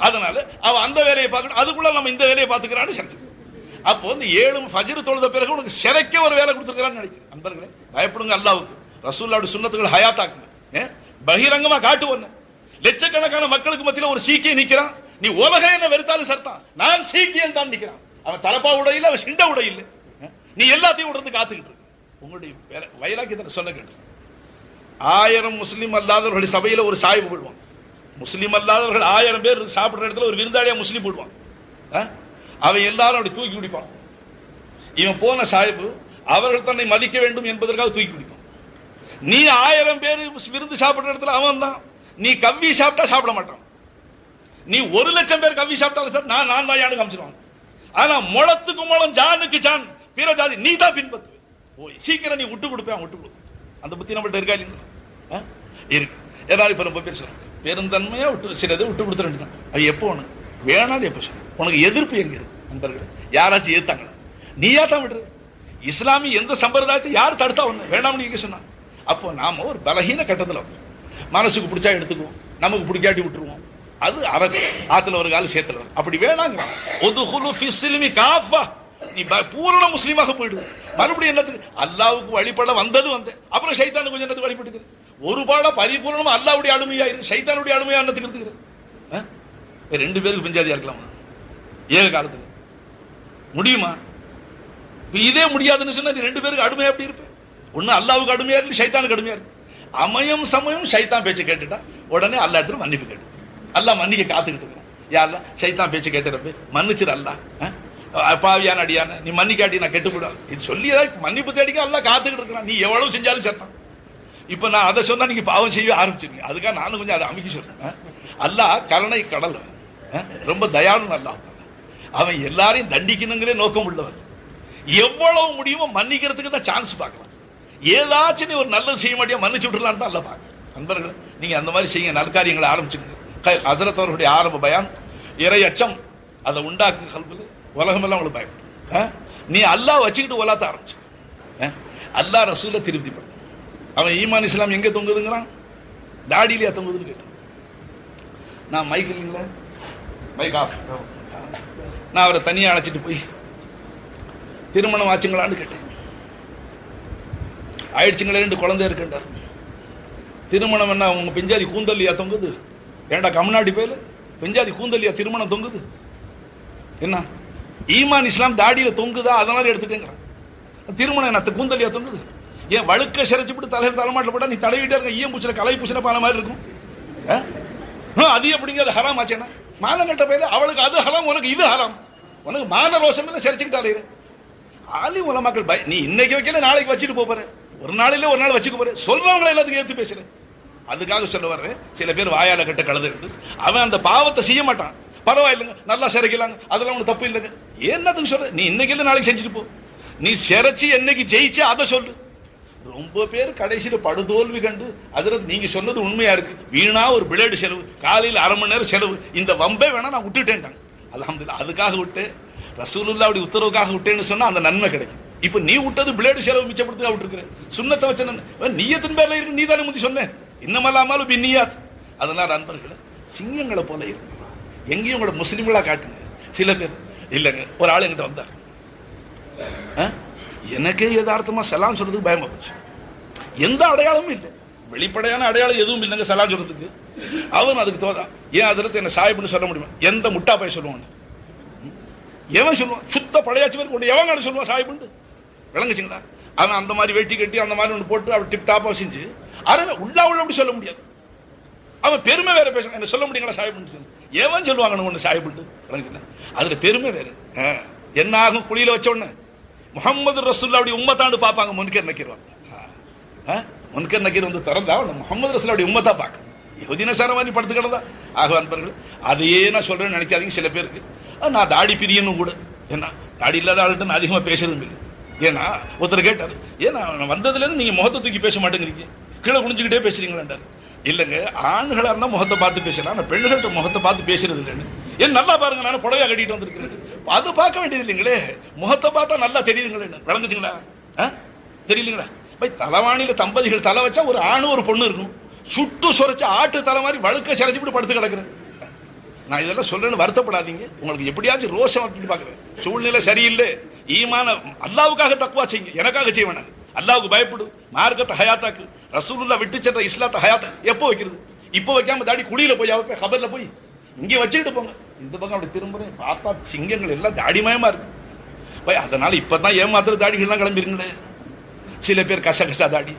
அதனால அவ அந்த வேலையை பார்க்கணும், அதுக்குள்ள நம்ம இந்த வேலையை பார்த்துக்கிறான்னு சிரிச்சு. அப்போ வந்து 7 ஃபஜர் தொழுத பிறகு உனக்கு சிறைக்க ஒரு வேலை கொடுத்துருக்கிறான்னு நினைக்கிறேன். நண்பர்களே, பயப்படுங்க அல்லாஹ்வுக்கு, ரசூலுல்லாஹ்வுடைய சுன்னத்துகள் ஹயாத்தாக்குங்க, பகிரங்கமா காட்டுவோன்னு. லட்சக்கணக்கான மக்களுக்கு மத்தியில் ஒரு சீக்கிய நிக்கிறான், நீ உலகம் என்ன வெறுத்தாலும் சர்த்தான், நான் சீக்கியன் தான் நிக்கிறான். அவன் தலப்பா உடையில, அவன் சிண்ட உடையில, நீ எல்லாத்தையும் உடந்து காத்துக்கிட்டு இருக்கு. உங்களுடைய வைராக்கியத்தை சொல்ல கேட்டு 1000 முஸ்லீம் அல்லாதவர்கள் சபையில ஒரு சாய்வு போடுவான், முஸ்லீம் அல்லாதவர்கள் 1000 பேர் சாப்பிடுற இடத்துல ஒரு விருந்தாளியா முஸ்லீம் போடுவான். அவன் எல்லாரும் அப்படி தூக்கி குடிப்பான். இவன் போன சாய்வு அவர்கள் தன்னை மதிக்க வேண்டும் என்பதற்காக தூக்கி குடிப்பான். நீ 1000 பேர் விருந்து சாப்பிடுற இடத்துல அவன் தான். நீ கவ்வி சாப்பிட்டா சாப்பிட மாட்டான். நீ 1,00,000 பேர் கவ்வி சாப்பிட்டாலும் சார் நான் தான் யானு காமிச்சிருவான். ஆனா முளத்துக்கு முளம் ஜானுக்கு ஜான் பிற ஜாதி நீ தான் பின்பற்றுவே. ஓய் சீக்கிரம் நீ விட்டு கொடுப்பேன் விட்டு கொடுத்து. அந்த புத்தி நம்மள்ட்ட இருக்கா இல்லைங்களா? இருக்கு. எல்லாரும் இப்ப ரொம்ப பேசுறோம் பெருந்தன்மையா விட்டு சிலதை விட்டு கொடுத்துட வேண்டியதான். அது எப்போ உனக்கு வேணாலும் எப்போ சொல்ல உனக்கு எதிர்ப்பு எங்க இருக்கு நண்பர்கள்? யாராச்சும் எதிர்த்தாங்களா? நீயா தான் விடுறது. இஸ்லாமி எந்த சம்பிரதாயத்தை யார் தடுத்தா ஒண்ணு வேணாம்னு நீங்க சொன்னா அப்போ நாம ஒரு பலகீன கட்டத்தில் மனசுக்கு பிடிச்சா எடுத்துக்குவோம், நமக்கு பிடிக்காட்டி விட்டுருவோம். அது ஆத்துல ஒரு கால சேத்துல அப்படி வேணாங்க. நீ பூரண முஸ்லீமாக போயிடுது. மறுபடியும் என்னத்துக்கு அல்லாவுக்கு வழிபட வந்தது அப்புறம் சைத்தானுக்கு கொஞ்சம் என்னத்துக்கு வழிபட்டு ஒரு பாட பரிபூர்ணமா அல்லாவுடைய அடிமையா இருக்கு, சைத்தானுடைய அடிமையா என்னத்துக்கு இருக்கு? 2 பேருக்கு பஞ்சாதியா இருக்கலாமா ஏக காலத்துல? முடியுமா? இதே முடியாதுன்னு சொன்னா 2 பேருக்கு அடிமையா எப்படி இருப்பேன்? ஒண்ணு அல்லாவுக்கு அடிமையா இருக்கு, சைத்தானுக்கு அடிமையா இருக்கு. அமையும் சமயம் சைத்தான் பேச்சு கேட்டுட்டா உடனே அல்லா இடத்துல மன்னிப்பு கேட்டு அல்லாஹ் மன்னிக்க காத்துக்கிட்டு இருக்கிறான். யாரெல்லாம் சைத்தான் பேச்சு கேட்டுறப்ப மன்னிச்சிரு அல்லாஹ், பாவியான அடியான நீ மன்னிக்காட்டி நான் கெட்டுக்கூடாது இது சொல்லி மன்னிப்பு தேடிக்க அல்லாஹ் காத்துக்கிட்டு இருக்கிறான். நீ எவ்வளவு செஞ்சாலும் சேர்த்தான். இப்ப நான் அதை சொன்னா நீங்க பாவம் செய்ய ஆரம்பிச்சிருக்கீங்க. அதுக்காக நானும் கொஞ்சம் அதை அமைக்க சொல்றேன். அல்லாஹ் கருணை கடல், ரொம்ப தயாளு. அல்லாஹ் அவன் எல்லாரையும் தண்டிக்கணுங்கிற நோக்கம் உள்ளவன். எவ்வளவு முடியுமோ மன்னிக்கிறதுக்கு தான் சான்ஸ் பார்க்கலாம். ஏதாச்சும் நீ ஒரு நல்லது செய்ய மாட்டியா மன்னிச்சு விட்டுலான்னு தான் அல்ல பார்க்க. நண்பர்களே நீங்க அந்த மாதிரி செய்யுங்க, நற்காரியங்களை ஆரம்பிச்சுங்க. ஹசரத் அவர்களுடைய ஆரம்ப பயான் இறை அச்சம் அதை உண்டாக்கு கல்வியில் உலகமெல்லாம் உங்களுக்கு பயப்படும். நீ அல்லாஹ் வச்சுக்கிட்டு உலாத்த ஆரம்பிச்சு அல்லாஹ் ரசூலை திருப்திப்படும். அவன் ஈமான் இஸ்லாம் எங்க தொங்குதுங்கிறான்? தாடியிலையா தொங்குதுன்னு கேட்டான். நான் மைக் இல்லைங்களா, மைக் ஆஃப். நான் அவரை தனியாக அழைச்சிட்டு போய் திருமணம் ஆச்சுங்களான்னு கேட்டேன். ஆயிடுச்சுங்களே 2 குழந்தை இருக்குன்றார். திருமணம் என்ன உங்க பெஞ்சாதி கூந்தல்லையா தொங்குது? ஏண்டா கம்நாடி பேரு பெஞ்சாதி கூந்தல்லையா திருமணம் தொங்குது? என்ன ஈமான் இஸ்லாம் தாடியில தொங்குதா? அதனால எடுத்துட்டேங்கிறான். திருமணம் என்ன கூந்தல்லையா தொங்குது? ஏன் வழுக்க சிறைச்சு விட்டு தலைமாட்டில் போட்டா நீ தடவிட்டே இருக்க ஈயம் பூச்சின கலை பூச்சின பான மாதிரி இருக்கும். அது எப்படிங்க அது ஹராம் ஆச்சேன்னா? மானம் கட்ட பேரு அவளுக்கு அது ஹராம், உனக்கு இது ஹராம். உனக்கு மான ரோஷம் இல்லை, சிறைச்சுக்கிட்டாலே ஆலி உலமாக்கள் நீ இன்னைக்கு வைக்கல நாளைக்கு வச்சுட்டு போற, ஒரு நாளில ஒரு நாள் வச்சுக்க போற. சொல்றவங்களை எல்லாத்துக்கும் ஏத்து பேசுறேன். அதுக்காக சொல்ல வர்றேன். சில பேர் வாயால கட்ட கழுது அவன் அந்த பாவத்தை செய்ய மாட்டான். பரவாயில்லைங்க நல்லா சிறைக்கலாங்க, அதெல்லாம் ஒண்ணு தப்பு இல்லைங்க. என்னதுக்கு சொல்ற? நீ இன்னைக்கு இல்லை நாளைக்கு செஞ்சுட்டு போ. நீ சிறைச்சு என்னைக்கு ஜெயிச்சு அதை சொல்லு. ரொம்ப பேர் கடைசியில படுதோல்வி கண்டு ஹஜ்ரத் நீங்க சொன்னது உண்மையா இருக்கு, வீணா ஒரு பிளேடு செலவு, காலையில் 1/2 மணி நேரம் செலவு, இந்த வம்பே வேணா நான் விட்டுட்டேன். அல்ஹம்துலில்லாஹ் அதுக்காக விட்டு ரசூலுல்லாஹ்வுடைய உத்தரவுக்காக விட்டேன்னு சொன்னா அந்த நன்மை கிடைக்கும். இப்ப நீ விட்டது பிளேடு செலவு மிச்சப்படுத்த விட்டுருக்கிற. சுன்னத்தை வச்ச நீயத்தின் பேர்ல இருக்கு. நீ தானே முந்தி சொன்னேன் இன்னமல்லாமலும் பின்னியாத். அதனால நண்பர்களை சிங்கங்களை போல இருக்கு. எங்கேயும் உங்களை முஸ்லிம்களா காட்டுங்க. சில பேர் இல்லைங்க. ஒரு ஆள் என்கிட்ட வந்தார், எனக்கே யதார்த்தமா சலாம் சொல்றதுக்கு பயமா போச்சு. எந்த அடையாளமும் இல்லை, வெளிப்படையான அடையாளம் எதுவும் இல்லைங்க சலாம் சொல்றதுக்கு. அவன் அதுக்கு தோதா ஏன் ஹஜ்ரத் என்ன சாஹிப்னு சொல்ல முடியுமா? எந்த முட்டா பைய சொல்லுவான்? எவன் சொல்லுவான்? சுத்த பழையாச்சு பேர் கொண்டு எவன் சொல்லுவான் சாஹிப்னு? விளங்குச்சுங்களா? அவன் அந்த மாதிரி வெட்டி கட்டி அந்த மாதிரி ஒன்று போட்டு அவன் டிப் டாப்பா செஞ்சு அரை உள்ளா அப்படி சொல்ல முடியாது. அவன் பெருமை வேற பேசுறான். என்ன சொல்ல முடியுங்களா சாஹிப்னு சொல்லி? எவன் சொல்லுவாங்க ஒன்று சாஹிப்னு? விளங்குச்சுங்களா? அதுல பெருமை வேற. என்ன ஆகும்? குழியில வச்ச உடனே முகமது ரசூலுல்லாஹ்வுடைய உம்மத்தாண்டு பார்ப்பாங்க. முன்கர் நக்கீர்வாங்க. முன்கர் நக்கீர் வந்து திறந்தா முகமது ரசூலுல்லாஹ்வுடைய உம்மத்தா பார்க்க யஹூதி நஸாரா மாதிரி படுத்து கிடந்தா. ஆக அன்பர்கள் அதையே நான் சொல்றேன்னு நினைக்காதீங்க. சில பேருக்கு நான் தாடி பிரியனும் கூட. ஏன்னா தாடி இல்லாத ஆள்கிட்ட நான் அதிகமாக பேசுறதும் இல்லை. ஏன்னா ஒருத்தர் கேட்டார், ஏன்னா வந்ததுலேருந்து நீங்க முகத்தை தூக்கி பேச மாட்டேங்கிறீங்க, கீழே குனிஞ்சுக்கிட்டே பேசுறீங்களாண்டார். இல்லைங்க, ஆண்களா இருந்தா முகத்தை பார்த்து பேசலாம், நான் பெண்கள்கிட்ட முகத்தை பார்த்து பேசுறது இல்லைன்னு. ஏன் நல்லா பாருங்க, நான் புடவையா கட்டிட்டு வந்திருக்கிறேன், அது பார்க்க வேண்டியது இல்லைங்களே, முகத்தை பார்த்தா நல்லா தெரியுதுங்களே. விளங்குச்சுங்களா? தெரியலீங்களா? தலைவாணியில தம்பதிகள் தலை வச்சா ஒரு ஆணு ஒரு பொண்ணு இருக்கும், சுட்டு சுரைச்ச ஆட்டு தலை மாதிரி வழுக்க சிரைச்சுட்டு படுத்து கிடக்குறேன். நான் இதெல்லாம் சொல்றேன்னு வருத்தப்படாதீங்க. உங்களுக்கு எப்படியாச்சும் ரோஷம் அப்படின்னு பாக்குறேன். சூழ்நிலை சரியில்லை, ஈமான அல்லாவுக்காக தக்குவா செய்யுங்க, எனக்காக செய்ய வேணாங்க. அல்லாவுக்கு பயப்படு, மார்க்கத்தை ஹயாத்தாக்கு. ரசூலுல்லாஹ் விட்டு சென்ற இஸ்லாத்தை ஹயாத்தா எப்போ வைக்கிறது? இப்போ வைக்காம தாடி குழியில போய் ஹபர்ல போய் இங்கே வச்சுக்கிட்டு போங்க. இந்த பக்கம் அப்படி திரும்புறேன், பார்த்தா சிங்கங்கள் எல்லாம் தாடிமயமா இருக்கு. அதனால இப்பதான் ஏமாத்திர தாடிகள்லாம் கிளம்பிருங்களே. சில பேர் கசா தாடி,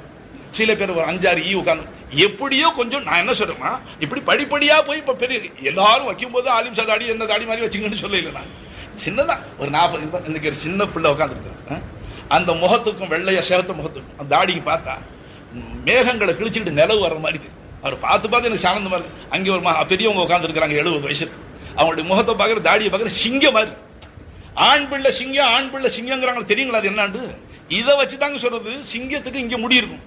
சில பேர் ஒரு 5-6 ஈ உட்காந்து எப்படியோ கொஞ்சம். நான் என்ன சொல்றேன்னா, இப்படி படிப்படியா போய் இப்ப பெரிய எல்லாரும் வைக்கும் போது ஆலிம் சாதாடி என்ன தாடி மாதிரி வச்சுங்கன்னு சொல்ல இல்லை. நான் சின்னதா ஒரு 40 இன்னைக்கு ஒரு சின்ன பிள்ளை உட்காந்துருக்கேன். அந்த முகத்துக்கும் வெள்ளைய சேகத்த முகத்துக்கும் அந்த தாடிக்கு பார்த்தா மேகங்களை கிழிச்சுக்கிட்டு நிலவு வர்ற மாதிரி தெரியும். அவர் பார்த்து பார்த்து எனக்கு சானந்தமா இருக்கு. அங்கே ஒரு பெரியவங்க உட்கார்ந்து இருக்கிறாங்க 70 வயசு. அவங்களுடைய முகத்தை பார்க்குற, தாடியை பார்க்குற, சிங்கம் மாதிரி. ஆண் பிள்ளை சிங்கம், ஆண் பிள்ளை சிங்கங்கிறாங்க. தெரியுங்களா அது என்னாண்டு? இதை வச்சு தாங்க சொல்றது. சிங்கத்துக்கு இங்க முடி இருக்கும்.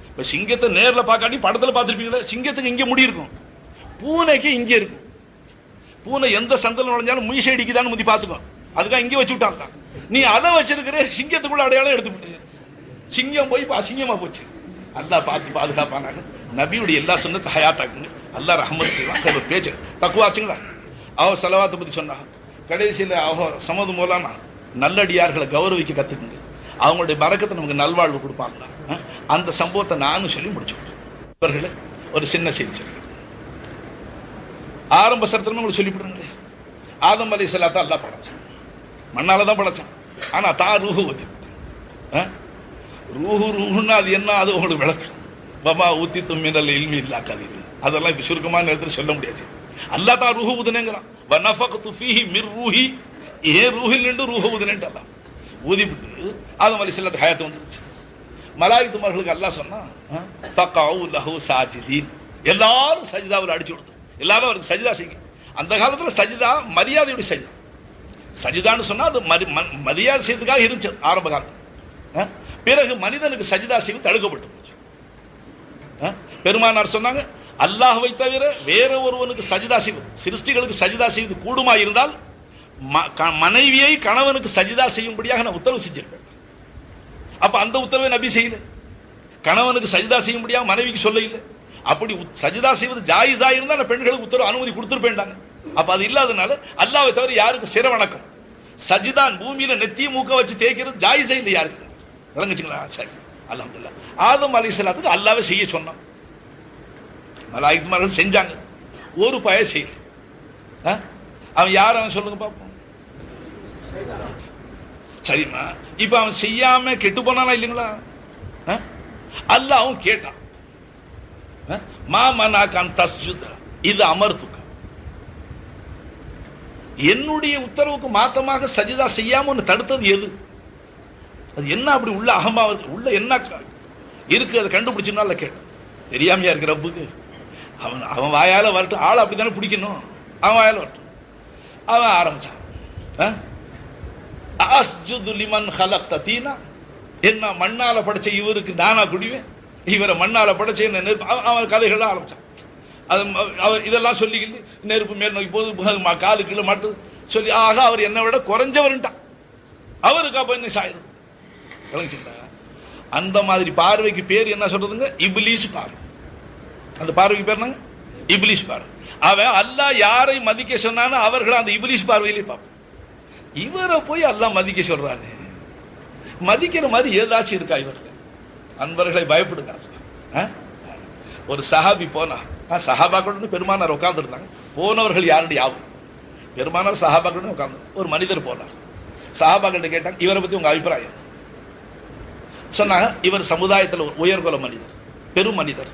இப்ப சிங்கத்தை நேர்ல பார்க்காட்டி படத்துல பார்த்துருப்பீங்களா? சிங்கத்துக்கு இங்க முடி இருக்கும், பூனைக்கு இங்க இருக்கும். பூனை எந்த சந்தல நுழைஞ்சாலும் மீசை அடிக்குதான்னு முந்தி பார்த்துக்கோ. அதுக்காக இங்கே வச்சு விட்டாங்க. நீ அதை வச்சிருக்கிற, சிங்கத்துக்குள்ள அடையாளம் எடுத்துக்கிட்டு சிங்கம் போய் அசிங்கமா போச்சு. அல்லாஹ் பார்த்து பாதுகாப்பானாங்க. நபியுடைய எல்லா சுன்னத்தை ஹயாத்தாக்குங்க. அல்லாஹ் ரஹ்மத் செய்வான். ஒரு பேச்சு தக்குவாச்சுங்களா? அவ செலவாத்தை பத்தி சொன்னா கடைசியில் அவ சமது மூலமா நல்லடியார்களை கௌரவிக்க கத்துக்குங்க. அவங்களுடைய பரக்கத்தை நமக்கு நல்வாழ்வு கொடுப்பாங்களா? அந்த சம்பவத்தை நானும் சொல்லி முடிச்சு இவர்களே ஒரு சின்ன செய்தி ஆரம்ப சரித்திரமே உங்களுக்கு சொல்லிவிடுங்களே. ஆதம் அலைஹிஸ்ஸலாத்தை அல்லாஹ் படைச்சான், மண்ணால தான் படைச்சான். ஆனா ரூஹு ஊத்தி ரூஹுன்னா அது என்ன? அது உங்களுக்கு விளக்கு. பபா ஊத்தி தும்மினல் இல்மி இல்லா கலீல். அதெல்லாம் இப்ப சுருக்கமான நேரத்தில் சொல்ல முடியாது. அல்லாஹ் தான் ரூஹு ஊதுனேங்கிறான். வனஃபக்து ஃபீஹி மிர் ரூஹி. ரூஹில் நின்று ரூஹு ஊதுனேன்ட்டு அல்லாஹ் ஊதிவிட்டு ஆதம் அலைஹிஸ்ஸலாத்து ஹயாத்து வந்துருச்சு. மலாயிகத்துமார்களுக்கு அல்லாஹ் சொன்னா ஃபக்அஉ லஹு சாஜிதீன். எல்லாரும் சஜிதாவில் அடிச்சு கொடுத்து எல்லாரும் அவருக்கு சஜிதா செய்யும். அந்த காலத்துல சஜிதா மரியாதையுடைய சஜிதா. சஜிதான்னு சொன்னா அது மரியாதை செய்யறதுக்காக இருந்துச்சு ஆரம்ப காலத்துல. பிறகு மனிதனுக்கு சஜிதா செய்வது தடுக்கப்பட்டு போச்சு. பெருமானார் சொன்னாங்க, அல்லாஹ்வை தவிர வேற ஒருவனுக்கு சஜிதா செய்வது, சிருஷ்டிகளுக்கு சஜிதா செய்வது கூடுமா இருந்தால் மனைவியை கணவனுக்கு சஜிதா செய்யும்படியாக நான் உத்தரவு செஞ்சிருப்பேன். அப்ப அந்த உத்தரவை நபி செய்யல. கணவனுக்கு சஜிதா செய்யும்படியாக மனைவிக்கு சொல்ல இல்லை. அப்படி சஜிதா செய்வது ஜாயிஸா இருந்தா பெண்களுக்கு உத்தரவு அனுமதி கொடுத்துருப்பேன். அப்ப அது இல்லாதனால அல்லாஹ்வை தவிர யாருக்கு சிர வணக்கம், சஜிதான் பூமியில நெத்திய மூக்க வச்சு தேய்க்கிறது ஜாயிஸா இல்லை யாருக்கு. விளங்குச்சுங்களா? சரி, அல்ஹம்துலில்லாஹ். ஆதம் அலைஹிஸ்ஸலாத்துக்கு அல்லாஹ்வே செய்ய சொன்னான். மலாயிகத்துமார்கள் செஞ்சாங்க. ஒரு பய செய்யல. அவன் யார்? அவன் சொல்லுங்க பாப்போம். சரிம்மா, இப்ப அவன் செய்யாம கெட்டு போனானா இல்லைங்களா? அல்லாஹ் அவன் கேட்டான், மாமனாகான் தஸ்ஜுத இது அமர்த்துக்க, என்னுடைய உத்தரவுக்கு மாத்தமாக சஜிதா செய்யாம ஒன்னு தடுத்தது எது? அது என்ன? அப்படி உள்ள அகமா உள்ள என்ன இருக்கு? அதை கண்டுபிடிச்சுனால கேட்டான். தெரியாமையா இருக்கிற ரப்புக்கு அவன் அவன் வாயால வரட்டும். ஆள் அப்படித்தானே பிடிக்கணும். அவன் வாயால வரட்டும். அவன் ஆரம்பிச்சான், அஸ்ஜுது லிமன் ஹலக்த தீனா, என்ன மண்ணால படைச்ச இவருக்கு நானா குடிவேன்? இவரை மண்ணால படைச்ச அவன் கதைகள் ஆரம்பிச்சான். அது அவர் இதெல்லாம் சொல்லி நெருப்பு மேல் நோக்கி போது காலு கீழே மாட்டு சொல்லி ஆக அவர் என்னை விட குறைஞ்சவருட்டான். அவருக்கு அப்ப என்ன சாயுது? அந்த மாதிரி பார்வைக்கு பேர் என்ன சொல்றதுங்க? இப்லீஸ் பார்வை. அந்த பார்வைக்கு பேர் என்னங்க? இப்லீஸ் பார்வை. அவன் அல்லாஹ் யாரை மதிக்க சொன்னானோ அவர்களை அந்த இப்லீஸ் பார்வையிலே பார்ப்பான். இவரை போய் அல்லாஹ் மதிக்க சொல்றானே, மதிக்கிற மாதிரி ஏதாச்சும் இருக்கா இவருக்கு? அன்பர்களை பயப்படுங்க. ஒரு சஹாபி போனா, சஹாபாக்கள் பெருமானார் உட்கார்ந்து இருந்தாங்க. போனவர்கள் யாருடைய ஆகும்? பெருமானார் சஹாபாக்கள் உட்கார்ந்து. ஒரு மனிதர் போனார். சஹாபாக்கள் கேட்டாங்க, இவரை பத்தி உங்க அபிப்பிராயம் சொன்னாங்க. இவர் சமுதாயத்தில் ஒரு உயர்குல மனிதர், பெரும் மனிதர்.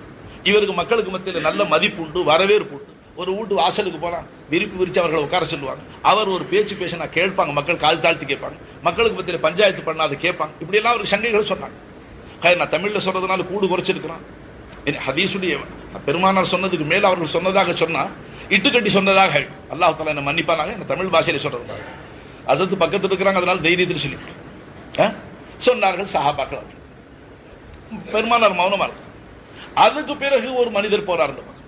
இவருக்கு மக்களுக்கு மத்தியில் நல்ல மதிப்பு உண்டு, வரவேற்பு உண்டு. ஒரு வீட்டு வாசலுக்கு போனா விரிப்பு விரிச்சு அவர்களை உட்கார சொல்லுவாங்க. அவர் ஒரு பேச்சு பேசினா கேட்பாங்க, மக்கள் கால் தாழ்த்தி கேட்பாங்க. மக்களுக்கு மத்தியில் பஞ்சாயத்து பண்ணா அதை கேட்பாங்க. இப்படி எல்லாம் அவருக்கு சங்கைகள் சொன்னாங்க. நான் தமிழ்ல சொல்றதுனால கூடு குறைச்சிருக்கிறான். ஹதீஸுடைய பெருமானார் சொன்னதுக்கு மேல அவர்கள் சொன்னதாக சொன்னா இட்டுக்கட்டி சொன்னதாக அல்லாஹ் தஆலா என்ன மன்னிப்பானாக. என்ன தமிழ் பாஷையில சொல்றதுனால அதற்கு பக்கத்தில் இருக்கிறாங்க, அதனால தைரியத்தில் சொல்லிவிட்டு சொன்னார்கள் சஹாபாக்கள். பெருமானார் மௌனமா இருக்கு. அதுக்கு பிறகு ஒரு மனிதர் போறார். அந்த பக்கம்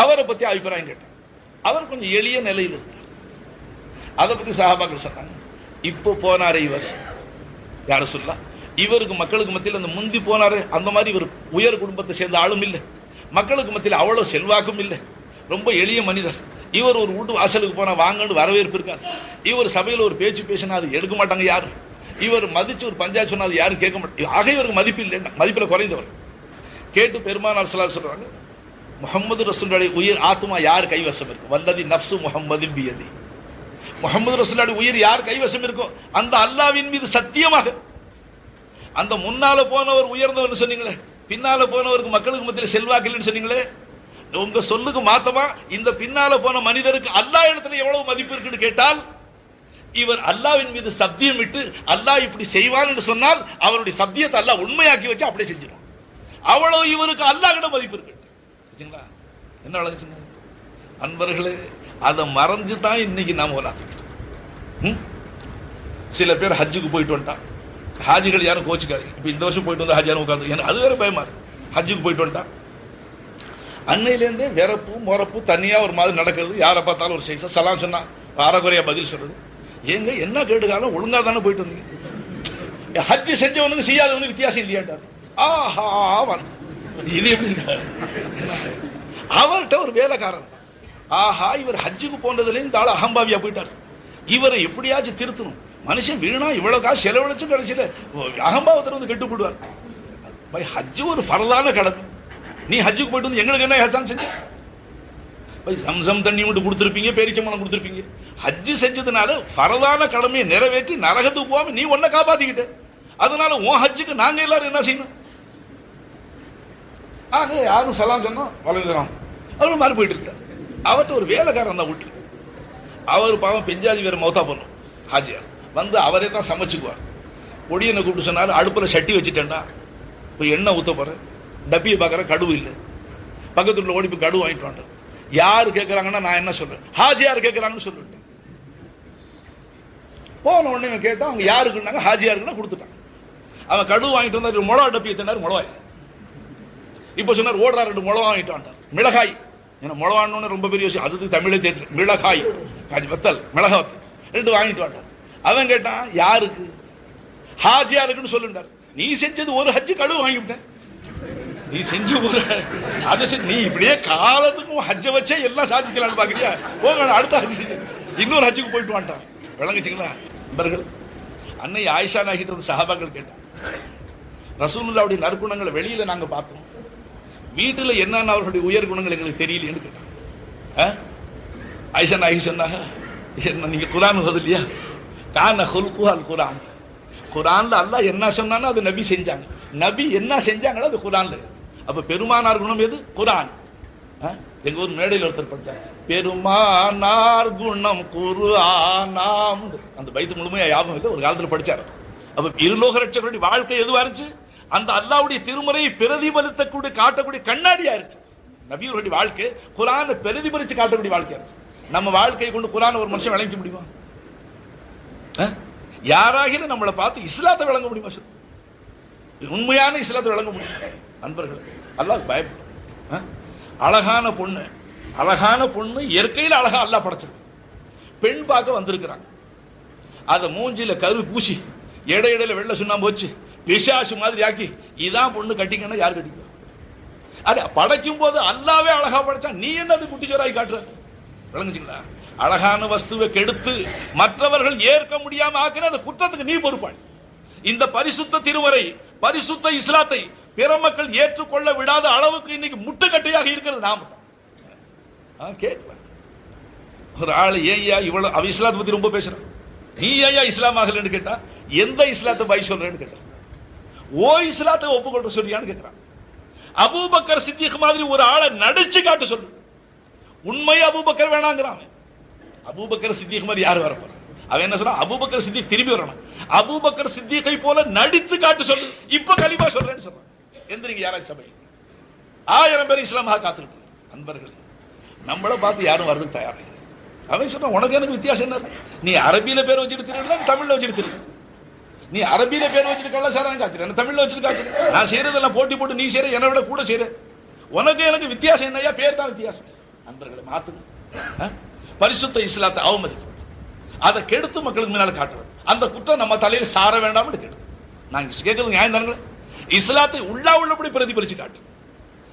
அவரை பத்தி அபிப்பிராயம் கேட்டார். அவர் கொஞ்சம் எளிய நிலையில் இருந்தார். அதை பத்தி சஹாபாக்கள் சொன்னாங்க. இப்போ போனாரே இவர் யார சொல்லா, இவருக்கு மக்களுக்கு மத்தியில் அந்த முந்தி போனாரு அந்த மாதிரி இவர் உயர் குடும்பத்தை சேர்ந்த ஆளும் இல்லை, மக்களுக்கு மத்தியில் அவ்வளவு செல்வாக்கும் இல்லை, ரொம்ப எளிய மனிதர். இவர் ஒரு வீட்டு வாசலுக்கு போனா வாங்கன்னு வரவேற்பு இருக்காது. இவர் சபையில் ஒரு பேச்சு பேசினா அது எடுக்க மாட்டாங்க யாரும். இவர் மதிச்சு ஒரு பஞ்சாயத்து சொன்னா அது யாரும் கேட்க மாட்டாங்க. ஆக இவருக்கு மதிப்பு இல்லை, மதிப்பில் குறைந்தவர். கேட்டு பெருமானார் ஸல்லல்லாஹு அலைஹி வஸல்லம் சொல்றாங்க, முஹம்மது ரசூலுடைய உயிர் ஆத்மா யார் கைவசம் இருக்கு? வல்லதி நஃப்சு முஹம்மதின் பியதி. முஹம்மது ரசூலுடைய உயிர் யார் கைவசம் இருக்கோ அந்த அல்லாஹ்வின் மீது சத்தியமாக. அந்த முன்னால போனவர் உயர்ந்தவர் சொன்னீங்களே, பின்னால போனவருக்கு மக்களுக்கு மத்தியில் செல்வாக்கு இல்லைன்னு சொன்னீங்களே, உங்க சொல்லுக்கு மாத்தமா இந்த பின்னால போன மனிதருக்கு அல்லாஹ் இடத்துல எவ்வளவு மதிப்பு இருக்குன்னு கேட்டால் இவர் அல்லாஹ்வின் மீது சத்தியம் விட்டு அல்லாஹ் இப்படி செய்வான் என்று சொன்னால் அவருடைய சத்தியத்தை அல்லாஹ் உண்மையாக்கி வச்சு அப்படியே செஞ்சிடும். அவ்வளவு இவருக்கு அல்லாஹ் கிட்ட மதிப்பு இருக்கு. என்ன வழங்குச்சுங்க அன்பர்களே? அதை மறைஞ்சு தான் இன்னைக்கு நாம விளாத்திக்கிட்டோம். சில பேர் ஹஜ்ஜுக்கு போயிட்டு வந்துட்டான். ஹாஜிகள் யாரும் கோச்சுக்காது. இப்ப இந்த வருஷம் போயிட்டு வந்து ஹாஜி யாரும் உட்காந்து எனக்கு அது வேற பயமா இருக்கு. ஹஜ்ஜுக்கு போயிட்டு வந்துட்டான். அன்னையிலேருந்தே வெறப்பு முறப்பு தனியா ஒரு மாதிரி நடக்கிறது. யாரை பார்த்தாலும் ஒரு சைஸா சலாம் சொன்னா அறகுறையா பதில் சொல்றது. ஏங்க என்ன கேட்டுக்காலும் ஒழுங்கா தானே போயிட்டு வந்தீங்க. ஹஜ்ஜு செஞ்சவனுக்கு செய்யாதவனுக்கு வித்தியாசம் இல்லையாண்டார். ஆஹா வந்து இது எப்படி அவர்கிட்ட ஒரு வேலைக்காரன். ஆஹா இவர் ஹஜ்ஜுக்கு போனதுல இந்த ஆள் அகம்பாவியா போயிட்டார். இவரை எப்படியாச்சும் திருத்தணும். மனுஷன் வீணா இவ்வளவு காசு செலவழிச்சும் கடைசியில அகம்பாவத்தில் வந்து கெட்டு போடுவார். ஹஜ்ஜு ஒரு ஃபர்தான கடமை. நீ ஹஜ்ஜுக்கு போயிட்டு வந்து எங்களுக்கு என்ன ஹசான் செஞ்ச? சம்சம் தண்ணி மட்டும் கொடுத்துருப்பீங்க, பேரிச்சம்பளம் கொடுத்துருப்பீங்க. ஹஜ்ஜு செஞ்சதுனால ஃபர்தான கடமையை நிறைவேற்றி நரகத்துக்கு போகாம நீ ஒன்ன காப்பாத்திக்கிட்ட. அதனால உன் ஹஜ்ஜுக்கு நாங்க எல்லாரும் என்ன செய்யணும்? ஆக யாரும் சலாம் சொன்னோம் வளர்ந்துடும். அவரு மாதிரி போயிட்டு இருக்கார். அவர்கிட்ட ஒரு வேலைக்காரன் தான் வீட்டு. அவர் பாவம் பெஞ்சாதி வேற மௌத்தா போனோம். ஹாஜியார் வந்து அவரே தான் சமைச்சுக்குவார். பொடியனை கூப்பிட்டு சொன்னார், அடுப்புல சட்டி வச்சுட்டேன்டா, இப்போ எண்ணெய் ஊற்ற போறேன், டப்பியை பார்க்குற கடுவு இல்லை. பக்கத்துல ஓடி போய் கடுவு வாங்கிட்டு வாங்க. யாரு கேட்கறாங்கன்னா நான் என்ன சொல்றேன், ஹாஜியார் கேட்கறாங்கன்னு சொல்லிட்டேன். போன உடனே கேட்டா அவங்க யாருக்குன்னாங்க, ஹாஜியாருக்குன்னா கொடுத்துட்டாங்க. அவன் கடுவு வாங்கிட்டு வந்தா மிளகா டப்பி வச்சிருந்தாரு, மிளகாய். இப்ப சொன்னார் ஓடுறா 2 மிளகா வாங்கிட்டு வந்தார். மிளகாய் ஏன்னா மிளகான்னு ரொம்ப பெரிய விஷயம், அது தமிழே தெரியல. மிளகாய் வத்தல் மிளகா வத்தல் 2 வாங்கிட்டு வந்தார். அவன் கேட்டான் யாருக்கு? ஹாஜியாருக்குன்னு சொல்லுண்டார். நீ செஞ்சது ஒரு ஹஜ்ஜு கடுவு வாங்கிவிட்டேன். நீ செஞ்சு ஒரு அதை நீ இப்படியே காலத்துக்கும் ஹஜ்ஜை வச்சே எல்லாம் சாதிக்கலான்னு பாக்குறியா? போக அடுத்த ஹஜ் இன்னொரு ஹஜ்ஜுக்கு போயிட்டு வாண்டான். விளங்குச்சிங்களா நண்பர்கள்? அன்னை ஆயிஷா நாகிட்ட இருந்து சஹாபாக்கள் கேட்டான், ரசூலுல்லாஹ்வுடைய நற்குணங்களை வெளியில நாங்க பார்த்தோம், வீட்டுல என்னன்னு அவர்களுடைய உயர் குணங்கள் எங்களுக்கு தெரியலையேன்னு கேட்டான். ஆயிஷா நாகி சொன்னாங்க, என்ன நீங்க குர்ஆன் ஓது இல்லையா? கான ஹுல்குல் குர்ஆன். குர்ஆன்ல அல்லாஹ் என்ன சொன்னானோ அது நபி செஞ்சாங்க. நபி என்ன செஞ்சாங்களோ அது குர்ஆன்ல. அப்ப பெருமானார் குணம் எது? குர்ஆன். எங்க ஊர் மேடையில் ஒருத்தர் படிச்சாங்க, பெருமானார் குணம் குர்ஆனாம். அந்த பைத்து முழுமையா ஞாபகம் இல்லை, ஒரு காலத்துல படிச்சாரு. அப்ப இருலோக ரட்சகருடைய வாழ்க்கை எதுவா இருந்துச்சு? அந்த அல்லாஹ்வுடைய திருமுறையை பிரதிபலித்தக்கூடிய காட்டக்கூடிய கண்ணாடியா இருந்துச்சு. நபியுடைய வாழ்க்கை குர்ஆனை பிரதிபலிச்சு காட்டக்கூடிய வாழ்க்கையா இருந்துச்சு. நம்ம வாழ்க்கையை கொண்டு குர்ஆனை ஒரு மனுஷன் விளங்க முடியுமா? யாராகிலும் நம்மளை பார்த்து இஸ்லாத்தை விளங்க முடியுமா? உண்மையான இஸ்லாத்தை விளங்க முடியும்? அன்பர்கள் அல்லாஹ் பயப்படும். அழகான பொண்ணு, அழகான பொண்ணு இயற்கையில் அழகா அல்லாஹ் படைச்சிருக்கு. பெண் பார்க்க வந்திருக்கிறாங்க. அதை மூஞ்சில கரு பூசி இடையிடையில வெள்ள சுண்ணாம்பு வச்சு பிசாசு மாதிரி ஆக்கி இதான் பொண்ணு கட்டிங்கன்னா யார் கட்டிக்குவா? அது படைக்கும் போது அல்லாவே அழகா படைச்சா நீ என்ன அது குட்டிச்சோராய் காட்டுற? விளங்குச்சுங்களா? அழகான வஸ்துவை கெடுத்து மற்றவர்கள் ஏற்க முடியாம ஆக்கின அந்த குற்றத்துக்கு நீ பொறுப்பாளி. இந்த பரிசுத்த திருவரை, பரிசுத்த இஸ்லாத்தை பிற மக்கள் ஏற்றுக்கொள்ள விடாத அளவுக்கு இன்னைக்கு முட்டுக்கட்டையாக இருக்கிறது நாம தான். கேட்கலாம் ஒரு ஆள், ஏய்யா இவ்வளவு அவ இஸ்லாத்தை பத்தி ரொம்ப பேசுறான், நீ ஏய்யா இஸ்லாம் ஆகலன்னு கேட்டா எந்த இஸ்லாத்தை பாய் சொல்றேன்னு கேட்டான். ஓ இஸ்லாத்தை ஒப்புக்கொண்டு சொல்றியான்னு கேட்கிறான். அபூபக்கர் சித்திக் மாதிரி ஒரு ஆளை நடிச்சு காட்டு சொல்லு. உண்மையா அபூபக்கர் வேணாங்கிறான். அபூபக்கர் சித்திக் மாதிரி யாரு வரப்போற? அவன் என்ன சொல்றான்? அபூபக்கர் சித்திக் திரும்பி வரணும். அபூபக்கர் சித்திகை போல நடித்து காட்டு சொல்லு. இப்ப கலிமா சொல்றேன்னு சொல்றான். எந்திரிங்க யாராச்சும் சபை 1000 பேர் இஸ்லாமாக காத்துக்கிட்டு. அன்பர்களே, நம்மளை பார்த்து யாரும் வர்றதுக்கு தயாரில்லை. அவன் சொல்றான், உனக்கு எனக்கு வித்தியாசம் என்ன? நீ அரபியில பேர் வச்சுட்டு திருடுறா, தமிழ்ல வச்சுட்டு திருடு. நீ அரபியில பேர் வச்சுட்டு கள்ளச்சாராயம் காய்ச்சல, தமிழ்ல வச்சுட்டு காய்ச்சல. நான் செய்யறதெல்லாம் போட்டி போட்டு நீ செய்யற, என்னை விட கூட செய்யற. உனக்கு எனக்கு வித்தியாசம் என்னையா? பேர் தான் வித்தியாசம். அன்பர்களை மாத்துங்க. பரிசுத்த இஸ்லாத்தை அவமதிக்க, அதை கெடுத்து மக்களுக்கு முன்னால காட்டுறது, அந்த குற்றம் நம்ம தலையில சார வேண்டாம் கேட்டு நாங்க கேட்கறது நியாயம் தானுங்களே. இஸ்லாத்தை உள்ளபடி பிரதிபலிச்சு காட்டு.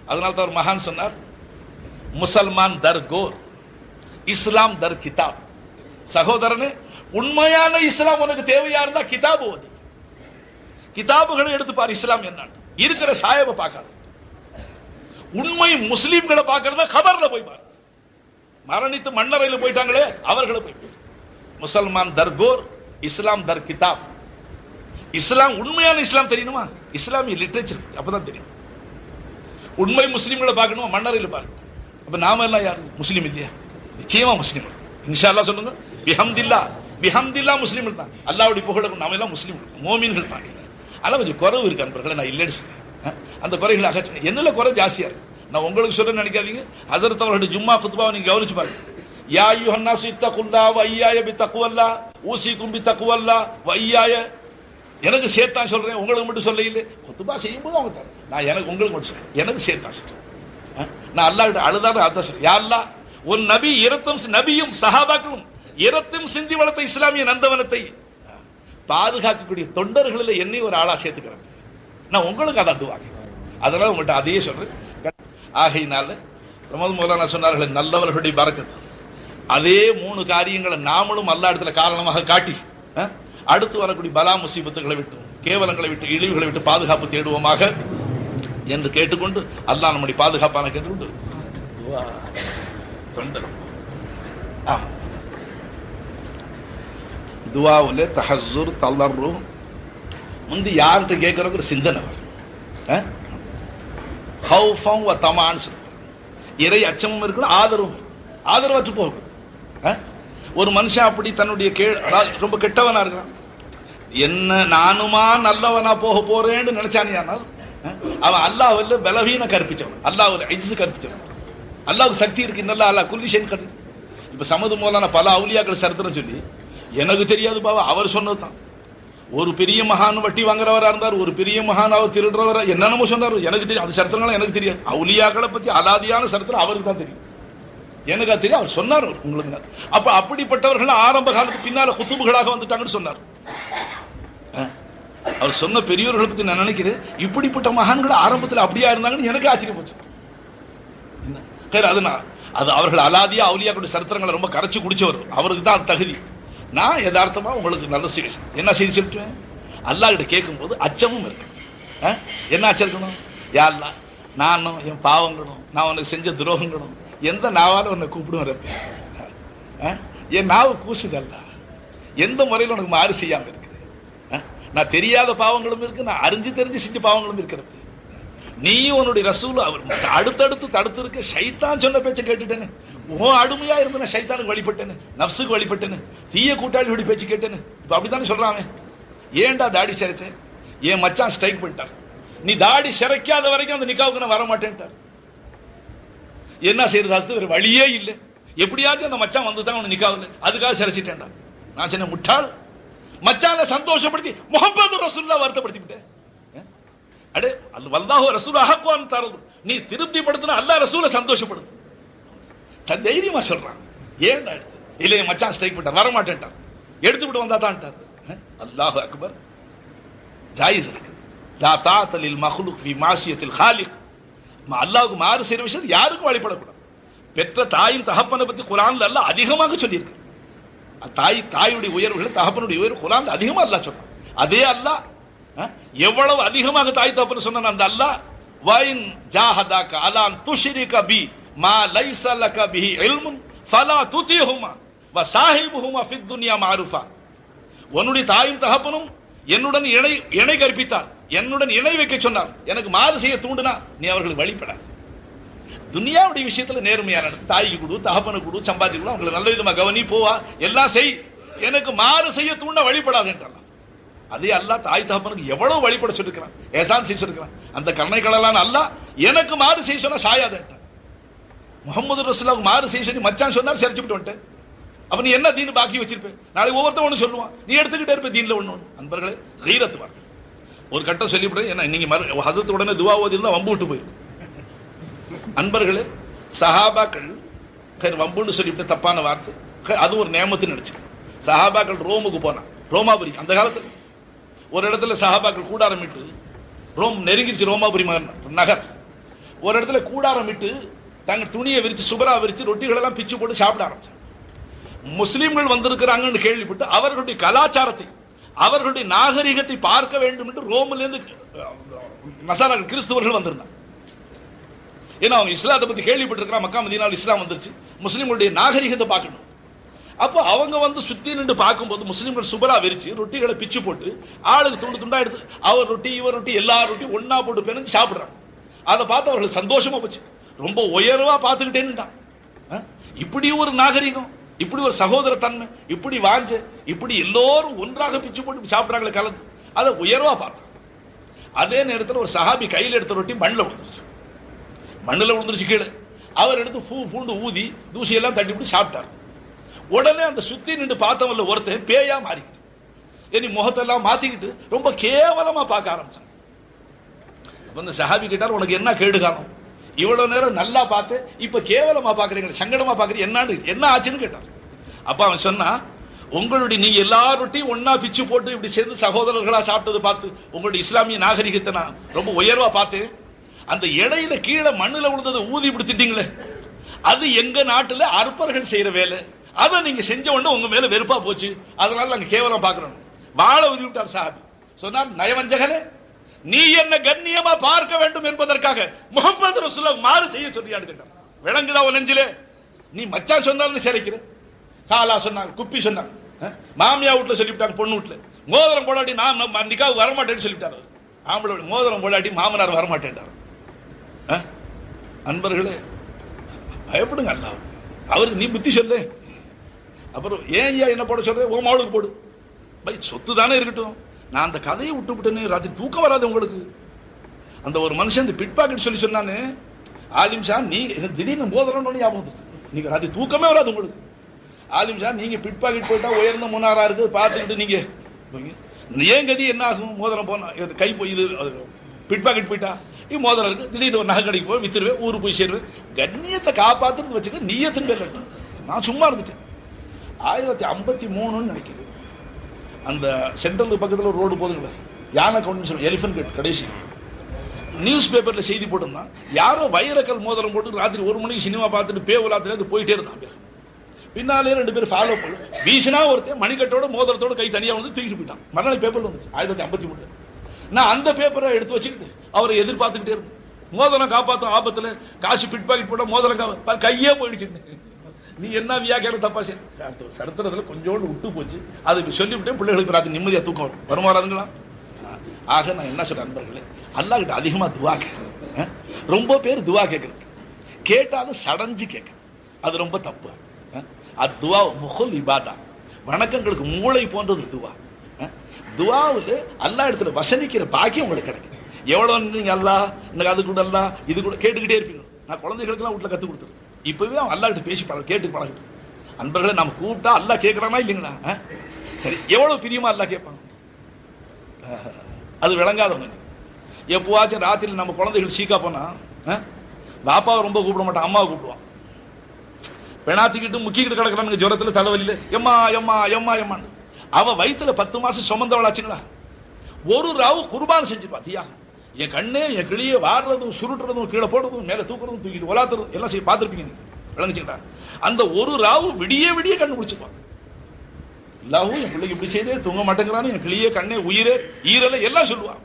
அதனால தான் ஒரு மகான் சொன்னார், முசல்மான் தர் கோர், இஸ்லாம் தர் கிதாப். சகோதரனே, உண்மையான இஸ்லாம் உனக்கு தேவையா இருந்தா கிதாபு ஓது. கிதாபுகளை எடுத்து பாரு இஸ்லாம் என்ன இருக்கிற சாயபை பார்க்காது. உண்மை முஸ்லீம்களை பார்க்கறத கபர்ல போய் பாரு. மரணித்து மண்ணறையில் போயிட்டாங்களே அவர்களை போய். முசல்மான் தர்கோர், இஸ்லாம் தர் கிதாப். இஸ்லாம் உண்மையான இஸ்லாம் தெரியணுமா? இஸ்லாமிய லிட்டரேச்சர் அப்பதான் தெரியும். உண்மை முஸ்லீம்களை பார்க்கணுமா? மண்ணறையில் பாருங்க. அப்ப நாம எல்லாம் யாரு? முஸ்லீம் இல்லையா? நிச்சயமா முஸ்லீம். இன்ஷா அல்லாஹ் சொல்லுங்க, பிஹம்தில்லாஹ் பிஹம்தில்லா முஸ்லீம்கள் தான், அல்லாஹ்வுடைய புகழ நாம எல்லாம் முஸ்லீம்கள், மோமீன்கள் தான். ஆனால் கொஞ்சம் குறவு இருக்கு அன்பர்களே, நான் இல்லைன்னு சொல்றேன். அந்த குறைகளை அகற்ற என்னல குறை ஜாஸ்தியா இருக்கு. நான் உங்களுக்கு சொல்ல நினைக்காதீங்க. ஹஸரத் அவர்களுடைய ஜும்மா குத்பாவை நீங்க கவனிச்சு பாருங்க. யா அய்யுஹன் நாஸ் இத்தகுல்லாஹ் வ இய்யாய பித்தக்வல்லாஹ் ஊசிக்கும் பித்தக்வல்லாஹ் வ இய்யாய. எனக்கு சேர்த்தான் சொல்றேன், உங்களுக்கு மட்டும் சொல்ல இல்லை. குத்பா செய்யும்போது அவங்க தான், நான் எனக்கு உங்களுக்கு மட்டும் சொல்றேன், எனக்கு சேர்த்தான் சொல்றேன். நான் அல்லாஹ்கிட்ட அழுதாலும் அதான் சொல்றேன், யா அல்லாஹ் ஒரு நபி இரத்தம் நபியும் சஹாபாக்களும் இரத்தம் சிந்தி வளர்த்த இஸ்லாமிய நந்தவனத்தை பாதுகாக்கக்கூடிய தொண்டர்களில் என்னை ஒரு ஆளா சேர்த்துக்கிறேன். நான் உங்களுக்கு அதை அதுவாங்க, அதெல்லாம் உங்கள்கிட்ட அதையே சொல்றேன். ஆகையினால ரமது மௌலானா சொன்னார்கள், நல்லவர்களுடைய பரக்கத்து. அதே 3 காரியங்களை நாமளும் அல்லா இடத்துல காரணமாக காட்டி அடுத்து வரக்கூடிய பலா முசீபத்துகளை விட்டு, கேவலங்களை விட்டு, இழிவுகளை விட்டு பாதுகாப்பு தேடுவோமாக என்று கேட்டுக்கொண்டு, அல்லாஹ் நம்முடைய பாதுகாப்பான கேட்டுக்கொண்டு துவாவுல தஹஸ்ஸுர் தல்லர்ரு முந்தி யார்கிட்ட கேட்கறோங்கிற சிந்தனை வரும். ஹௌஃபம் வ தமான் இறை அச்சமும் இருக்கணும், ஆதரவற்று போகணும். ஒரு மனுஷன் அப்படி தன்னுடைய ரொம்ப கெட்டவனா இருக்கிறான், என்ன நானுமா நல்லவனா போக போறேன்னு நினைச்சானியானால் அவன் அல்லாஹ்வுல பலவீன கற்பிச்சவன், அல்லாஹ்வுல இஜ்ஸ் கற்பிச்சவன். அல்லாஹ்வுக்கு சக்தி இருக்கு, இன்னல்லாஹ் அலா குல்லி ஷைஇன் கதீர். இப்ப சமது மௌலானா பல அவுலியாக்கள் சரித்திரம் சொல்லி, எனக்கு தெரியாது பாவா, அவர் சொன்னதுதான். ஒரு பெரிய மகான் வட்டி வாங்குறவரா இருந்தார், ஒரு பெரிய மகான் அவர் திருடுறவரா என்னென்னமோ சொன்னார், எனக்கு தெரியும். அது சரித்திரங்களும் எனக்கு தெரியாது. அவுலியாக்களை பத்தி அலாதியான சரித்திரம் அவருக்கு தான் தெரியும், எனக்கு அது தெரியும். அவர் சொன்னார் உங்களுக்கு. அப்ப அப்படிப்பட்டவர்கள் ஆரம்ப காலத்துக்கு பின்னால குத்துபுகளாக வந்துட்டாங்கன்னு சொன்னார். அவர் சொன்ன பெரியவர்களை பத்தி நான் நினைக்கிறேன், இப்படிப்பட்ட மகான்கள் ஆரம்பத்தில் அப்படியா இருந்தாங்கன்னு எனக்கு ஆச்சரியம் போச்சு. அது அவர்கள் அலாதியா அவுலியாக்களுடைய சரித்திரங்களை ரொம்ப கரைச்சு குடிச்சவர், அவருக்கு தான் தகுதி. நான் யதார்த்தமா உங்களுக்கு நல்ல செய்தி என்ன செய்தி சொல்லிட்டுவேன், அல்லாஹ் கிட்ட கேட்கும் போது அச்சமும் இருக்கு. என்ன அச்சம் இருக்கணும், யா அல்லாஹ் நானும் என் பாவங்களும் நான் உனக்கு செஞ்ச துரோகங்களும் எந்த நாவால உன்னை கூப்பிடுவேன், என் நாவு கூசுதல்ல, எந்த முறையில் உனக்கு மாறு செய்யாம இருக்கு. நான் தெரியாத பாவங்களும் இருக்கு, நான் அறிஞ்சு தெரிஞ்சு செஞ்ச பாவங்களும் இருக்கிறது. நீயும் உன்னுடைய ரசூல் அடுத்தடுத்து தடுத்து இருக்க, ஷைத்தான் சொன்ன பேச்சை கேட்டுட்டேன்னு, உன் அடிமையா இருந்து நான் ஷைத்தானுக்கு வழிபட்டேன்னு, நப்சுக்கு வழிபட்டேன்னு, தீய கூட்டாளி பேச்சு கேட்டேன்னு. இப்ப அப்படித்தானே சொல்றாங்க. ஏன்டா தாடி சிறைச்சேன், என் மச்சான் ஸ்ட்ரைக் பண்ணிட்டார், நீ தாடி சிறைக்காத வரைக்கும் அந்த நிக்காவுக்கு நான் வர மாட்டேன்ட்டார். என்ன செய்யறது, வேற வழியே இல்லை, எப்படியாச்சும் அந்த மச்சான் வந்து தான் நிக்காவில், அதுக்காக சிறைச்சிட்டேன்டா. நான் சொன்ன முட்டாள், மச்சான சந்தோஷப்படுத்தி முஹம்மது ரசூலுல்லாஹ் வருத்தப்படுத்தி விட்டேன். அடே வல்லாஹு ரசூல் அஹக்குவான் தரது, நீ திருப்திப்படுத்தின அல்லாஹ் ரசூலை சந்தோஷப்படுத்து. தைரியமா சொல்றான். ஏன்டா எடுத்து இல்லையே மச்சான் ஸ்ட்ரைக் பண்ணிட்டார், வர மாட்டேன்ட்டார், எடுத்து விட்டு வந்தா தான். அல்லாஹு அக்பர். ஜாயிஸ் இருக்கு. லா தாஅத லில் மக்லூக் ஃபீ மாசியத்தில் காலிக். அல்லாஹ்வுக்கு மாறு செய்யற விஷயம் யாருக்கும் வழிபடக்கூடாது. பெற்ற தாயும் தகப்பனை பத்தி குர்ஆன்ல அல்லாஹ் அதிகமாக சொல்லியிருக்கு. தாயுடைய உயர்வுகள், தகப்பனுடைய உயர்வு குர்ஆன்ல அதிகமா அல்லாஹ் சொல்றான். அதே அல்லாஹ் எவ்வளவு அதிகமாக தாய் தகப்பன் சொன்ன அந்த அல்லாஹ், வைன் ஜாஹதாக அலான் துஷ்ரிக பி மா லைஸ லக பிஹி இல்முன் ஃபலா துதிஹுமா வ சாஹிபுஹுமா ஃபித் துன்யா மஅரூஃபா. உன்னுடைய தாயும் தகப்பனும் என்னுடன் இணை கற்பித்தார், என்னுடன் இணை வைக்க சொன்னார், எனக்கு மாறு செய்ய தூண்டினா நீ அவர்களுக்கு வழிபடாது. துனியாவுடைய விஷயத்துல நேர்மையா நடத்து, தாய்க்கு கொடு, தகப்பனுக்கு கொடு, சம்பாதி கொடு, அவங்களை நல்ல விதமா கவனி, போவா, எல்லாம் செய், எனக்கு மாறு செய்ய தூண்ட வழிபடாது என்றார். அதே அல்லாஹ் தாய் தகப்பனுக்கு எவ்வளவு வழிபட சொல்லிருக்கிறான், ஏசான் செய்ய சொல்லிருக்கிறான். அந்த கருணைகளெல்லாம் அல்லாஹ் எனக்கு மாறு செய்ய சொன்னா சாயாது. முகமது ரசூலுல்லாஹ்வுக்கு மாறு செய்ய சொல்லி மச்சான் சொன்னார், சரிச்சு விட்டு வந்துட்டேன். அப்ப நீ என்ன தீன் பாக்கி வச்சிருப்பேன், நாளைக்கு ஒவ்வொருத்தன் ஒண்ணு சொல்லுவான், நீ எடுத்துக்கிட்டே இருப்ப தீன்ல ஒண்ணு. அன்பர்களே, கீரத்து வர ஒரு கட்டம் சொல்லிவிடுறேன். என்ன நீங்க ஹஸரத் உடனே துவா ஓதிருந்தா வம்பு விட்டு போயிருக்கு. அன்பர்களே, சஹாபாக்கள் வம்புன்னு சொல்லிவிட்டு தப்பான வார்த்தை, அது ஒரு நேமத்து நினைச்சு. சஹாபாக்கள் ரோமுக்கு போனான், ரோமாபுரி. அந்த காலத்துல ஒரு இடத்துல சஹாபாக்கள் கூடாரமிட்டு, ரோம் நெருங்கிருச்சு, ரோமாபுரி நகர். ஒரு இடத்துல கூடாரமிட்டு தங்க துணியை விரிச்சு, சுபரா விரிச்சு, ரொட்டிகள் எல்லாம் பிச்சு போட்டு சாப்பிட ஆரம்பிச்சாங்க. முஸ்லிம்கள் வந்திருக்கிறாங்கன்னு கேள்விப்பட்டு அவர்களுடைய கலாச்சாரத்தை, அவர்களுடைய நாகரிகத்தை பார்க்க வேண்டும் என்று ரோமில் இருந்து நசாராக்கள், கிறிஸ்துவர்கள் வந்திருந்தாங்க. ஏன்னா அவங்க இஸ்லாத்தை பத்தி கேள்விப்பட்டிருக்கிறான், மக்கா மதீனாவில் இஸ்லாம் வந்துருச்சு, முஸ்லிம்களுடைய நாகரிகத்தை பார்க்கணும். அப்போ அவங்க வந்து சுத்தி நின்று பார்க்கும்போது முஸ்லிம்கள் சுபரா விரிச்சு ரொட்டிகளை பிச்சு போட்டு ஆளுக்கு துண்டு துண்டா எடுத்து, அவர் ரொட்டி இவர் ரொட்டி எல்லா ரொட்டியும் ஒன்னா போட்டு பிணைஞ்சு சாப்பிடுறாங்க. அதை பார்த்து அவர்களுக்கு சந்தோஷமா போச்சு, ரொம்ப உயர்வா பார்த்துக்கிட்டேன்னுட்டான். இப்படி ஒரு நாகரிகம், இப்படி ஒரு சகோதர தன்மை, இப்படி வாஞ்ச, இப்படி எல்லோரும் ஒன்றாக பிச்சு போட்டு சாப்பிட்றாங்களே கலந்து, அதை உயர்வா பார்த்தோம். அதே நேரத்தில் ஒரு சஹாபி கையில் எடுத்த ரொட்டி மண்ணில் விழுந்துருச்சு கீழே. அவர் எடுத்து பூண்டு ஊதி தூசியெல்லாம் தட்டி விட்டு சாப்பிட்டார். உடனே அந்த சுத்தி நின்று பார்த்தவன்ல ஒருத்தன் பேயா மாறிக்கிட்டு இனி முகத்தெல்லாம் மாத்திக்கிட்டு ரொம்ப கேவலமா பார்க்க ஆரம்பிச்சான். அந்த சஹாபி கேட்டார், உனக்கு என்ன கேடு காணும்? இவ்வளவு நேரம் நல்லா பார்த்து இப்ப கேவலமா பாக்குறீங்க, சங்கடமா பாக்குறீங்க, என்ன ஆச்சுன்னு கேட்டார். அப்ப அவன் சொன்னா, உங்களுடைய நீங்க எல்லார்ட்டையும் ஒன்னா பிச்சு போட்டு இப்படி சேர்ந்து சகோதரர்களா சாப்பிட்டது பார்த்து உங்களுடைய இஸ்லாமிய நாகரிகத்தை நான் ரொம்ப உயர்வா பார்த்தேன். அந்த இடையில கீழே மண்ணுல விழுந்ததை ஊதி இப்படி திட்டீங்களே, அது எங்க நாட்டுல அற்பர்கள் செய்யற வேலை, அதை நீங்க செஞ்ச உடனே உங்க மேல வெறுப்பா போச்சு, அதனால நாங்க கேவலம் பாக்குறோம். வாழ உதவி விட்டார் சாஹாபி. சொன்னார், நயவஞ்சகனே, நீ என்ன கண்ணியமா பார்க்க வேண்டும் என்பதற்காக முகமது ரசூலுல்லாஹ் மாறு செய்ய சொல்றியான்னு கேட்டார். விளங்குதா உன் நெஞ்சிலே? நீ மச்சான் சொன்னாலும் சிறைக்கிற, காலா சொன்னாங்க, குப்பி சொன்னாங்க, மாமியா வீட்டுல சொல்லிவிட்டாங்க, பொண்ணு வீட்டுல மோதிரம் போடாட்டி நான் நிக்காவுக்கு வரமாட்டேன்னு சொல்லிவிட்டார். ஆம்பளை மோதிரம் போடாட்டி மாமனார் வரமாட்டேன்டார். அன்பர்களே, பயப்படுங்க அல்ல, அவருக்கு நீ புத்தி சொல்லு. அப்புறம் ஏன் ஐயா என்ன போட சொல்ற? ஓ மாவுளுக்கு போடு, பை சொத்து தானே இருக்கட்டும். நான் அந்த கதையை விட்டுவிட்டேன்னு ராத்திரி தூக்கம் வராது உங்களுக்கு. அந்த ஒரு மனுஷன் இந்த பிட் பாக்கெட் சொல்லி சொன்னானு, ஆலிம் ஷா நீ திடீர்னு மோதிரம்னு ஞாபகம், நீங்க ராத்திரி தூக்கமே வராது உங்களுக்கு. ஆலிம் ஷா நீங்க பிட் பாக்கெட் போயிட்டா உயர்ந்த முன்னாரா இருக்கு பார்த்துக்கிட்டு நீங்க ஏன் கதி என்ன ஆகும்? மோதிரம் போனா கை போய் இது பிட் பாக்கெட் போயிட்டா மோதிரம் இருக்கு, திடீர்னு ஒரு நகை கடைக்கு போய் வித்துருவேன், ஊருக்கு போய் சேருவேன். கண்ணியத்தை காப்பாத்துறது வச்சுக்க நீயத்தின் பேர். நான் சும்மா இருந்துட்டேன். 1053 நினைக்கிறேன், அந்த சென்ட்ரல் பக்கத்தில் ஒரு ரோடு போதுங்களா, யானை கவுண்ட் சொல்லுவோம், எலிஃபன்ட் கேட் கடைசி நியூஸ் பேப்பர்ல செய்தி போட்டிருந்தான். யாரோ வைரக்கல் மோதிரம் போட்டு ராத்திரி 1 மணிக்கு சினிமா பார்த்துட்டு பேவலாத்துல போயிட்டே இருந்தான். பின்னாலே 2 பேர் ஃபாலோ பண்ணு வீசினா ஒருத்தன் மணிக்கட்டோட மோதிரத்தோட கை தனியா வந்து தூக்கிட்டு போயிட்டான். மறுநாள் பேப்பர்ல வந்துச்சு 1053. நான் அந்த பேப்பரை எடுத்து வச்சுக்கிட்டு அவரை எதிர்பார்த்துக்கிட்டே இருந்தேன். மோதிரம் காப்பாற்றும் ஆபத்துல காசு பிட் பாக்கெட் போட்டா மோதிரம் கையே போயிடுச்சு. நீ என்ன வியாக்கியானம் தப்பா சரித்திரத்துல கொஞ்சோண்டு விட்டு போச்சு, அது சொல்லிவிட்டேன். பிள்ளைகளுக்கு ராத்திரி நிம்மதியா தூக்கம் வருமாறாதுங்களா? ஆக நான் என்ன சொல்றேன் நண்பர்களே, அல்லாஹ் கிட்ட அதிகமா துவா கேட்க. ரொம்ப பேர் துவா கேட்கறது, கேட்டாலும் சடஞ்சு கேட்க, அது ரொம்ப தப்பு. துவா முகல் இபாதா, வணக்கங்களுக்கு மூளை போன்றது துவா. துவாவில் அல்லாஹ் இடத்துல வசனிக்கிற பாக்கியம் உங்களுக்கு கிடைக்கும். எவ்வளவு நீங்க அல்லாஹ் எனக்கு அது கூட அல்லா இது கூட கேட்டுக்கிட்டே இருப்பீங்க. நான் குழந்தைகளுக்கெல்லாம் வீட்டில் கற்றுக் கொடுத்துருக்கேன். இப்பவே அவன் அல்லாஹ் கிட்ட பேசி கேட்டு பழகிட்டு. அன்பர்களை நம்ம கூப்பிட்டா அல்லாஹ் கேட்கறானா இல்லைங்களா? சரி, எவ்வளவு பிரியமா அல்லாஹ் கேட்பாங்க, அது விளங்காதவங்க. எப்போவாச்சும் ராத்திரி நம்ம குழந்தைகள் சீக்கா போனா பாப்பாவை ரொம்ப கூப்பிட மாட்டான், அம்மாவை கூப்பிடுவான். பெணாத்திக்கிட்டு முக்கிக்கிட்டு கிடக்குறானுங்க ஜுரத்துல தலைவலியில, எம்மா எம்மா எம்மா எம்மான்னு. அவ வயிற்றுல 10 மாசம் சுமந்தவளாச்சுங்களா, ஒரு ராவு குர்பான் செஞ்சுப்பா தியாகம். என் கண்ணே என் கிளியே வாடுறதும் சுருட்டுறதும் கீழே போடுறதும் மேலே தூக்குறதும் தூக்கிட்டு ஒலாத்துறதும் எல்லாம் செய்ய பார்த்துருப்பீங்க, விளங்குச்சுங்களா? அந்த ஒரு ராவு விடிய விடிய கண்ணு முடிச்சுப்பான். எல்லாவும் என் பிள்ளைக்கு இப்படி செய்தே தூங்க மாட்டேங்கிறான்னு, என் கிளியே கண்ணே உயிரே ஈரலை எல்லாம் சொல்லுவான்.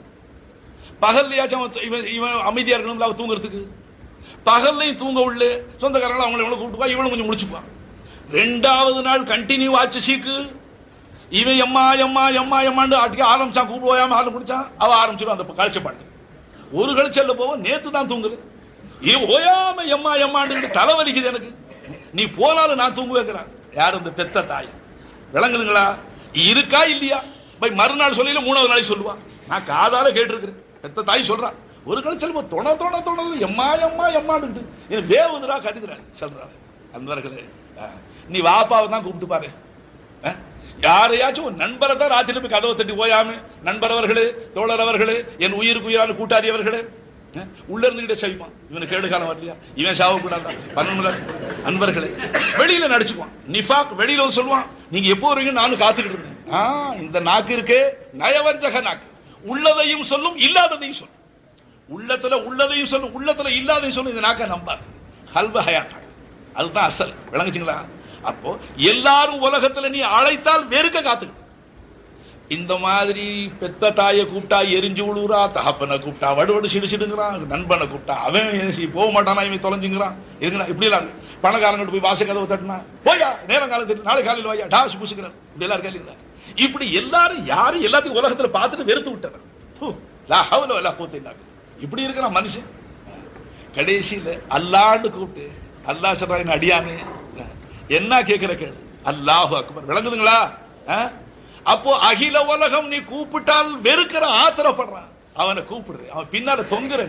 பகல்லையாச்சும் இவன் அமைதியா இருக்கணும் அவ தூங்குறதுக்கு. பகல்லையும் தூங்க உள்ள சொந்தக்காரங்களும் அவங்களை கூப்பிட்டுப்பா, இவனும் கொஞ்சம் முடிச்சுப்பான். 2வது நாள் கண்டினியூ ஆச்சு சீக்கு. இவன் எம்மா எம்மா எம்மா எம்மாண்டு ஆட்டிக்க ஆரம்பிச்சான், கூப்பிடுவாயாம ஆரம்பி முடிச்சான். அவ ஆரம்பிச்சிடும் அந்த கழிச்ச பாட்டு. ஒரு கழிச்சல்ல போவோம், நேத்து தான் தூங்குது, ஓயாம எம்மா எம்மாண்டு தலைவலிக்குது எனக்கு, நீ போனாலும் நான் தூங்குவேங்கிறான். யார்? இந்த பெத்த தாய். விளங்குதுங்களா? இருக்கா இல்லையா? போய் மறுநாள் சொல்லல 3வது நாளைக்கு சொல்லுவான். நான் காதால கேட்டிருக்கிறேன், பெத்த தாய் சொல்றான். ஒரு கழிச்சல் தொண தொண தொண எம்மா எம்மா எம்மாண்டு வேவுதுரா கடிதுரா சொல்றாங்க. அன்பர்களே, நீ வாப்பாவை தான் கூப்பிட்டு பாரு. யாரையாச்சும் ஒரு நண்பரை தான் ராத்திரி போய் கதவை தட்டி போயாம, நண்பர் அவர்களே, தோழர் அவர்களே, என் உயிருக்கு உயிரான கூட்டாளி அவர்களே, உள்ள இருந்துகிட்டே செய்வான். இவனுக்கு கேடு காலம் வரலையா, இவன் சாவக்கூடாது 12 அன்பர்களே. வெளியில நடிச்சுக்குவான், நிஃபாக் வெளியில சொல்லுவான். நீங்க எப்போ வருவீங்க நானும் காத்துக்கிட்டு இருந்தேன். இந்த நாக்கு இருக்கே நயவஞ்சக நாக்கு, உள்ளதையும் சொல்லும் இல்லாததையும் சொல்லும். உள்ளத்துல உள்ளதையும் சொல்லும், உள்ளத்துல இல்லாதையும் சொல்லும். இந்த நாக்க நம்பாது. கல்ப ஹயாத்தா, அதுதான் அசல். விளங்குச்சுங்களா? அப்போ எல்லாரும் உலகத்துல நீ அழைத்தால் வெறுக்க காத்துக்கிட்டு. இந்த மாதிரி பெத்த தாயை கூப்பிட்டா எரிஞ்சு விழுறா, தகப்பனை கூப்பிட்டா வடுவடு சிடுசிடுங்கிறான், நண்பனை கூப்பிட்டா அவன் போக மாட்டானா, இவன் தொலைஞ்சுங்கிறான். இருக்குண்ணா இப்படி எல்லாம் பணக்காரங்கிட்ட போய் வாச கதவை தட்டினா போயா நேரம் காலத்தில் நாளை காலையில் வாயா டாஸ் பூசுக்கிறான். இப்படி எல்லாம் இருக்கா இல்லைங்களா? இப்படி எல்லாரும் யாரும் எல்லாத்தையும் உலகத்துல பார்த்துட்டு வெறுத்து விட்டான். இப்படி இருக்கிறான் மனுஷன். கடைசியில அல்லாண்டு கூப்பிட்டு, அல்லாஹ் சொல்றான் அடியானே, என்ன கேட்கிற கேளு. அல்லாஹு அக்பர். விளங்குதுங்களா? அப்போ அகில உலகம் நீ கூப்பிட்டால் வெறுக்கிற, ஆத்திரப்படுறான், அவனை கூப்பிடுற, அவன் பின்னால தொங்குற,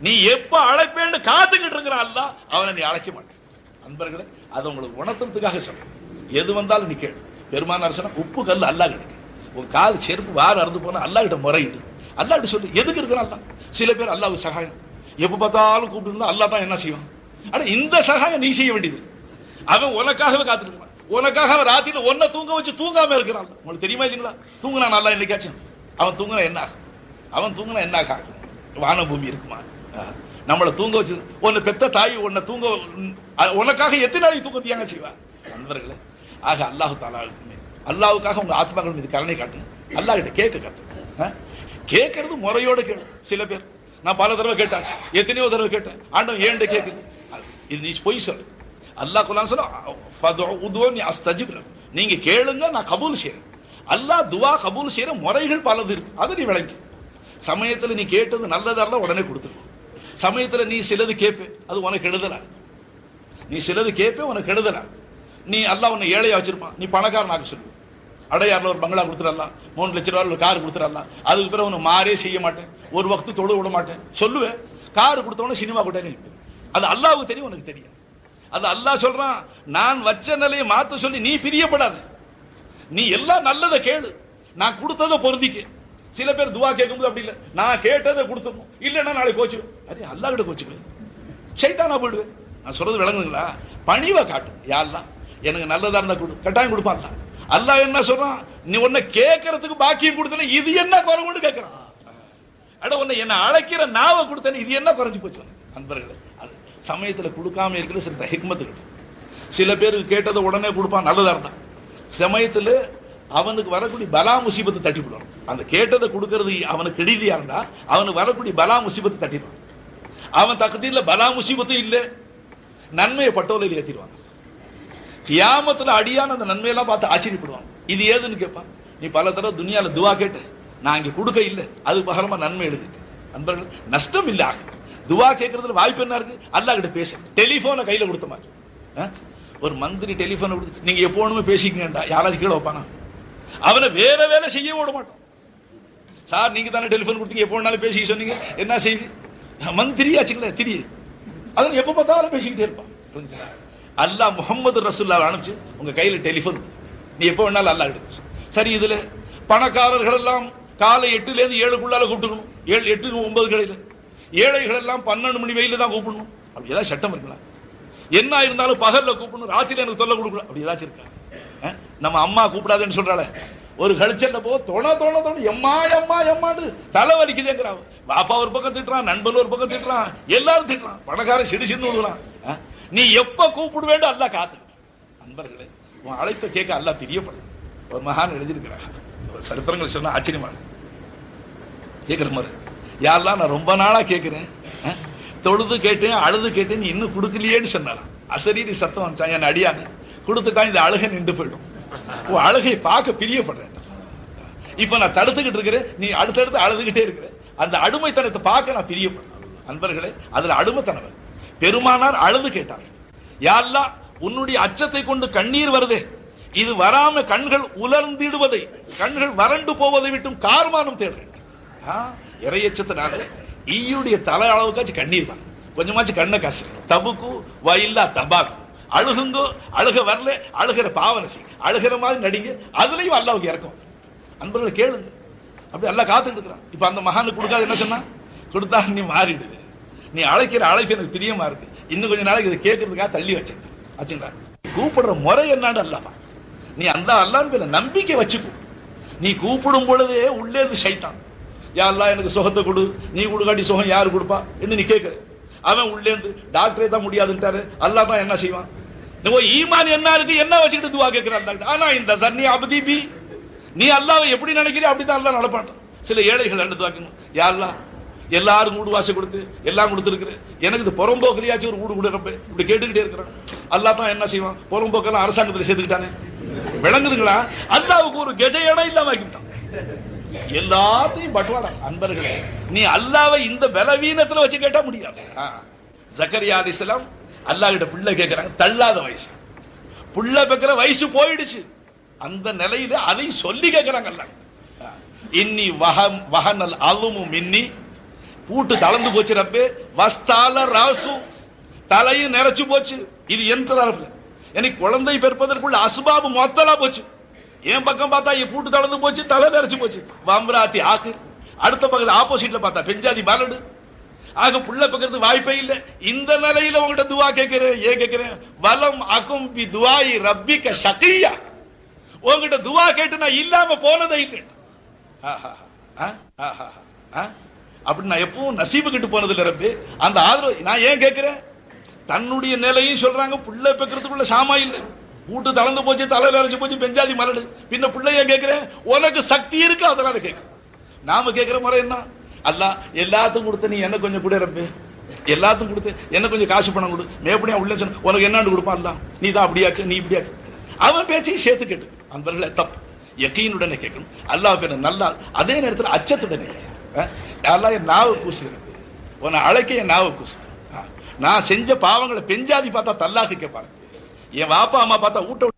நீ எப்ப அழைப்பேன்னு காத்துக்கிட்டு இருக்கிறான் அல்ல, அவனை நீ அழைக்க மாட்டேன். அன்பர்களே, அதை உங்களுக்கு உணர்த்துறதுக்காக சொல்றேன். எது வந்தாலும் நீ கேளு. பெருமானார் சொன்னா உப்பு கல் அல்லா கிட்ட, உன் கால் செருப்பு வார அறுந்து போனா அல்லா கிட்ட முறையிடு, அல்லா கிட்ட சொல்லு எதுக்கு இருக்கிறான் அல்லா. சில பேர் அல்லாஹ்வுக்கு சகாயம் எப்ப பார்த்தாலும் கூப்பிட்டு அல்லா தான் என்ன செய்வான். ஆனா இந்த சகாயம் நீ செய்ய வேண்டியது. அவன் உனக்காகவே காத்துட்டு இருப்பான். உனக்காக அவன் ராத்திரில ஒன்ன தூங்க வச்சு தூங்காம இருக்கிறான். உங்களுக்கு தெரியுமா இல்லைங்களா? தூங்குனா நல்லா என்னைக்காச்சும் அவன் தூங்குனா என்ன ஆகும்? அவன் தூங்குனா என்ன ஆகும்? வான பூமி இருக்குமா? நம்மளை தூங்க வச்சு ஒன்னு பெத்த தாய் உன்னை தூங்க உனக்காக எத்தனை நாளைக்கு தூங்க தியாகம் செய்வா? நண்பர்களே, ஆக அல்லாஹு தாலாவுக்கு அல்லாவுக்காக உங்க ஆத்மாக்கள் மீது கருணை காட்டுங்க. அல்லாஹ் கிட்ட கேட்க கத்து. கேட்கறது முறையோட கேளு. சில பேர் நான் பல தடவை கேட்டேன், எத்தனையோ தடவை கேட்டேன், ஆண்டவன் ஏன்ட கேட்குது. இது நீ போய் சொல்லு. அல்லாஹ் குர்ஆன் சொல்ல நீங்க கேளுங்க, நான் கபூல் செய்யறேன். அல்லாஹ் துவா கபூல் செய்யற முறைகள் பலது இருக்கு, அதை நீ விளங்கி. சமயத்துல நீ கேட்டது நல்லதா இருந்தா உடனே கொடுத்துருவோம். சமயத்துல நீ சிலது கேட்பே, அது உனக்கு எழுதல. நீ சிலது கேட்பே, உனக்கு எழுதல. நீ அல்லாஹ் உன்னை ஏழையா வச்சிருப்பான், நீ பணக்காரனாக்க சொல்லு. அடையாறுல ஒரு பங்களா கொடுத்துடலாம், 3 லட்சம் ரூபாய் ஒரு கார் கொடுத்துடலாம். அதுக்கு பிறகு உனக்கு மாறே செய்ய மாட்டேன், ஒரு வக்து தொழு விட மாட்டேன் சொல்லுவேன். கார் கொடுத்தவன சினிமா கூட்டே, அது அல்லாஹ்வுக்கு தெரியும், உனக்கு தெரியும். அது அல்லாஹ் சொல்றான், நான் வச்ச நிலையை மாத்த சொல்லி நீ பிரியப்படாத. நீ எல்லாம் நல்லதை கேளு, நான் கொடுத்ததை பொருந்திக்க. சில பேர் துவா கேட்கும்போது அப்படி இல்லை, நான் கேட்டதை கொடுத்துடணும், இல்லைன்னா நாளைக்கு கோச்சுடும். அதே அல்லாஹ் கிட்ட கோச்சுக்குவேன், சைத்தானா போயிடுவேன். நான் சொல்றது விளங்குங்களா? பணிவை காட்டு. யாரெல்லாம் எனக்கு நல்லதா இருந்தா கொடு, கட்டாயம் கொடுப்பான்ல. அல்லாஹ் என்ன சொல்றான், நீ உன்னை கேட்கறதுக்கு பாக்கியம் கொடுத்தன, இது என்ன குறைவுன்னு கேட்கிறான். அட உன்னை என்ன அழைக்கிற நாவை கொடுத்தன, இது என்ன குறைஞ்சு போச்சு? நண்பர்களே, அது சமயத்துல கொடுக்காம இருக்கிற சில ஹிக்மத்துகள். சில பேருக்கு கேட்டதை உடனே கொடுப்பான் நல்லதா இருந்தா, சமயத்துல அவனுக்கு வரக்கூடிய பலா முசீபத்தை தட்டிவிடுவான். அந்த கேட்டதை கொடுக்கறது அவனுக்கு கெடுதியா இருந்தா அவனுக்கு வரக்கூடிய பலா முசீபத்தை தட்டிடுவான். அவன் தகுதியில பலா முசீபத்தும் இல்லை, நன்மையை பட்டோலையில் ஏற்றிடுவான். கியாமத்துல அடியான அந்த நன்மையெல்லாம் பார்த்து ஆச்சரியப்படுவான். இது ஏதுன்னு கேட்பான். நீ பல தடவை துனியால துவா கேட்ட, நான் இங்க கொடுக்க இல்லை, அது பகரமா நன்மை எழுதிட்டு. நண்பர்கள், நஷ்டம் இல்ல. துவா கேட்கறதுல வாய்ப்பு என்ன இருக்கு? அல்லாஹ் கிட்ட பேச. டெலிபோனை கையில கொடுத்த மாதிரி ஒரு மந்திரி டெலிபோனை கொடுத்து நீங்க எப்போனுமே பேசிக்கங்கடா, யாராச்சும் கீழே வைப்பானா? அவனை வேற வேலை செய்ய விட மாட்டோம். சார் நீங்க தானே டெலிபோன் கொடுத்தீங்க, எப்போ வேணாலும் பேசிக்க சொன்னீங்க, என்ன செய்தி? மந்திரியாச்சுங்களே தெரியுது, அதனால எப்ப பார்த்தாலும் பேசிக்கிட்டே இருப்பான். அல்லாஹ் முஹம்மது ரசூலுல்லாஹ் அனுப்பிச்சு உங்க கையில டெலிபோன், நீ எப்போ வேணாலும் அல்லாஹ் எடுக்க. சரி, இதுல பணக்காரர்கள் எல்லாம் காலை 8ல இருந்து 7க்குள்ளால கூப்பிட்டுக்கணும், 8 9 கடையில. ஏழைகள் எல்லாம் 12 மணி வெயில தான் கூப்பிடணும். அப்படி ஏதாவது சட்டம் இருக்குங்களா? என்ன இருந்தாலும் பகல்ல கூப்பிடணும், ராத்திரில எனக்கு தொல்லை கொடுக்கணும், அப்படி ஏதாச்சும் இருக்கா? நம்ம அம்மா கூப்பிடாதுன்னு சொல்றாளே, ஒரு கழிச்சல்ல போ தோண தோண தோண எம்மா எம்மா எம்மாடு தலை வலிக்குதேங்கிறான். பாப்பா ஒரு பக்கம் திட்டுறான், நண்பன் ஒரு பக்கம் திட்டுறான், எல்லாரும் திட்டுறான், பணக்காரன் சிடுசின்னு விடுறான். நீ எப்ப கூப்பிட வேண்டும் அல்லாஹ் காத்து. நண்பர்களே, உன் அழைப்பை கேட்க அல்லாஹ் பிரியப்படும். ஒரு மகான் எழுதியிருக்கிறார், சரித்திரங்கள் சொன்னா ஆச்சரியமா கேட்கிற மாதிரி. யாரெல்லாம் நான் ரொம்ப நாளா கேட்கிறேன், தொழுது கேட்டேன், அழுது கேட்டேன், நீ இன்னும் கொடுக்கலையேன்னு சொன்னாராம். அசரீரி சத்தம் வந்துச்சான், என் அடியானு கொடுத்துட்டான், இந்த அழுகை நின்று போயிடும். அழுகை பார்க்க பிரியப்படுறேன். இப்ப நான் தடுத்துக்கிட்டு இருக்கிறேன், நீ அடுத்தடுத்து அழுதுகிட்டே இருக்கிற. அந்த அடிமைத்தனத்தை பார்க்க நான் பிரியப்படுறேன். நண்பர்களே, அதுல அடிமைத்தனம். பெருமானார் அழுது கேட்டார், யா அல்லாஹ், உன்னுடைய அச்சத்தை கொண்டு கண்ணீர் வருதே, இது வராம கண்கள் உலர்ந்திடுவதை, கண்கள் வறண்டு போவதை விட்டும் கார்மானம் தேடுறேன். இறையச்சத்தினால ஈயுடைய தலை அளவுக்காச்சும் கண்ணீர் தான், கொஞ்சமாச்சும் கண்ணை காசு. தபுக்கு வயில்லா தபாக்கு, அழுகுங்கோ, அழுக வரல, அழுகிற பாவனை செய், அழுகிற மாதிரி நடிங்க, அதுலயும் அல்லாவுக்கு இறக்கும். அன்பர்களை கேளுங்க, அப்படி அல்லாஹ் காத்துட்டு இருக்கிறான். இப்ப அந்த மகானுக்கு கொடுக்காது என்ன சொன்னா, கொடுத்தா நீ மாறிடுது, நீ அழைக்கிற அழைப்பு எனக்கு பிரியமா இருக்கு, இன்னும் கொஞ்ச நாளைக்கு இதை கேட்கறதுக்காக தள்ளி வச்சுங்களா. கூப்பிடுற முறை என்னான்னு அல்லாஹ், நீ அந்த அல்லாஹ்வின் நம்பிக்கை வச்சுக்கோ. நீ கூப்பிடும் பொழுதே உள்ளே இருந்து சைத்தான், யா அல்லாஹ் எனக்கு சுகத்தை கொடு, நீ கொடுக்காட்டி சுகம் யாரு கொடுப்பா என்று நீ கேட்கிற. அவன் உள்ளே இருந்து டாக்டரே தான் முடியாதுன்ட்டாரு, அல்லாஹ் தான் என்ன செய்வான்? ஈமான் என்ன இருக்கு, என்ன வச்சுக்கிட்டு துவா கேட்கிறான். ஆனா இந்த சன்னி அபதி பி, நீ அல்லாஹ்வை எப்படி நினைக்கிற அப்படித்தான் அல்லாஹ் நடப்பான். சில ஏழைகள் என்ன துவாக்கணும், யா அல்லாஹ் எல்லாரும் வீடு வாசல் கொடுத்து எல்லாம் கொடுத்துருக்குறேன், எனக்கு இது புறம்போக்கிலையாச்சும் ஒரு வீடு கொடுறப்ப இப்படி கேட்டுக்கிட்டே இருக்கிறான். அல்லாஹ் தான் என்ன செய்வான்? புறம்போக்கெல்லாம் அரசாங்கத்தில் சேர்த்துக்கிட்டானே. விளங்குதுங்களா? அல்லாஹ்வுக்கு ஒரு கெஜ இடம் இல்லாம ஆக்கிட்டான், எல்லாத்தையும் பட்டுவாடா. அன்பர்களே, நீ அல்லாஹ்வை இந்த பலவீனத்துல வச்சு கேட்டா முடியாது. ஜக்கரியா அலைஹிஸ்ஸலாம் அல்லாஹ் கிட்ட பிள்ளை கேட்கிறாங்க, தள்ளாத வயசு, புள்ள பெக்கிற வயசு போயிடுச்சு. அந்த நிலையில அதை சொல்லி கேட்கிறாங்கல்ல. இன்னி வஹனல் அலுமு மின்னி, பூட்டு தளர்ந்து போச்சு ரப்பே, வஸ்தால ராசு, தலையும் நிறைச்சு போச்சு. இது என் தரப்புல எனக்கு குழந்தை பிறப்பதற்குள்ள அஸ்பாபு மொத்தலா போச்சு. என் பக்கம் பார்த்தா என் பூட்டு தளர்ந்து போச்சு, தலை நிறைச்சு போச்சு. வம்ராத்தி ஆக்கு. அடுத்த பக்கத்துல ஆப்போசிட்ல பார்த்தா பெஞ்சாதி மலடு. ஆக புள்ள பக்கிறது வாய்ப்பே இல்லை. இந்த நிலையில உங்ககிட்ட துவா கேட்கிறேன். ஏன் கேட்கிறேன்? வலம் அகும் பி துஆஇ ரப்பிக ஷகியா. உங்ககிட்ட துவா கேட்டு நான் இல்லாம போனதே இல்லை. அப்படி நான் எப்பவும் நசீபு கிட்டு போனது இல்லை ரப்பே. அந்த ஆதரவு நான் ஏன் கேட்கிறேன்? தன்னுடைய நிலையும் சொல்றாங்க. புள்ள பெக்கிறதுக்குள்ள சாமா இல்லை, பூட்டு தளர்ந்து போச்சு, தலையில அரைச்சு போச்சு, பெஞ்சாதி மலடு. பின்ன பிள்ளைய கேட்கிறேன். உனக்கு சக்தி இருக்கு, அதனால கேட்க. நாம கேட்கிற முறை என்ன? அல்லாஹ் எல்லாத்துக்கும் கொடுத்த நீ என்ன கொஞ்சம் கூட ரப்பே, எல்லாத்துக்கும் கொடுத்து என்ன கொஞ்சம் காசு பணம் கொடு. மேப்படியா உள்ள சொன்ன உனக்கு என்னான்னு கொடுப்பான் அல்ல. நீ தான் அப்படியாச்சு, நீ இப்படியாச்சு. அவன் பேச்சையும் சேர்த்து கேட்டு அன்பர்களே தப்பு. யகீனுடனே கேட்கணும். அல்லாஹ் பேர் நல்லா, அதே நேரத்தில் அச்சத்துடனே அல்லாஹ் என் நாவை கூசுது, உன்னை அழைக்க என் நாவை கூசுது. நான் செஞ்ச பாவங்களை பெஞ்சாதி பார்த்தா தல்லாக்கு கேட்பாரு. என் வாப்பா அம்மா பார்த்தா ஊட்ட